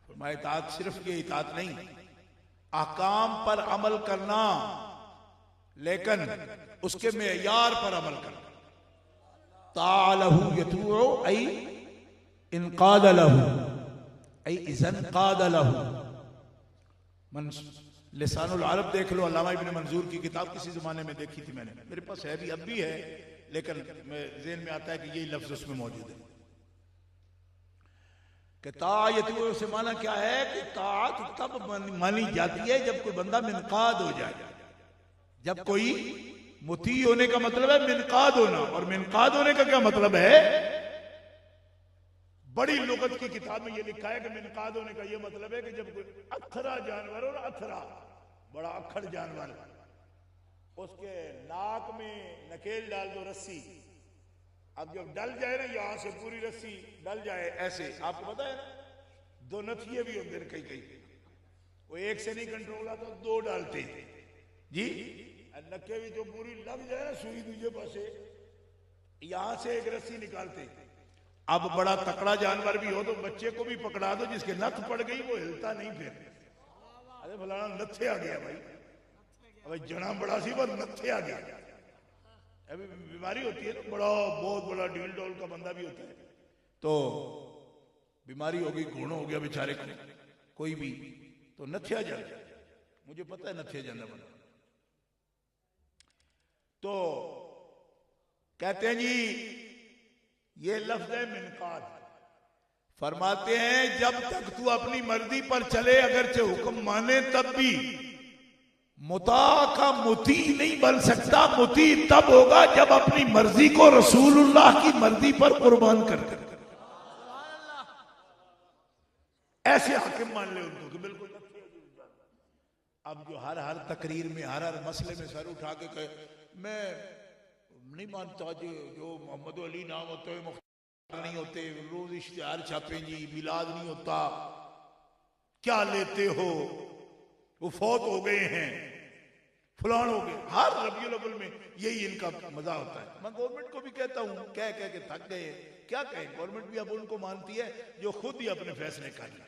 फरमाया इताअत सिर्फ ये इताअत नहीं, अहकाम पर अमल करना लेकिन उसके मेयार पर अमल करना। तालहु यतूउ ऐ इनकाद लहु ऐ इज़नकाद लहु। लिसानुल अरब देख लो, अल्लामा इब्न मंजूर की किताब किसी जमाने में देखी थी मैंने, मेरे पास है भी, अब भी है, लेकिन ज़हन में आता है कि यही लफ्ज उसमें मौजूद है कि तायतु से माना क्या है कि ताअत तब मानी जाती है जब कोई बंदा मिनकाद हो जाए। जब कोई मुती होने का मतलब है मिनकाद होना, और मिनकाद होने का क्या मतलब है? बड़ी लुगत की किताब में यह लिखा है कि मिनकाद होने का यह मतलब है कि जब कोई अथरा जानवर हो ना, अथरा बड़ा अखड़ जानवर, उसके नाक में नकेल डाल दो रस्सी, अब जब डल जाए ना, यहां से पूरी रस्सी डल जाए ऐसे, आपको पता है ना, दो नथिये भी होते हैं कई कई, वो एक से नहीं कंट्रोल आता, दो डालते जी, नक्के भी जो पूरी लग जाए ना सुई दूसरे पासे, यहां से एक रस्सी निकालते। अब बड़ा तकड़ा जानवर भी हो तो बच्चे को भी पकड़ा दो, जिसके नथ पड़ गई वो हिलता नहीं फिर, अरे फलाना नथे आ गया भाई, अबे जना बड़ा सी पर नथे आ गया। अभी बीमारी होती है ना, बड़ा बहुत बड़ा ढील डोल का बंदा भी होता है, तो बीमारी हो गई, घुण हो गया बेचारे को, कोई भी तो नथिया जा, मुझे पता है नथिया जाना बना। तो कहते हैं जी ये लफ्ज है मिनकाद। फरमाते हैं जब तक तू अपनी मर्जी पर चले, अगरचे हुक्म माने, तब भी मुता का मुती नहीं बन सकता। मुती तब होगा जब अपनी मर्जी को रसूलुल्लाह की मर्जी पर कुर्बान कर दे। ऐसे हाकिम मान ले उनको कि बिल्कुल। अब जो हर तकरीर में हर मसले में सर उठा के कहे मैं नहीं मानता जी, जो मोहम्मद अली नाम होते हुए मुख्तार नहीं होते, रोज इश्तिहार छापे जी, मिलाद नहीं होता, क्या लेते हो, वो फौत हो गए हैं, फलान हो गए, हर रबीउल अव्वल में यही इनका मजा होता है। मैं गवर्नमेंट को भी कहता हूं, कह कह के थक गए, क्या कहें, गवर्नमेंट भी अब उनको मानती है जो खुद ही अपने फैसले कर ले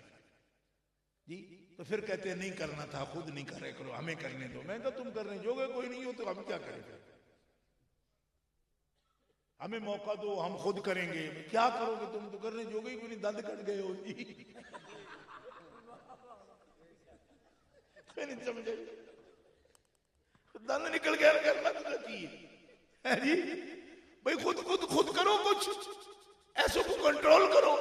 जी, तो फिर कहते हैं नहीं करना था, खुद नहीं करे करो, हमें करने दो। मैं कहा तुम करने जोगे कोई नहीं हो तो हम क्या करेंगे, हमें मौका दो, हम खुद करेंगे। क्या करोगे तुम, तो करने जोगे ही कोई नहीं, दंद कट गए हो जी। नहीं समझे, दंद निकल गया, करना तो की है जी भाई, खुद करो, कुछ ऐसों को कंट्रोल करो।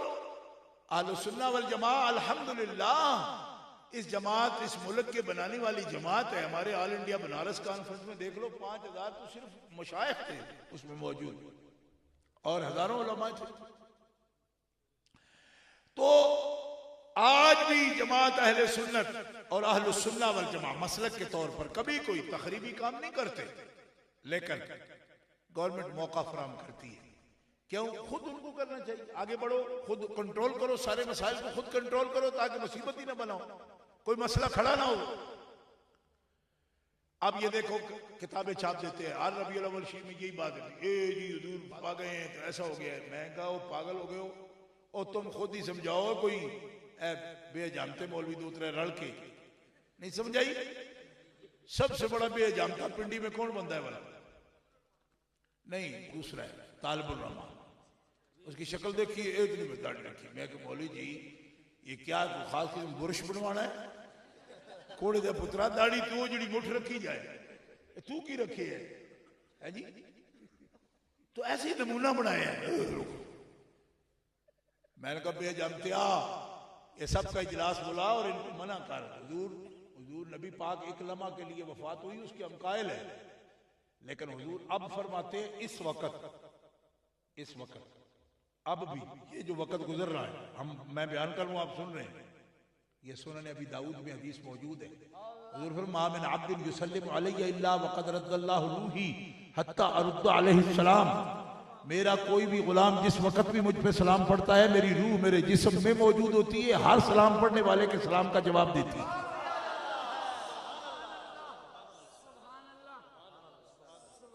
अहले सुन्ना वल जमा अल्हम्दुलिल्लाह इस जमात, इस मुल्क के बनाने वाली जमात है। हमारे ऑल इंडिया बनारस कॉन्फ्रेंस में देख लो 5000 तो सिर्फ मशाइख थे उसमें मौजूद, और हजारों उलमा थे। तो आज भी जमात अहले सुन्नत और अहले सुन्ना वल जमा मसलक के तौर पर कभी कोई तखरीबी काम नहीं करते, लेकिन गवर्नमेंट मौका फराहम करती है। क्यों? खुद उनको करना चाहिए, आगे बढ़ो, खुद कंट्रोल करो, सारे मसाइल को खुद कंट्रोल करो ताकि मुसीबत ही ना बनाओ, कोई मसला खड़ा ना हो। अब ये देखो किताबें छाप देते हैं, हर रबीउल अव्वल शरीफ में यही बात है, ए जी हुजूर आ गए हैं तो ऐसा हो गया है। मैं कहा वो पागल हो गए हो, और तुम खुद ही समझाओ, कोई बेजानते मौलवी दो तरह रल के नहीं समझाई। सबसे बड़ा बेजानता पिंडी में कौन बंदा है वाला? नहीं, दूसरा है तालिबुर रहमान, उसकी शक्ल देखी, एक दिन में दाढ़ी रखी। मैं कहा मौलवी जी ये क्या खास किस्म बुरश बनवाना है, कोड़े दे पुत्रा दाढ़ी तू जी मुठ रखी जाए, तू की रखी है जी, तो ऐसे ही नमूना बनाया है। मैंने कहा बेजानतिया ये सब का इजलास बुला और इनको मना कर, हुजूर नबी पाक एक लम्हा के लिए वफात हुई, उसके हम कायल है, लेकिन हुजूर अब फरमाते हैं इस वक्त अब भी ये जो वक्त गुजर रहा है, मैं बयान करूं, आप सुन रहे हैं, ये सुनन अभी दाऊद में हदीस मौजूद है। हुजूर फरमाते हैं, मा मिन अब्दिन युसल्लिमु अलैया इल्ला वक़द रद्दल्लाहु रूही हत्ता अरुद्द अलैहि सलाम। मेरा कोई भी गुलाम जिस वक्त भी मुझ पे सलाम पढ़ता है, मेरी रूह मेरे जिस्म में मौजूद होती है, हर सलाम पढ़ने वाले के सलाम का जवाब देती है।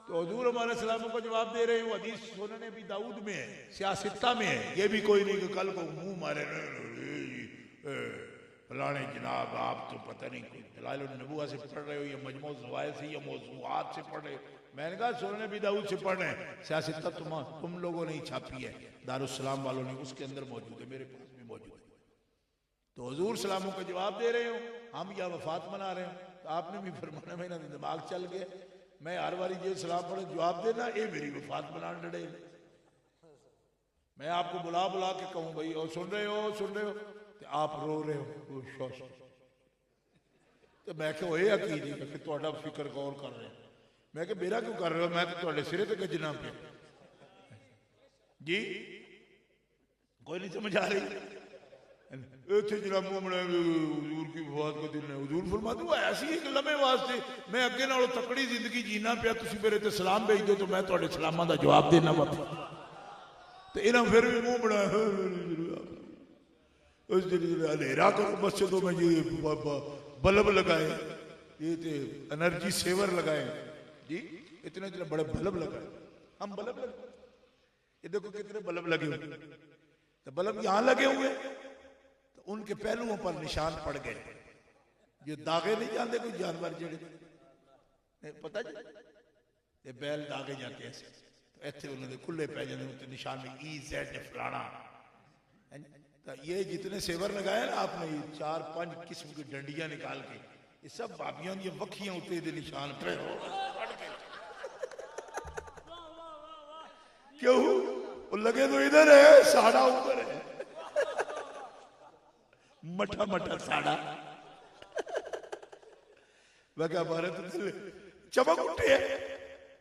तो हुजूर हमारे सलामों का जवाब दे रहे हैं। वो हदीस सुनने भी दाऊद में है, सियासत्ता में है। ये भी कोई नहीं कि कल को मुंह मारे फलाने जनाब आप तो पता नहीं कोई दलाइल नबुव्वत से पढ़ रहे हो या मजमू ज़वाइद से या मौज़ूआत से पढ़ रहे हो। मैंने कहा सुनने भी दाऊद से पढ़ रहे हैं, सियासत्ता तुम लोगों ने ही छापी है, दारुस्सलाम वालों ने, उसके अंदर मौजूद है, मेरे पास भी मौजूद है। तो हुजूर सलामों का जवाब दे रहे हो, हम या वफात मना रहे हो। तो आपने भी फरमाना, मेरा दिमाग चल गया, मैं हर बारी जो सलाम पढ़े जवाब देना, ये मेरी वफात बना डे। मैं आपको बुला बुला के कहूं भाई और सुन रहे हो तो आप रो रहे हो। तो मैं क्यों ये अकीद है कि तुहाडा फिक्र गौर कर रहे हैं। मैं कि मेरा क्यों कर रहे हो, मैं तो तुहाडे सिरे ते गजना पे जी, कोई नहीं समझ आ रही। इतने जनाब हुजूर की वफात का दिन है, हुजूर फरमाते हो ऐसी एक लम्हे वास्ते मैं अगे नालों तकड़ी जिंदगी जीना पिया, तुसीं मेरे ते सलाम भेज दो तो मैं तुहाडे सलामां दा जवाब देना वापस। तो इन्हां फिर भी मुंह बनाया, उस दिन अंधेरा करो मस्जिदों में, ये बल्ब लगाए, ये एनर्जी सेवर लगाए जी, इतने इतने बड़े बल्ब लगाए। हम बल्ब लगे, ये देखो कितने बल्ब लगे हुए, तो बल्ब यहां लगे हुए तो उनके पहलुओं पर निशान पड़ गए। ये दागे नहीं जाते कोई जानवर जेड़े पता जी, ये बैल दागे जाते ऐसे, तो इतने उन्होंने खुले पै जाते निशान में EZ फलाना। तो ये जितने सेवर लगाए ना आपने, 4-5 किस्म की डंडियां निकाल के, ये सब भाभियां दी वखियां उत्ते दे निशान पड़ गए। क्यों? वो लगे तो इधर है, साड़ा ऊपर है, मठा मठा साड़ा। मैं क्या भारत चमक उठे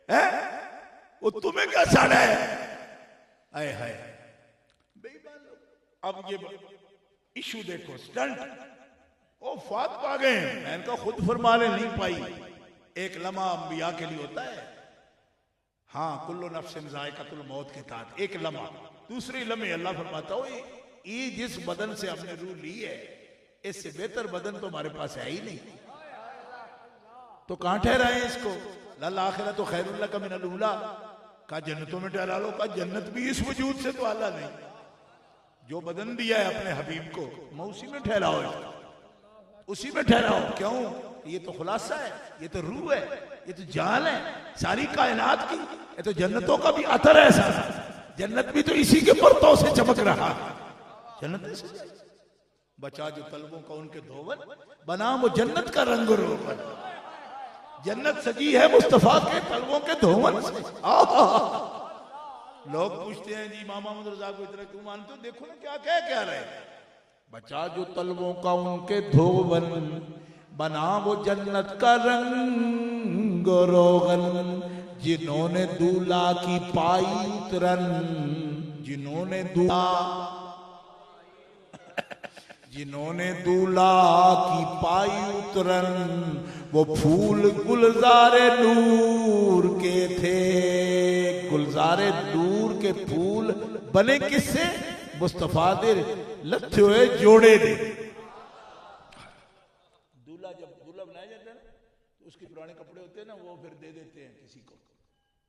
है, वो तुम्हें क्या साड़ा है? आए हाय। अब ये इशू देखो, स्टंट वो फात पा गए, मैं इनका खुद फरमाने नहीं पाई। एक लम्हा अंबिया के लिए होता है, हाँ, कुल्लु नफ्सिन ज़ाइक़तुल मौत के तहत एक लम्हा। दूसरी लम्हे अल्लाह फरमाता हो, ये जिस बदन से हमने रूह ली है, इससे बेहतर बदन तो हमारे पास है ही नहीं, तो कहां ठहराए इसको? लल आखिरतु खैरुल लका मिनल ऊला, का जन्नतों में ठहरा लो, का जन्नत भी इस वजूद से तो आला नहीं। जो बदन दिया है अपने हबीब को, मैं उसी में ठहराओ, उसी में ठहराओ। क्यों? ये तो खुलासा है, ये तो रूह है, ये तो जान है सारी कायनात की, ये तो जन्नतों का भी अतर है सारा। जन्नत भी तो इसी के परतों से चमक रहा है। जन्नत से बचा जो तलबों का उनके धोवन, बना वो जन्नत का रंग रोगन। जन्नत सजी है मुस्तफा के तलबों के धोवन से। लोग पूछते हैं जी मामा मोहम्मद रजा को इतना क्यों मानते हो? देखो ना क्या कह रहे, बचा जो तलबों का उनके धोवन, बना वो जन्नत का रंग रोगन। जिन्होंने दूल्हा की पाई उतरन, जिन्होंने दूल्हा की पाई उतरन, वो फूल गुलजारे नूर के थे। गुलजारे नूर के फूल बने किससे? मुस्तफा दे लथे हुए जोड़े दे। दूल्हा जब दूल्हा बनाया जाता है ना, तो उसके पुराने कपड़े होते हैं ना, वो फिर दे देते हैं, किसी को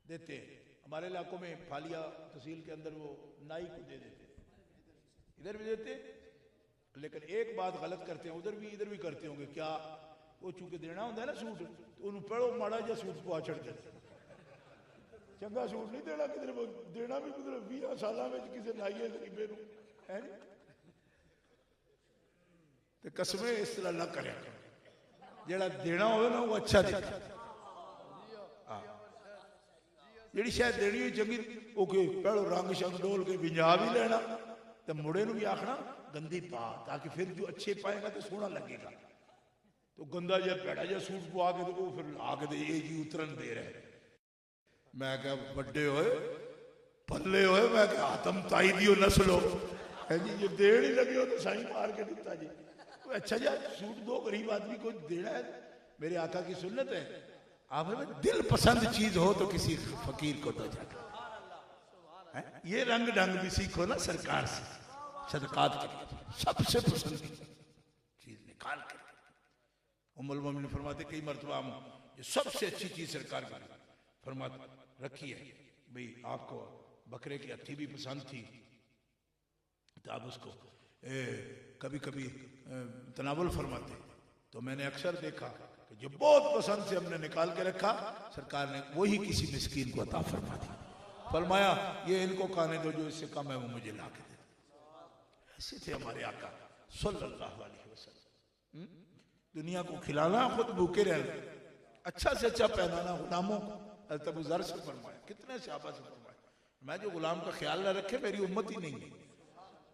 देते हैं। हमारे इलाकों में फालिया तहसील के अंदर वो नाई को दे देते, इधर भी देते। लेकिन एक बात गलत करते हैं, उधर भी इधर भी करते होंगे। क्या? वो चूंकि देना होता है ना सूट, तो उन्होंने पढ़ो माड़ा जा सूट पा छड़ते, चंगा सूट नहीं देना किधर देना भी, मतलब 20 साल में किसी नाइए गरीबे नूं है नहीं। तो कसमें इस तरह ना करे, जेड़ा देना हो ना वो अच्छा दे। जी शायद देनी हुई चंगी, ओके पहलो रंग शंग डोल के विंजा भी लेना, तो मुड़े भी आखना गंदी पा, ताकि फिर जो अच्छे पाएगा तो सोहना लगेगा। तो गंदा जहा पैड़ा जहा सूट पवा के तो वो फिर आके ये जी उतरन दे रहे। मैं क्या बड़े होए पल्ले होए, मैं क्या आतम ताई दियो नस्लो है जी, जो देड़ ही लगे हो तो साई मार के दिता जी। अच्छा जी सूट दो, गरीब आदमी को देना है, मेरे आका की सुन्नत है। आप में दिल पसंद चीज हो तो किसी फकीर को दो जाकर। ये रंग ढंग भी सीखो ना सरकार से, सदकात के सबसे पसंद चीज निकाल कर। उम्मुल मोमिनीन फरमाते कई मरतबा हम ये सबसे अच्छी चीज सरकार की फरमाते रखी है भाई, आपको बकरे की हत्ती भी पसंद थी तो आप उसको कभी कभी तनावुल फरमाते। तो मैंने अक्सर देखा कि जो बहुत पसंद से हमने निकाल के रखा, सरकार ने वही किसी मिस्कीन को अता फरमा दी। फरमाया ये इनको खाने दो, जो इससे कम है वो मुझे ला के दे। ऐसे थे हमारे आका सल्लल्लाहु अलैहि वसल्लम। दुनिया को खिलाना, खुद भूखे रहना, अच्छा से अच्छा पहनाना गुलामों को। हज़रत अबू ज़र से फरमाया, कितने सहाबा से फरमाया, मैं जो गुलाम का ख्याल न रखे मेरी उम्मत ही नहीं है।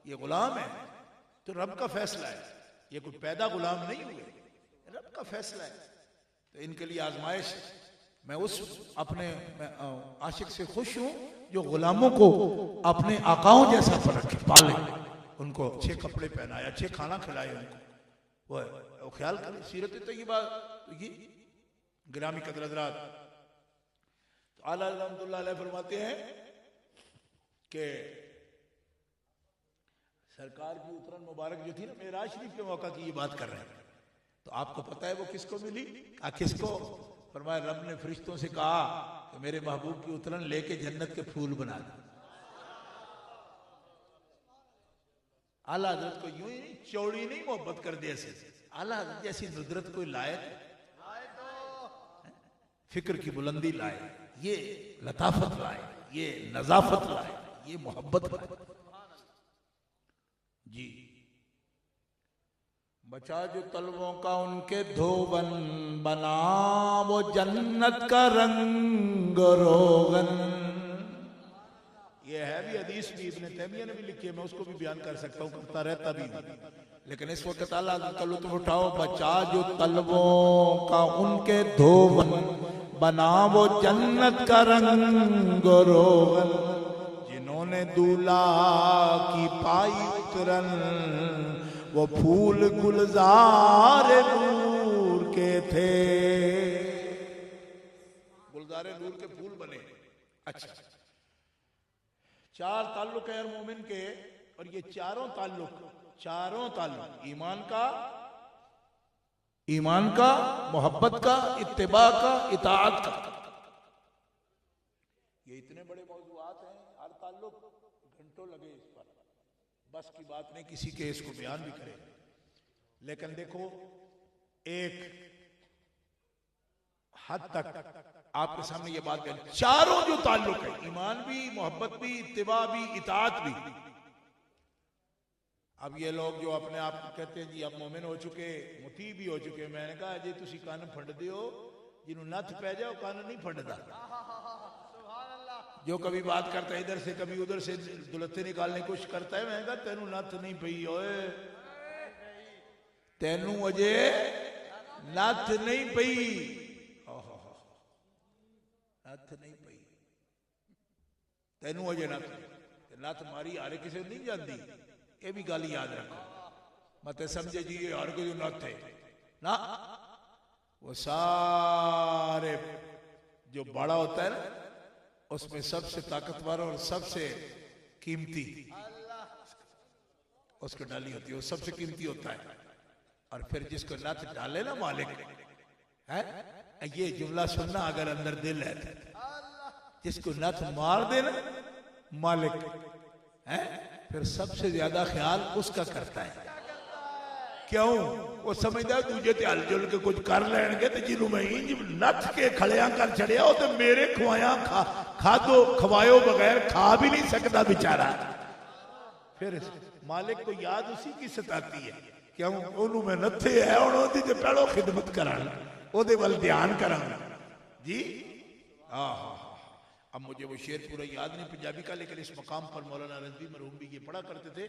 ये गुलाम है तो रब का फैसला है, ये कोई पैदा गुलाम नहीं हुए, रब का फैसला है। तो इनके लिए आजमाइश। मैं उस अपने आशिक से खुश हूं जो गुलामों को अपने आकाओं जैसा पर रखे, पाले, उनको अच्छे कपड़े पहनाए, अच्छे खाना खिलाए, उनको वो ख्याल करें। सीरत तय्यबा ये गिरामी कदर हज़रात, तो आला रहमतुल्लाह अलैह फरमाते हैं कि सरकार की उतरन मुबारक जो थी ना, मेराज शरीफ के मौका की ये बात कर रहे हैं। तो आपको पता है वो किसको मिली? किसको? फरमाया रब ने फरिश्तों से कहा कि मेरे महबूब की उतरन लेके जन्नत के फूल बना दो। आला हज़रत को यूं ही नहीं, चौड़ी नहीं मोहब्बत कर दे ऐसे। आला हज़रत जैसी नुदरत कोई लाए तो फिक्र की बुलंदी लाए, ये लताफत लाए, ये नजाफत लाए, ये मोहब्बत लाए जी। बचा जो तलवों का उनके धोबन, बना वो जन्नत का रंग रोगन। ये है भी हदीस भी, इब्ने तैमिया ने भी लिखी है, मैं उसको भी बयान कर सकता हूँ, करता रहता भी हूँ। लेकिन इस वक्त अल्लाह का लुत्फ उठाओ। बचा जो तलवों का उनके धोबन, बना वो जन्नत का रंग रोगन। जिन्होंने दूल्हा की पाई उतरन, वो फूल गुलजार नूर के थे। गुलजार नूर के फूल बने। अच्छा, चार ताल्लुक है मोमिन के, और ये चारों ताल्लुक ईमान का, मोहब्बत का, इत्तिबा का, इताअत का, ये इतने बड़े मौजूआत हैं। हर ताल्लुक घंटों लगे इस पर, बस की बात नहीं किसी के इसको बयान भी करे। लेकिन देखो एक हद तक आपके सामने ये बात कर, चारों जो ताल्लुक है, ईमान भी, मोहब्बत भी, इत्तिबा भी, इताअत भी। अब ये लोग जो अपने आप को कहते हैं जी अब मोमिन हो चुके, मुती भी हो चुके, मैंने कहा जी तुसी कान फंडदे हो, जिन्हों नथ पै जाओ कान नहीं फंडदा। जो कभी बात करता है इधर से कभी उधर से दुलत्ते निकालने की कोशिश करता है, मैंने कहा तेनू नथ नहीं पई ओए, तेनू अजे नथ नहीं पई, नथ नहीं पई, तेनू अजे नथ मारी हारे किसी नहीं जाती। ये भी गल याद रखो, मत समझे जी हर कोई नथ है ना। वो सारे जो बड़ा होता है ना, उसमें सबसे ताकतवर और सबसे कीमती उसको डाली होती है, वो सबसे कीमती होता है। और फिर जिसको नथ डाले ना मालिक है, ये जुमला सुनना अगर अंदर दिल है, जिसको नथ मार देना मालिक है, फिर सबसे ज्यादा ख्याल उसका करता है। क्यों? वो समझदा दूजे ते हल जुल के कुछ कर लेंगे, तो जिन्हों मैं इंज नथ के खड़िया कर छड़िया, वो तो मेरे खवाया खादो खवायो बगैर खा भी नहीं सकता बेचारा। फिर मालिक को याद उसी की सताती है। क्यों? ओनू मैं नथे है और ओदी ते पहलो खिदमत करांगा, ओदे वल ध्यान करांगा जी। हाँ, अब मुझे वो शेर पूरा याद नहीं पंजाबी का, लेकिन इस मकाम पर मौलाना रज़वी मरहूम भी ये पढ़ा करते थे।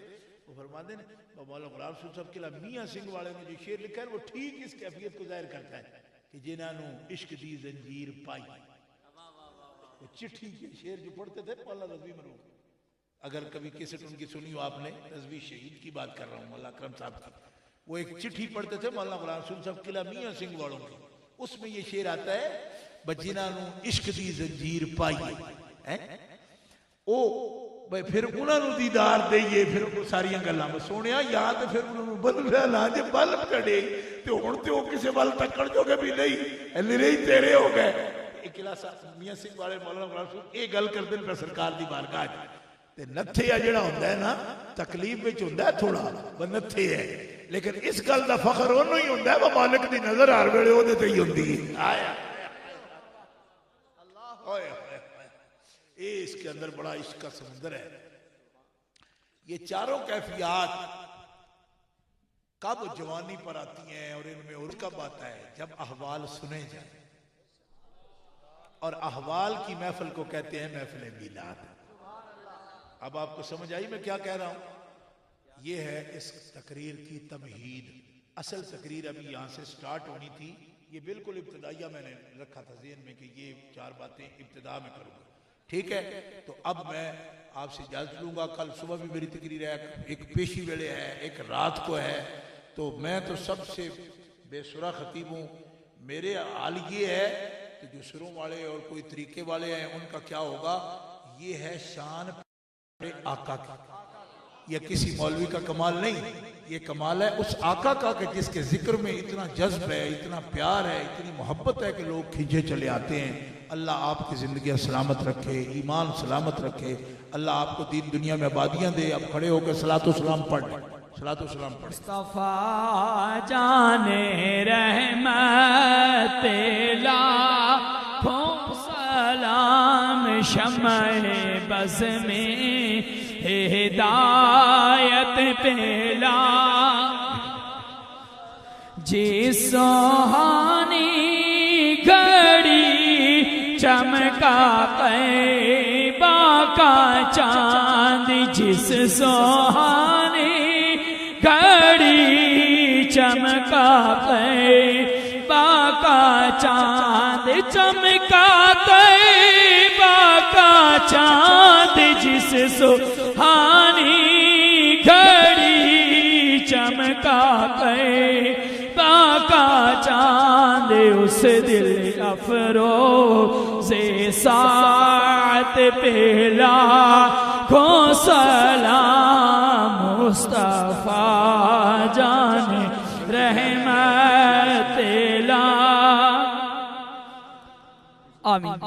वो फरमाते हैं मौलाना गुलाम सूद साहब किला मियाँ सिंह वाले ने जो शेर लिखा है, वो ठीक इस कैफियत को जाहिर करता है कि जिन्होंने इश्क दी जंजीर पाई, वो चिट्ठी के शेर जो पढ़ते थे मौलाना रज़वी मरूफ, अगर कभी कैसेट उनकी सुनी हो आपने, रज़वी शहीद की बात कर रहा हूँ, मौलाना अकरम साहब की, वो एक चिट्ठी पढ़ते थे मौलाना गुलाम रसूल साहब किला मियां सिंह वालों की। उसमें ये शेर आता है, बजिना नू इश्क दी जंजीर पाइए है ओ भाई, फिर उन्होंने दीदार दईए, फिर सारिया गल्लां सोने या तो फिर उन्होंने बदल ला जे बल्ब कड़े तो हुण ते किसी वाल तकड़ जोगे भी नहीं, निरे ही तेरे हो गए। किला मियां सिंह वाले मौलाना गुलाम रसूल ये गल करते हैं सरकार की बारगाह ते नत्थे आ जिहड़ा हुंदा है ना, तकलीफ विच हुंदा है थोड़ा ब नत्थे है, लेकिन इस गल का फखर उन्होंने ही हुंदा है वो मालिक दी नजर हर वेले ओहदे ते ही हुंदी है। आया ये इसके अंदर बड़ा इश्क का समुंदर है। ये चारों कैफियत कब जवानी पर आती हैं और इनमें और कब आता है, जब अहवाल सुने जाए, और अहवाल की महफिल को कहते हैं महफिल मिलाद। अब आपको समझ आई मैं क्या कह रहा हूं? ये है इस तकरीर की तमहीद। असल तकरीर अभी यहां से स्टार्ट होनी थी, ये बिल्कुल इब्तिदाइया मैंने रखा था ज़हन में कि ये 4 बातें इब्तिदा में करूंगा, ठीक है? तो अब मैं आपसे इजाजत लूंगा। कल सुबह भी मेरी तकरीर है, एक पेशी वेले है, एक रात को है, तो मैं तो सबसे बेसुरा खतीब हूँ। मेरे हाल ये है कि जो सुरों वाले और कोई तरीके वाले हैं उनका क्या होगा, ये है शान आका की। यह किसी मौलवी का कमाल नहीं, ये कमाल है उस आका का कि जिसके जिक्र में इतना जज्ब है, इतना प्यार है, इतनी मोहब्बत है कि लोग खींचे चले आते हैं। अल्लाह आपकी ज़िंदगी सलामत रखे, ईमान सलामत रखे, अल्लाह आपको दीन दुनिया में आबादियाँ दे। अब खड़े होकर सलातो सलाम पढ़, सलातो सलाम पढ़। मुस्तफा जाने रहमत लाखों सलाम, शम्ए बज़ में हिदायत पेला, जी सुहानी घड़ी चमका तैबा का चांद, जिस सुहानी घड़ी चमका तैबा का चांद, चमका तैबा का चांद, जिस सुहानी घड़ी चमका तैबा का चांद, उस दिल अफरोज़े सात पेला को सलाम, मुस्तफा जाने रहमत ला। आमीन।